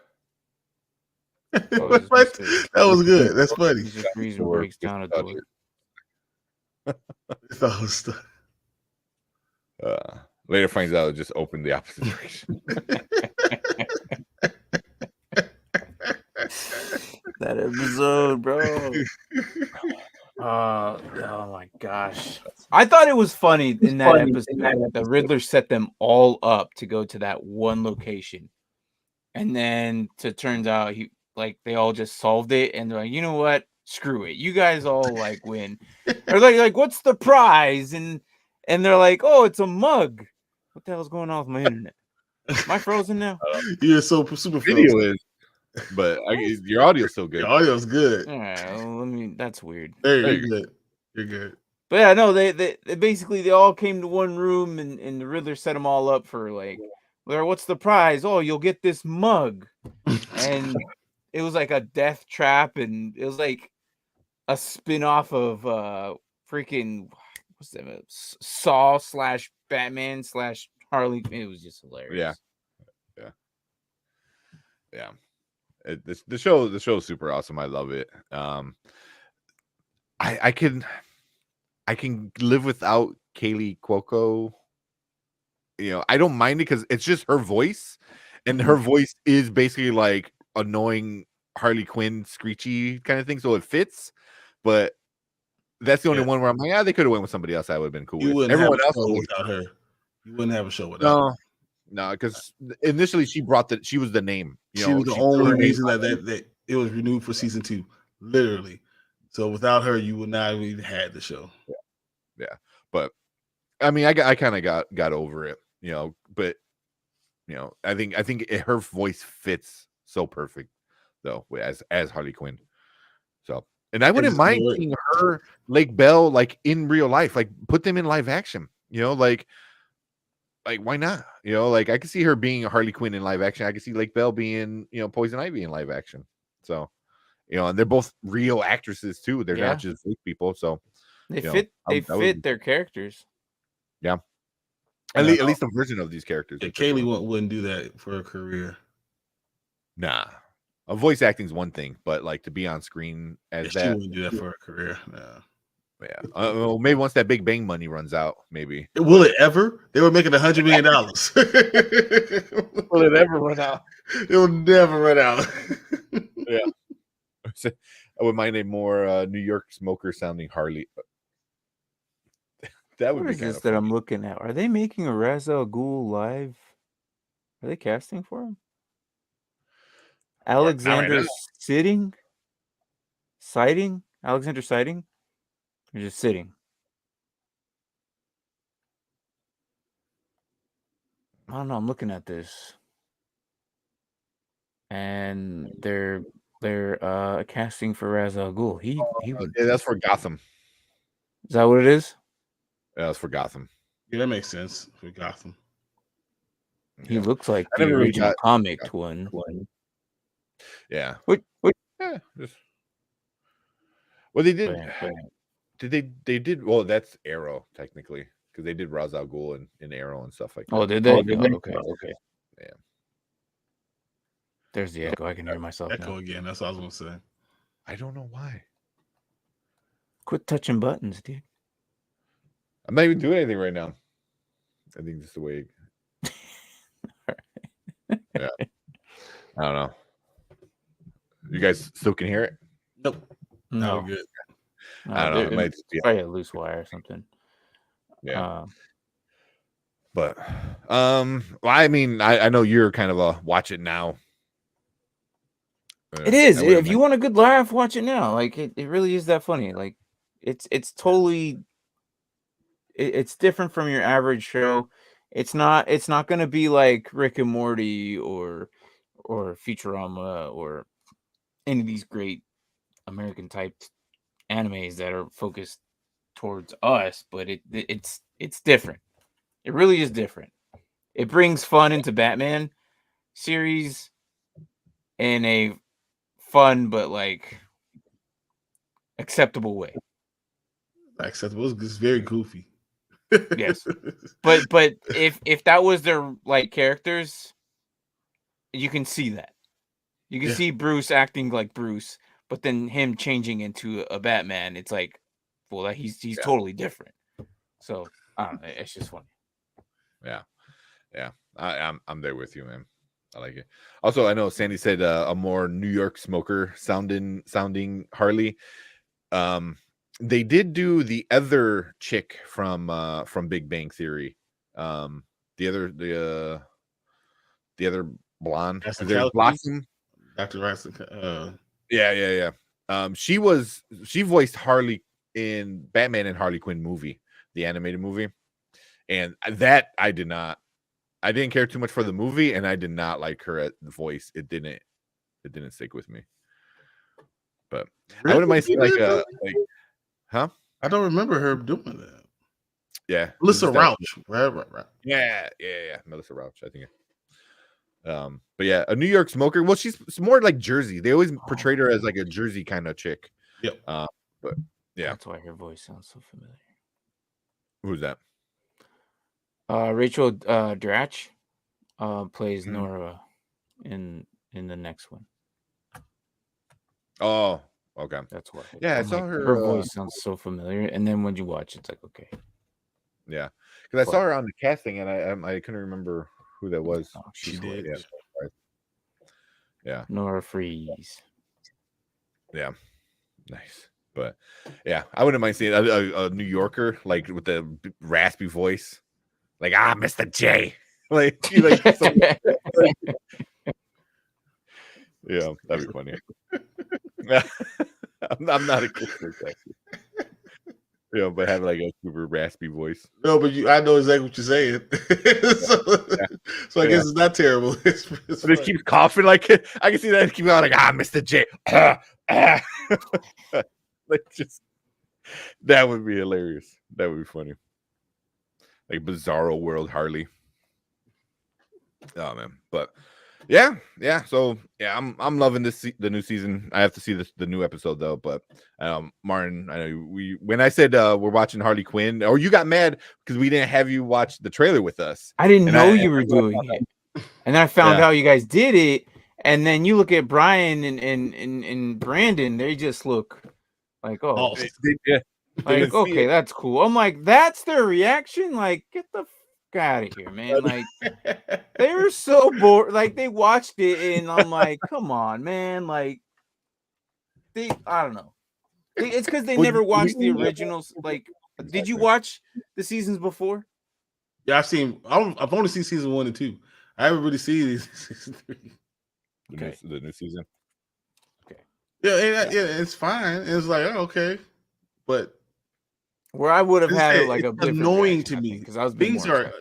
That was good. That's funny. He just reason breaks down a door. That was stuff. Later finds out it just opened the opposite direction. That episode, bro. Oh my gosh. I thought it was funny in that episode that Riddler set them all up to go to that one location. And then it turns out they all just solved it and they're like, you know what? Screw it. You guys all win. Or like what's the prize? And they're like, oh, it's a mug. What the hell's going on with my internet? Am I frozen now? You're so super Video frozen. is, but your audio's still good. Your audio's good. All right, well, that's weird. There you're good. You're good. But yeah, no, they basically they all came to one room and the Riddler set them all up for what's the prize? Oh, you'll get this mug. And it was like a death trap, and it was like a spin-off of freaking what's that? Saw / Batman / Harley. It was just hilarious. Yeah. The show is super awesome. I love it. I can live without Kaylee Cuoco. I don't mind it because it's just her voice, and her voice is basically like annoying Harley Quinn, screechy kind of thing, so it fits. But that's the only one where I'm like, they could have went with somebody else. I would have been cool with. Everyone else without her. You wouldn't have a show without her. No, because initially she was the name. She was the only reason that it was renewed for season 2, literally. So without her, you would not have even had the show. Yeah. But I mean, I kind of got over it, But I think her voice fits so perfect though as Harley Quinn. So, and I wouldn't mind seeing her Lake Bell in real life, put them in live action. Why not? I can see her being a Harley Quinn in live action. I can see Lake Bell being, Poison Ivy in live action. So, and they're both real actresses too. They're not just fake people. So they fit their characters. Yeah. At least a version of these characters. Yeah, Kaylee wouldn't do that for a career. Nah. Voice acting is one thing, but to be on screen as that. She wouldn't do that for a career. No. Yeah. Maybe once that Big Bang money runs out, maybe. Will it ever? They were making $100 million. Will it ever run out? It will never run out. Yeah. I would mind a more New York smoker sounding Harley. That would what be is kind this of that funny. I'm looking at? Are they making a Ra's al Ghul live? Are they casting for him? Alexander Sighting? Alexander Sighting? Or just sitting? I don't know. I'm looking at this, and they're casting for Ra's al Ghul. He would. Yeah, that's for Gotham. Is that what it is? Yeah, that's for Gotham. Yeah, that makes sense for Gotham. He looks like the original comic one. Yeah. What? Yeah. Well, they did. They did. Well, that's Arrow technically, because they did Ra's al Ghul in Arrow and stuff like that. Oh, did they? Okay. Yeah. There's the echo. I can hear myself now. Again. That's what I was gonna say. I don't know why. Quit touching buttons, dude. I'm not even doing anything right now. I think just the way. Yeah. I don't know. You guys still can hear it? Nope. No, good. No, I don't know. It might just be probably a loose wire or something. Yeah. But well, I mean, I know you're kind of a watch it now. It is. If you want a good laugh, watch it now. It really is that funny. It's totally. It's different from your average show. It's not going to be like Rick and Morty or Futurama or any of these great American type animes that are focused towards us, but it's different. It really is different. It brings fun into Batman, series in a fun but like acceptable way. Acceptable. It's very goofy. Yes. But if that was their like characters, you can see that. You can see Bruce acting like Bruce, but then him changing into a Batman, it's like, well, he's totally different. So I don't know, it's just funny. Yeah. I'm there with you, man. I like it. Also, I know Sandy said a more New York smoker sounding Harley. They did do the other chick from Big Bang Theory. The other blonde. There's Blossom. Dr. Rassen. Yeah. She voiced Harley in Batman and Harley Quinn movie, the animated movie. And that I didn't care too much for the movie, and I did not like her at the voice. It didn't stick with me. But really? I wouldn't mind seeing huh? I don't remember her doing that. Yeah. Melissa Rauch. Right. Yeah. Melissa Rauch, I think. But yeah, a New York smoker. Well, she's more like Jersey. They always portrayed her as like a Jersey kind of chick. Yep. But yeah. That's why her voice sounds so familiar. Who's that? Rachel Dratch plays Nora in the next one. Oh, okay. That's why. Yeah, I saw like, her. Her voice sounds so familiar, and then when you watch, it's like okay. Yeah, because I saw her on the casting, and I couldn't remember who that was. Oh, she did. Yeah. Nora Freeze. Yeah. Nice. But yeah, I wouldn't mind seeing a New Yorker like with the raspy voice, like Mr. J, like yeah, that'd be funny. I'm not a Christmas actually. Yeah, but have like a super raspy voice. No, but I know exactly what you're saying. So I guess it's not terrible. It's but it keeps coughing like I can see that. It keeps going like Mr. J. Like just that would be hilarious. That would be funny. Like Bizarro World Harley. Oh man, but yeah. So yeah, I'm loving the new season. I have to see the new episode though. But Martin, I know when I said we're watching Harley Quinn, or you got mad because we didn't have you watch the trailer with us. I didn't know you were doing it, and I found out you guys did it. And then you look at Bryon and Brandon; they just look like like okay, that's cool. I'm like, that's their reaction. Like, get the out of here, man. Like they were so bored. Like they watched it and I'm like, come on, man. Like I don't know. It's because they never watched the originals. Like, did you watch the seasons before? Yeah, I've only seen season 1 and 2. I haven't really seen season 3. The new season. Okay. Yeah, it's fine. It's like, oh, okay. But where I would have had like a annoying to me because things are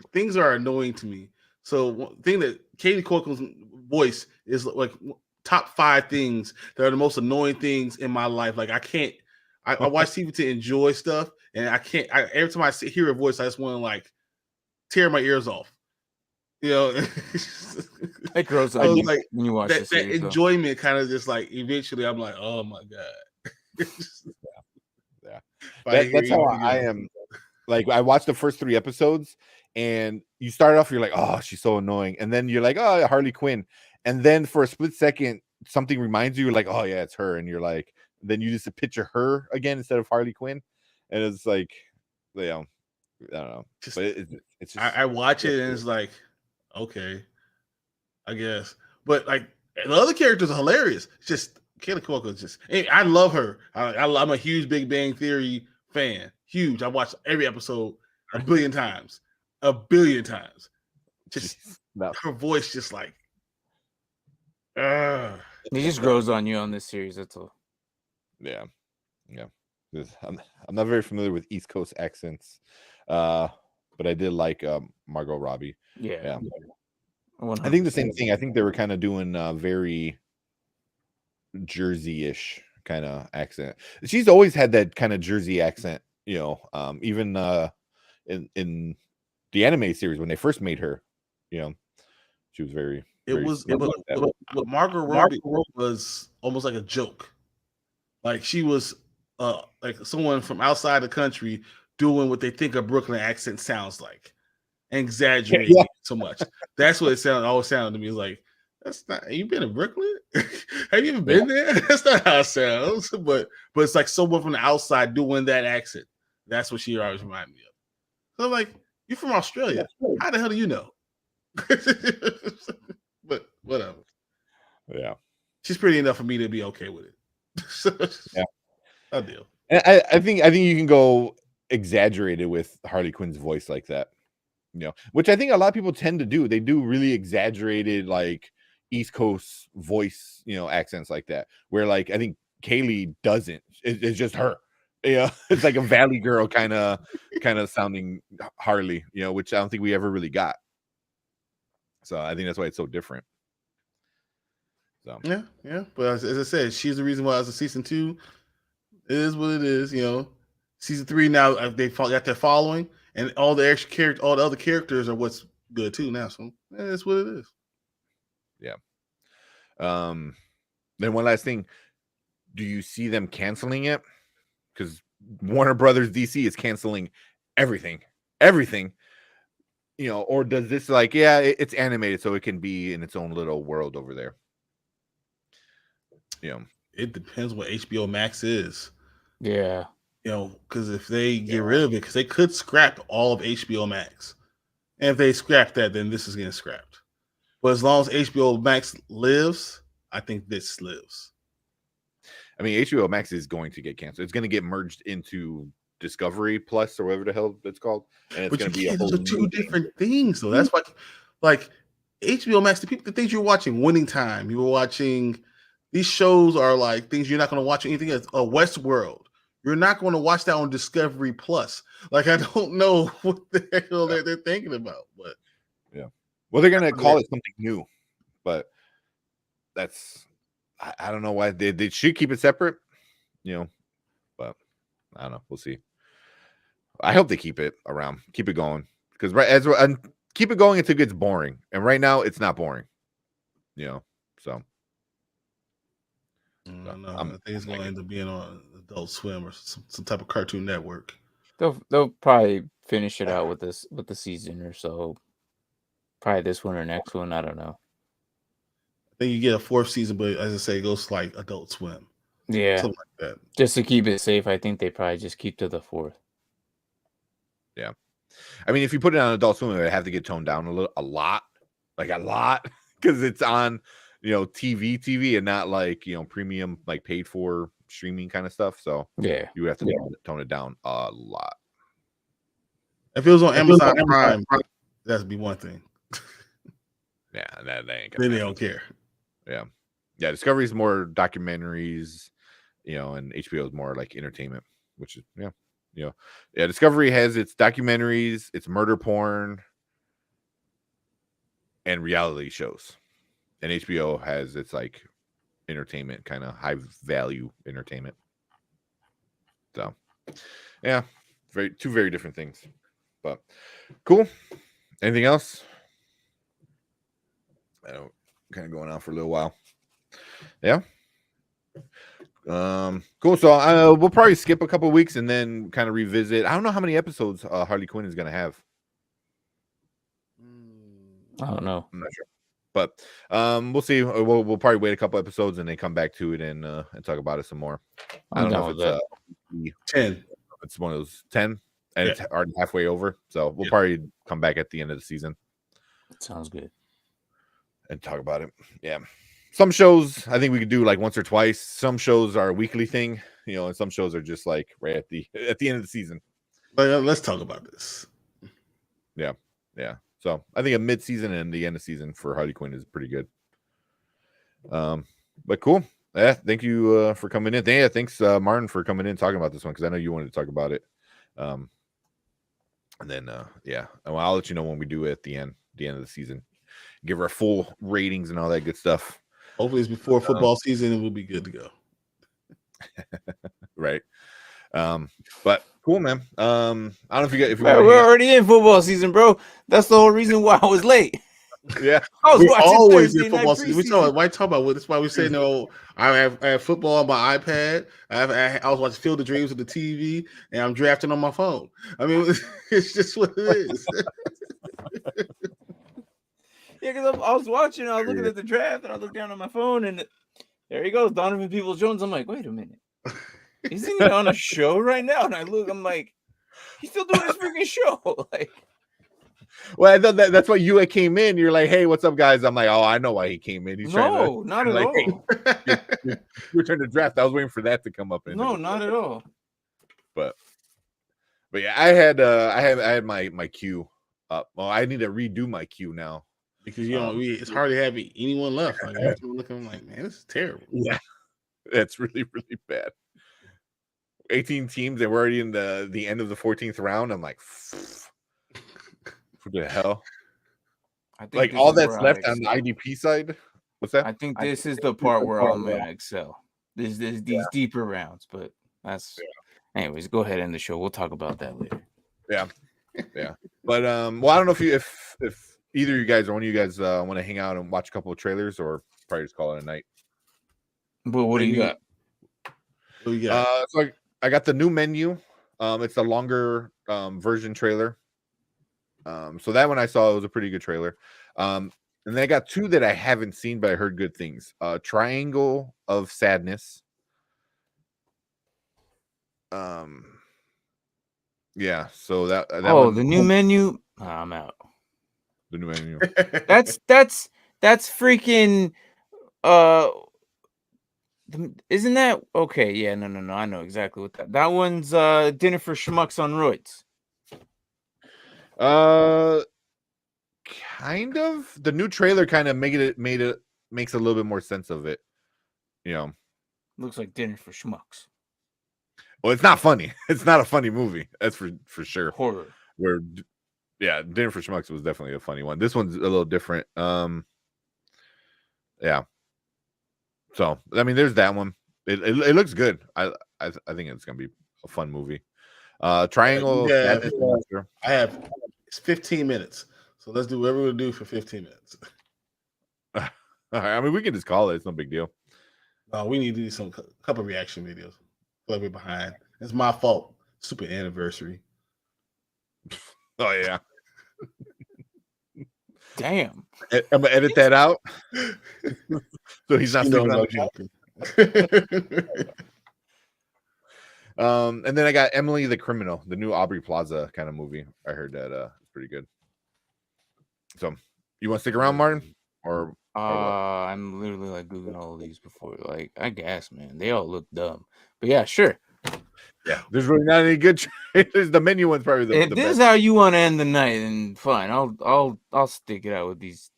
annoying to me. So one thing that Katie Courtney's voice is like top 5 things that are the most annoying things in my life. Like I watch TV to enjoy stuff, and every time I hear her voice, I just want to like tear my ears off. You know, it grows up like when you watch that enjoyment kind of just like eventually I'm like, oh my god. That's how I am. Like I watched the first 3 episodes, and you start off, you're like, oh, she's so annoying, and then you're like, oh, Harley Quinn, and then for a split second, something reminds you, like, oh yeah, it's her, and you're like, then you just picture her again instead of Harley Quinn, and it's like, you know, I don't know. But it's just, I watch it and it's like, okay, I guess, but like the other characters are hilarious. It's just Kayla Cuoco is just, I love her. I'm a huge Big Bang Theory fan. Huge. I watched every episode a billion times. Just her voice, just like, it just grows on you on this series. That's all. Yeah. I'm not very familiar with East Coast accents, but I did like Margot Robbie. Yeah. 100%. I think the same thing. I think they were kind of doing very Jersey-ish kind of accent. She's always had that kind of Jersey accent, you know, even in the anime series when they first made her, you know, She was very. It was but Margot Robbie was almost like a joke. Like she was like someone from outside the country doing what they think a Brooklyn accent sounds like, and exaggerating it so much. That's what it always sounded to me. Like, that's not. You been in Brooklyn? Have you ever been there? That's not how it sounds. But it's like someone from the outside doing that accent. That's what she always reminded me of. So I'm like, you're from Australia. How the hell do you know? But whatever. Yeah, she's pretty enough for me to be okay with it. Yeah, a deal. And I think you can go exaggerated with Harley Quinn's voice like that, which I think a lot of people tend to do. They do really exaggerated like East Coast voice, accents like that. Where like I think Kaylee doesn't. It's just her. It's like a Valley girl kind of sounding Harley, which I don't think we ever really got. So I think that's why it's so different. So yeah. But as I said, she's the reason why as a season 2, it is what it is. Season 3 now they got their following, and all the extra character, all the other characters are what's good too now. So it's what it is. Yeah. Then one last thing, do you see them canceling it? Because Warner Brothers DC is canceling everything. Or does this it's animated so it can be in its own little world over there? It depends what HBO Max is. Yeah. Because if they get rid of it, because they could scrap all of HBO Max. And if they scrap that, then this is getting scrapped. But as long as HBO Max lives, I think this lives. I mean, HBO Max is going to get canceled. It's going to get merged into Discovery Plus or whatever the hell it's called, and it's going to be a whole two different things. So that's why, like HBO Max, the things you're watching, Winning Time, you were watching. These shows are like things you're not going to watch anything else. Westworld, you're not going to watch that on Discovery Plus. Like I don't know what the hell they're thinking about, but yeah. Well, they're going to call it something new, but that's I don't know why they should keep it separate, but I don't know. We'll see. I hope they keep it around, keep it going, because keep it going until it gets boring. And right now, it's not boring. So. I think it's going to end up being on Adult Swim or some type of Cartoon Network. They'll probably finish it out with the season or so. Probably this one or next one. I don't know. I think you get a 4th season, but as I say, it goes like Adult Swim. Yeah, something like that. Just to keep it safe, I think they probably just keep to the 4th. Yeah, I mean, if you put it on Adult Swim, it would have to get toned down a lot, because it's on TV, and not like premium, like paid for streaming kind of stuff. So yeah, you would have to tone it down a lot. If it was on Amazon Prime, that'd be one thing. Yeah, that ain't then they don't care. Yeah. Discovery's more documentaries, and HBO is more like entertainment, which is Discovery has its documentaries, its murder porn, and reality shows, and HBO has its like entertainment, kind of high value entertainment. So, yeah, two very different things, but cool. Anything else? I don't. Kind of going on for a little while. Yeah. Cool. So we'll probably skip a couple weeks and then kind of revisit. I don't know how many episodes Harley Quinn is going to have. I don't know. I'm not sure, but we'll see. We'll probably wait a couple episodes and then come back to it and talk about it some more. I don't know if it's 10. It's one of those 10, and it's already halfway over. So we'll probably come back at the end of the season. Sounds good. And talk about it. Yeah. Some shows I think we could do like once or twice. Some shows are a weekly thing, and some shows are just like right at the end of the season. But let's talk about this. Yeah. So I think a mid-season and the end of season for Harley Quinn is pretty good. But cool. Yeah, thank you for coming in. Thanks Martin for coming in talking about this one, because I know you wanted to talk about it. And then well, I'll let you know when we do it at the end of the season. Give her full ratings and all that good stuff. Hopefully it's before football season and we'll be good to go. Right. But cool, man. I don't know if we're already in football season, bro. That's the whole reason why I was late. Yeah. I was We watching always Thursday get night football season. preseason. Why talk about? That's why we say no. I have football on my iPad. I was watching Field of Dreams with the TV, and I'm drafting on my phone. I mean, it's just what it is. Yeah, because I was watching, I was looking at the draft, and I looked down on my phone, and there he goes, Donovan Peoples-Jones. I'm like, wait a minute, isn't he on a show right now? And I look, I'm like, he's still doing his freaking show. Like, well, I thought that's why you came in. You're like, hey, what's up, guys? I'm like, oh, I know why he came in. He's no, not at all. You returned the draft. I was waiting for that to come up. No, not at all. But yeah, I had my queue up. Well, I need to redo my queue now. Because it's hardly having anyone left. Like, I'm looking, I'm like, man, this is terrible. Yeah, that's really, really bad. 18 teams, and we're already in the end of the 14th round. I'm like, what the hell? I think like all that's left on the IDP side. What's that? I think this is the part where I'm gonna excel. There's these deeper rounds, but that's anyways. Go ahead and end the show. We'll talk about that later. Yeah. But well, I don't know if either of you guys or one of you guys want to hang out and watch a couple of trailers, or probably just call it a night. But what do you got? What do you got? So I got the new menu. It's a longer version trailer. So that one I saw, it was a pretty good trailer. And then I got two that I haven't seen, but I heard good things. Triangle of Sadness. Yeah, so that the new menu. Oh, I'm out. The new menu. That's freaking isn't that okay? Yeah, no. I know exactly what that one's Dinner for Schmucks on roids. Kind of. The new trailer kind of makes a little bit more sense of it. You know, looks like Dinner for Schmucks. Well, it's not funny. It's not a funny movie. That's for sure. Horror. Yeah, Dinner for Schmucks was definitely a funny one. This one's a little different. Yeah. So I mean, there's that one. It looks good. I think it's gonna be a fun movie. Triangle. Yeah, I have 15 minutes, so let's do whatever we'll do for 15 minutes. I mean, we can just call it. It's no big deal. No, we need to do couple reaction videos. Let me behind. It's my fault. Super anniversary. Oh yeah. Damn. I'm gonna edit that out. So he's not sleeping on the and then I got Emily the Criminal, the new Aubrey Plaza kind of movie. I heard that it's pretty good. So you want to stick around, Martin? Or I'm literally like googling all of these before. Like, I guess, man, they all look dumb. But yeah, sure. Yeah, there's really not any good trailers. The menu one's probably the if the this best. is how you want to end the night, then fine. I'll stick it out with these.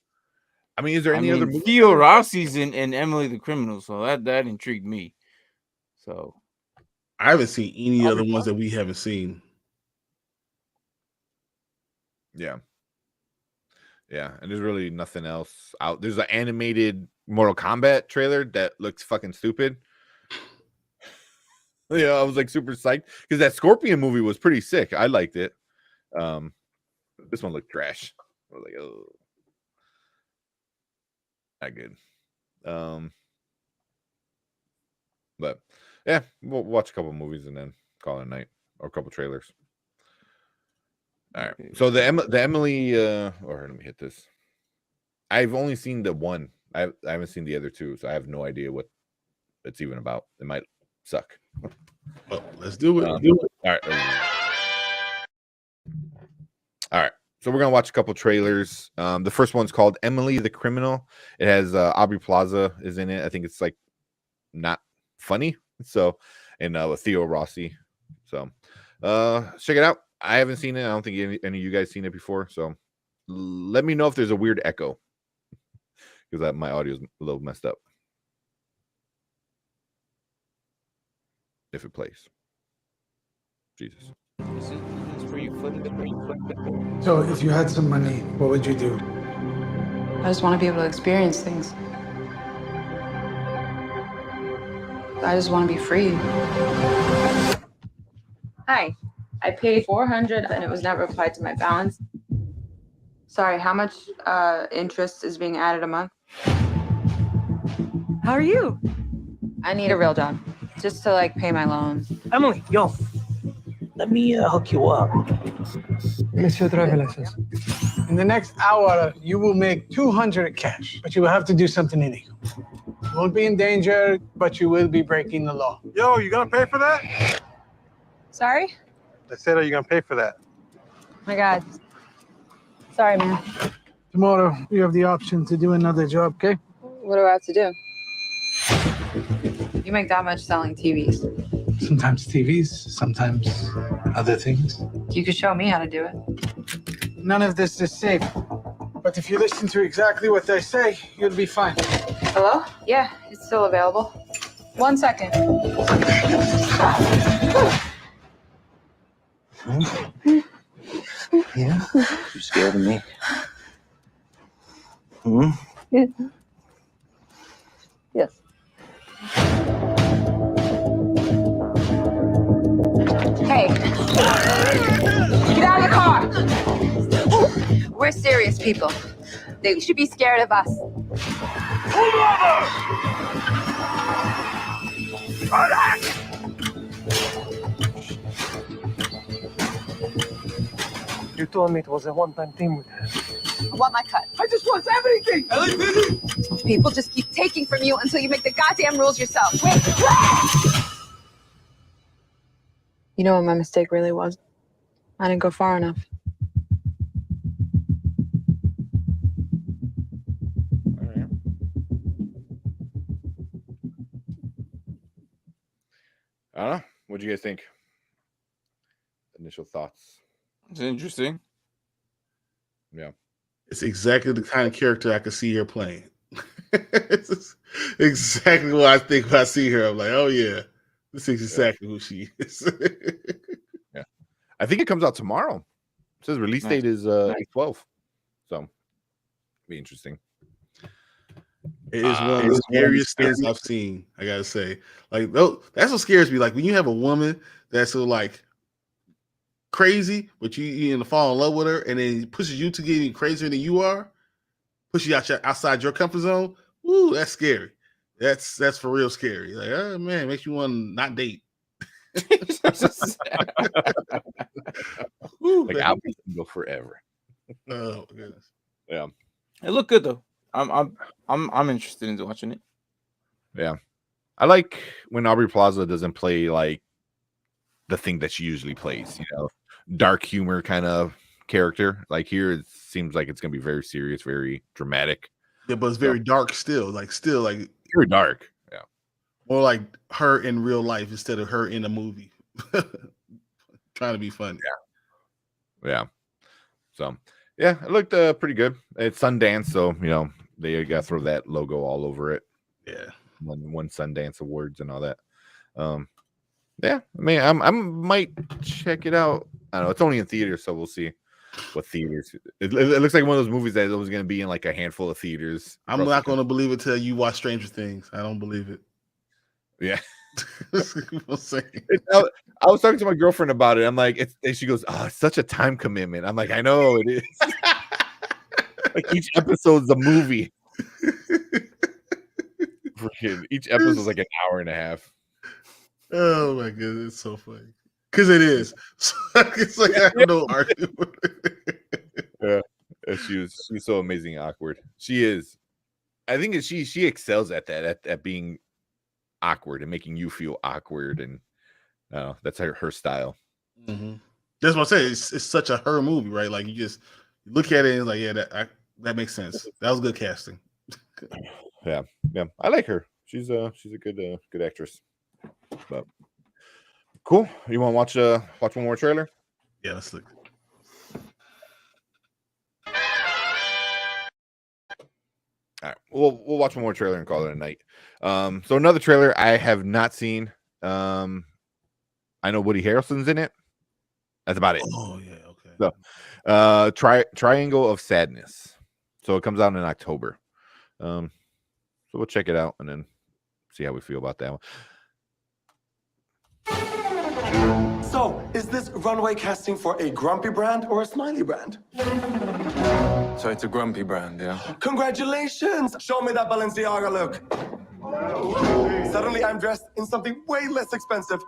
I mean, is there any other movie? Theo Rossi's in Emily the Criminal, so that intrigued me. So I haven't seen any other ones that we haven't seen. Yeah, and there's really nothing else out. There's an animated Mortal Kombat trailer that looks fucking stupid. Yeah, I was like super psyched because that Scorpion movie was pretty sick. I liked it. This one looked trash. I was like, oh, not good. But yeah, we'll watch a couple movies and then call it a night, or a couple trailers. All right. So the Emily, or let me hit this. I've only seen the one. I haven't seen the other two, so I have no idea what it's even about. It might suck. Well, let's do it. All right. All right. So we're gonna watch a couple trailers. The first one's called Emily the Criminal. It has Aubrey Plaza is in it. I think it's like not funny. So, and with Theo Rossi. So, check it out. I haven't seen it. I don't think any of you guys seen it before. So, let me know if there's a weird echo because my audio is a little messed up. If it plays. Jesus. So if you had some money, what would you do? I just want to be able to experience things. I just want to be free. Hi, I paid $400 and it was never applied to my balance. Sorry, how much interest is being added a month? How are you? I need a real job, just to like pay my loans. Emily, yo, let me hook you up. Monsieur driver license. In the next hour, you will make 200 cash, but you will have to do something illegal. You won't be in danger, but you will be breaking the law. Yo, you gonna pay for that? Sorry? I said, are you gonna pay for that? My God. Sorry, man. Tomorrow, you have the option to do another job, okay? What do I have to do? You make that much selling TVs. Sometimes TVs, sometimes other things. You could show me how to do it. None of this is safe. But if you listen to exactly what they say, you'll be fine. Hello? Yeah, it's still available. 1 second. Yeah? You scared of me? Yes. Hey. Get out of the car. We're serious people. They should be scared of us. You told me it was a one-time thing with her. I want my cut. I just want everything! People just keep taking from you until you make the goddamn rules yourself. Wait. You know what my mistake really was? I didn't go far enough. I don't know. What do you guys think? Initial thoughts. It's interesting. Yeah. It's exactly the kind of character I could see her playing. It's exactly what I think when I see her. I'm like, oh yeah, this is exactly who she is. Yeah. I think it comes out tomorrow. It says release date is 12. So be interesting. It is one of the scariest things I've seen, I gotta say. Like, that's what scares me. Like when you have a woman that's so like crazy, but you fall in love with her, and then pushes you to get even crazier than you are, push you outside your comfort zone. Ooh, that's scary. That's for real scary. Like, oh man, makes you want to not date. Ooh, like I'll be single forever. Oh my goodness. Yeah. It looked good though. I'm interested in watching it. Yeah. I like when Aubrey Plaza doesn't play like the thing that she usually plays, dark humor kind of character. Like here, it seems like it's gonna be very serious, very dramatic. Yeah, but it's very dark still. Like very dark. Yeah. More like her in real life instead of her in a movie. Trying to be funny. Yeah. So yeah, it looked pretty good. It's Sundance, so they got to throw that logo all over it. Yeah. One Sundance Awards and all that. Yeah, I mean, I might check it out. I don't know. It's only in theaters, so we'll see what theaters. It looks like one of those movies that is always going to be in like a handful of theaters. I'm not going to believe it till you watch Stranger Things. I don't believe it. Yeah. I was talking to my girlfriend about it. I'm like, and she goes, "Oh, it's such a time commitment." I'm like, I know it is. Like each episode's a movie. Freaking each episode is like an hour and a half. Oh my goodness, it's so funny. Because it is. It's like I don't know argument. Yeah. She's so amazing awkward. She is. I think she excels at that, at being awkward and making you feel awkward, and that's her style. Mm-hmm. That's what I say. It's such a her movie, right? Like you just look at it and like, yeah, that makes sense. That was good casting. Yeah. I like her. She's a good actress. But cool. You want to watch one more trailer? Yeah, let's look. All right, we'll watch one more trailer and call it a night. So another trailer I have not seen. I know Woody Harrelson's in it. That's about it. Oh yeah, okay. So, Triangle of Sadness. So it comes out in October. So we'll check it out and then see how we feel about that one. So, is this runway casting for a grumpy brand or a smiley brand? So it's a grumpy brand, yeah? Congratulations! Show me that Balenciaga look. Suddenly I'm dressed in something way less expensive.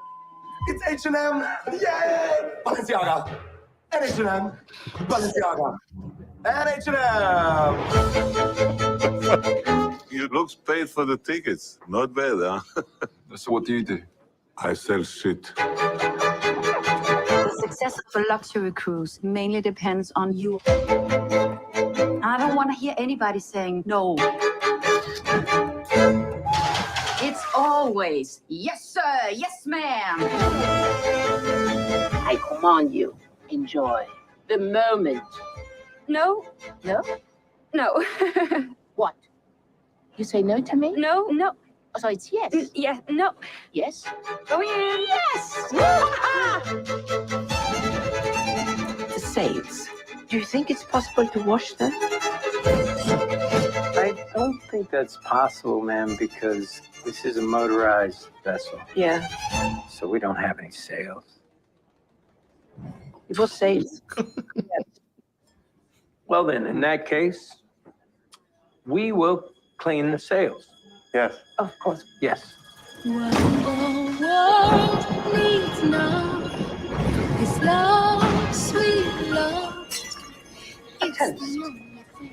It's H&M! Yay! Balenciaga! And H&M! Balenciaga! And H&M! You looks paid for the tickets. Not bad, huh? So what do you do? I sell shit. The success of a luxury cruise mainly depends on you. I don't want to hear anybody saying no. It's always, yes, sir, yes, ma'am. I command you, enjoy the moment. No, No? no. What? You say no to me? No, no. Oh, so it's yes. Yeah, no. Yes? Go in. Yes. The sails. Do you think it's possible to wash them? I don't think that's possible, ma'am, because this is a motorized vessel. Yeah. So we don't have any sails. It was sails. Yes. Well, then, in that case, we will clean the sails. Yes. Of course. Yes. What the world needs now is love, sweet love.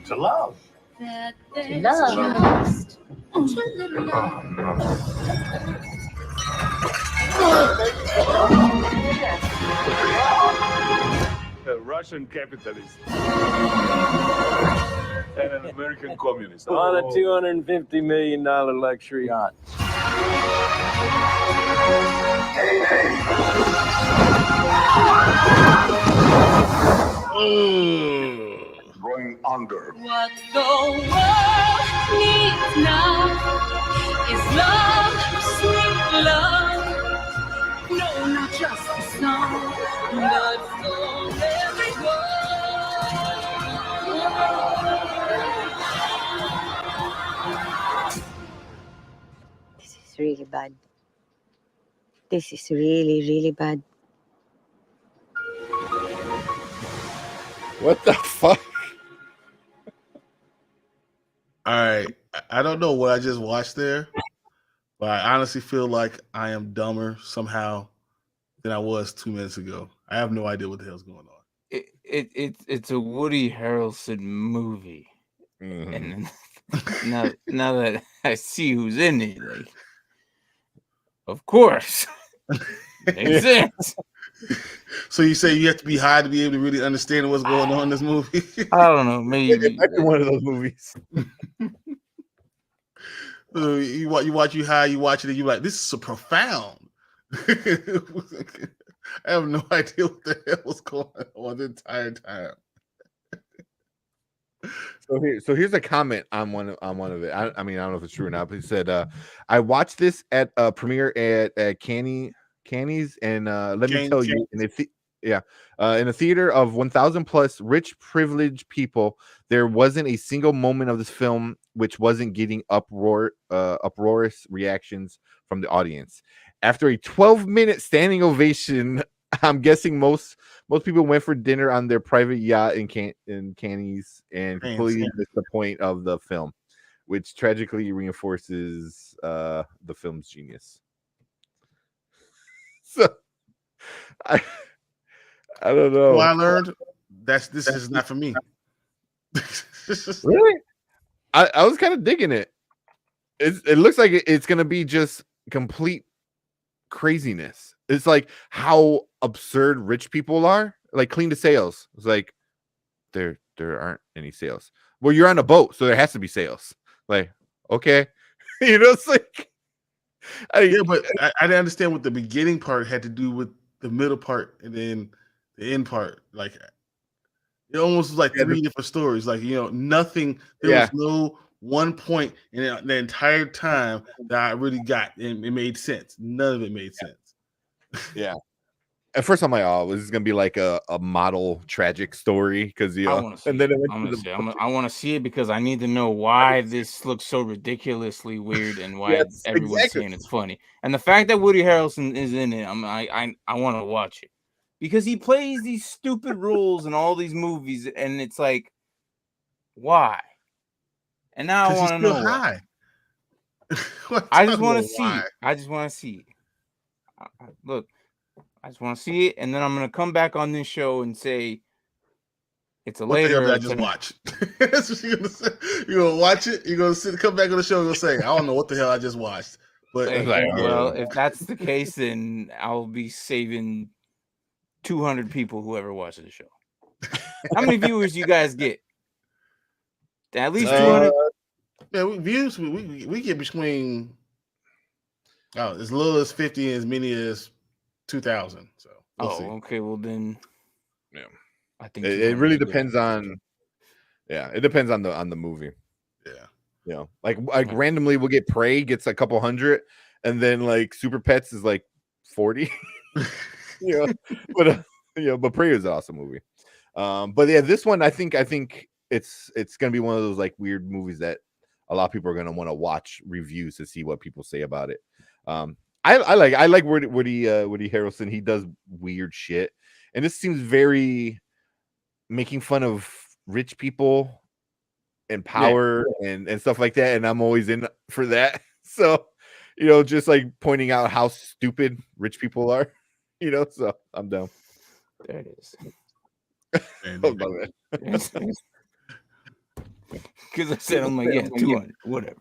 To love. That there's Love. just a little love. A Russian capitalist. And an American communist. On a $250 million luxury yacht. Going under. What the world needs now is love, sweet love. No, not just a song, but for everyone. This is really bad. This is really, really bad. What the fuck? All right. I don't know what I just watched there, but I honestly feel like I am dumber somehow than I was 2 minutes ago. I have no idea what the hell's going on. It's a Woody Harrelson movie, and now that I see who's in it, like, of course, makes sense. So you say you have to be high to be able to really understand what's going on in this movie? I don't know, maybe one of those movies. You watch you high, you watch it, and you're like, this is so profound. I have no idea what the hell was going on the entire time. So here's a comment on one of it. I mean, I don't know if it's true or not, but he said, I watched this at a premiere at Canny's, and let me tell you, in a theater of 1,000 plus rich, privileged people, there wasn't a single moment of this film which wasn't getting uproarious reactions from the audience. After a 12-minute standing ovation, I'm guessing most people went for dinner on their private yacht in Canny's and completely missed the point of the film, which tragically reinforces the film's genius. So I don't know. Well, I learned this is not for me. Really? I was kind of digging it. It looks like it's gonna be just complete craziness. It's like how absurd rich people are. Like clean the sails. It's like there aren't any sails. Well, you're on a boat, so there has to be sails. Like, okay. It's like yeah, but I didn't understand what the beginning part had to do with the middle part and then the end part. Like it almost was like three different stories. Like, nothing. There was no one point in the entire time that I really got, and it made sense. None of it made sense. Yeah. At first, I'm like, "Oh, this is gonna be like a model tragic story," because I want to see it because I need to know why this looks so ridiculously weird and why everyone's saying it's funny. And the fact that Woody Harrelson is in it, I want to watch it because he plays these stupid roles in all these movies, and it's like Why? And now I want to know why. I just want to see it. I just want to see it. Look, I just want to see it, and then I'm gonna come back on this show and say it's a later. What the hell did I just watch? That's what you're gonna say. You're gonna watch it. You're gonna come back on the show and say, "I don't know what the hell I just watched." But well, if that's the case, then I'll be saving 200 people who ever watches the show. How many viewers you guys get? At least 200. Yeah, views we get between as little as 50 and as many as 2,000. So we'll see. Okay. Well then, yeah. I think it really depends on. Yeah, it depends on the movie. Yeah. You know, like randomly we'll get Prey gets a couple hundred, and then like Super Pets is like 40. But Prey is an awesome movie. But yeah, this one I think it's gonna be one of those like weird movies that a lot of people are gonna want to watch reviews to see what people say about it. I like Woody Harrelson. He does weird shit, and this seems very making fun of rich people and power and stuff like that, and I'm always in for that. So, just like pointing out how stupid rich people are, so I'm down. There it is. Because I said, I'm like, yeah, 200, whatever.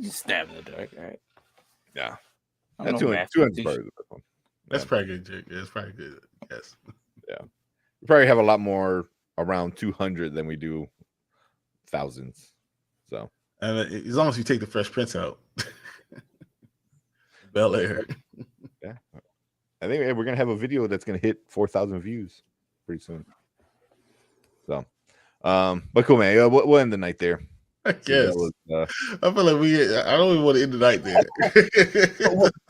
Just stab in the dark, all right? Yeah. That's 200 That's probably good, Jake. That's probably good. Yes. Yeah. We probably have a lot more around 200 than we do thousands. So, and as long as you take the Fresh Prince out, Bel Air. Yeah. I think we're gonna have a video that's gonna hit 4,000 views pretty soon. So, but cool, man. We'll end the night there. I guess. I feel like I don't even want to end the night there.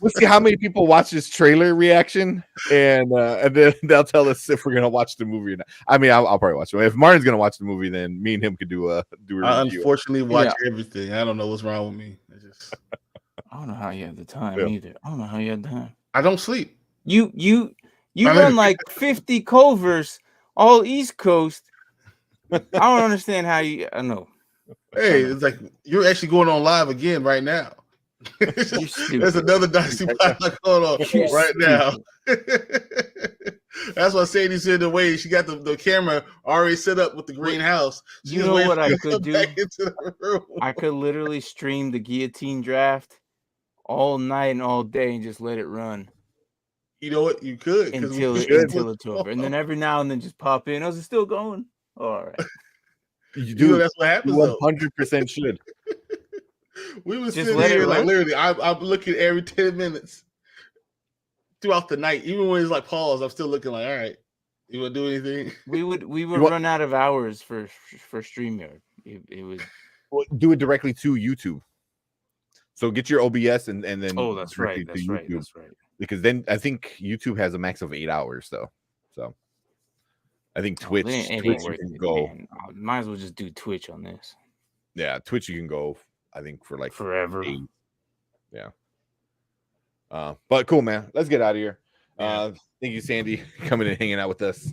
We'll see how many people watch this trailer reaction, and then they'll tell us if we're gonna watch the movie or not. I mean, I'll probably watch it. If Martin's gonna watch the movie, then me and him could do a review. I unfortunately watch everything. I don't know what's wrong with me. I don't know how you have the time either. I don't know how you have the time. I don't sleep. You run like 50 Culvers all East Coast. I don't understand how you. I know. Hey, it's like you're actually going on live again right now. There's another Dynasty Pylon going on right now. That's why Sadie's in the way. She got the camera already set up with the greenhouse. You know what I could do? I could literally stream the guillotine draft all night and all day and just let it run. You know what? You could until it's over, and then every now and then just pop in. Oh, is it still going? All right. You do. That's what happens. 100% should. We would sit here like literally. I'm looking every 10 minutes throughout the night, even when it's like pause. I'm still looking like, all right, you want to do anything? We would run out of hours for StreamYard. It was do it directly to YouTube. So get your OBS and then. Oh, that's right. That's right. Because then I think YouTube has a max of 8 hours though. So I think Twitch you can go. Man. Might as well just do Twitch on this. Yeah, Twitch you can go. I think for like forever. 8. Yeah. But cool, man. Let's get out of here. Thank you, Sandy, coming and hanging out with us.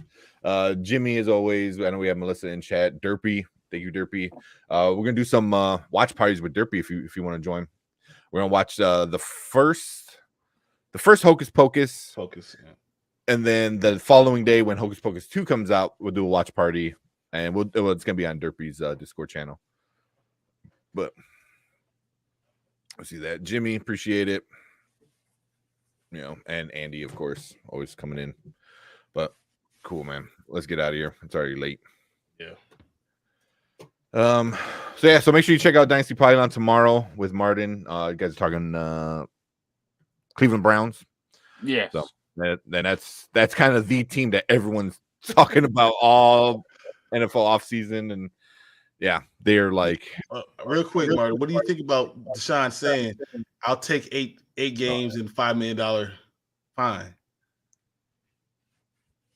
Jimmy, as always. I know we have Melissa in chat. Derpy, thank you, Derpy. We're gonna do some watch parties with Derpy if you want to join. We're gonna watch the first Hocus Pocus. Yeah. And then the following day, when Hocus Pocus 2 comes out, we'll do a watch party, and it's gonna be on Derpy's Discord channel. But let's see that. Jimmy, appreciate it. And Andy, of course, always coming in. But cool, man. Let's get out of here. It's already late. Yeah. So make sure you check out Dynasty Pylon tomorrow with Martin. You guys are talking Cleveland Browns. Yes. So that's kind of the team that everyone's talking about all NFL offseason. And yeah, they're like real quick, Martin. What do you think about Deshaun saying, "I'll take eight games and $5 million fine"?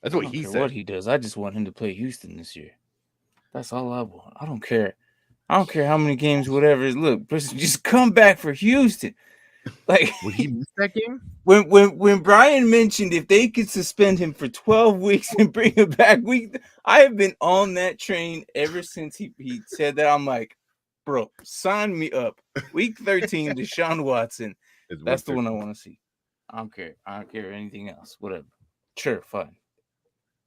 That's what he said. What he does, I just want him to play Houston this year. That's all I want. I don't care how many games, whatever. Look, just come back for Houston. Like, would he miss that game? When Bryon mentioned if they could suspend him for 12 weeks and bring him back, I have been on that train ever since he said that. I'm like, bro, sign me up. Week 13, Deshaun Watson. That's the one I want to see. I don't care. I don't care anything else. Whatever. Sure, fine.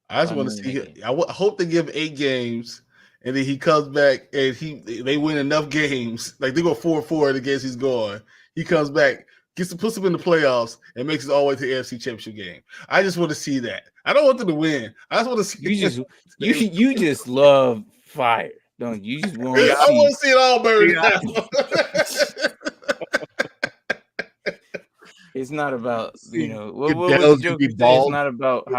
I just want to see. I hope they give 8 games, and then he comes back and they win enough games. Like they go 4-4 against he's going. He comes back, puts them in the playoffs, and makes it all the way to the AFC Championship game. I just want to see that. I don't want them to win. I just want to see. You just love fire, don't you? You just want to see. I want to see it all burn down. It's not about what was the joke? It's not about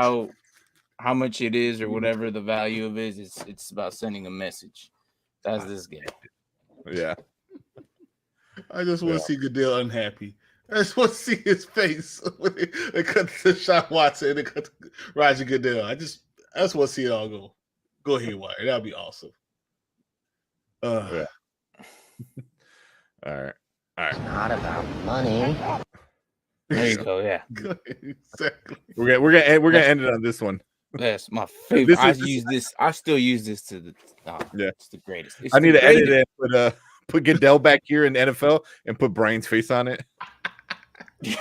how much it is or whatever the value of it is. It's about sending a message. That's this game. Yeah. I just want to see Goodell unhappy. I just want to see his face when they cut to Sean Watson and they cut to Roger Goodell. I just want to see it all go haywire. That'd be awesome. Yeah. All right. It's not about money. There you go. Yeah. Exactly. We're gonna end it on this one. That's my favorite. I still use this to the. Yeah, it's the greatest. I need to edit it. Put Goodell back here in the NFL and put Bryan's face on it. There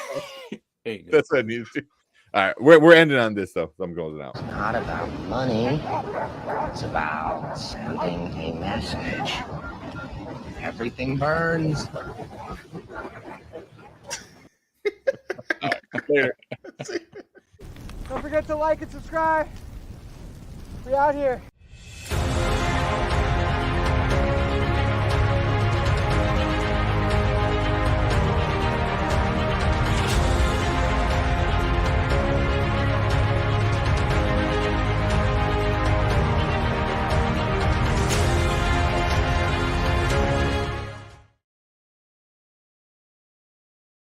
you go. That's what I need to do. All right, we're ending on this though. So I'm going out. It's not about money. It's about sending a message. Everything burns. Later. Don't forget to like and subscribe. We out here.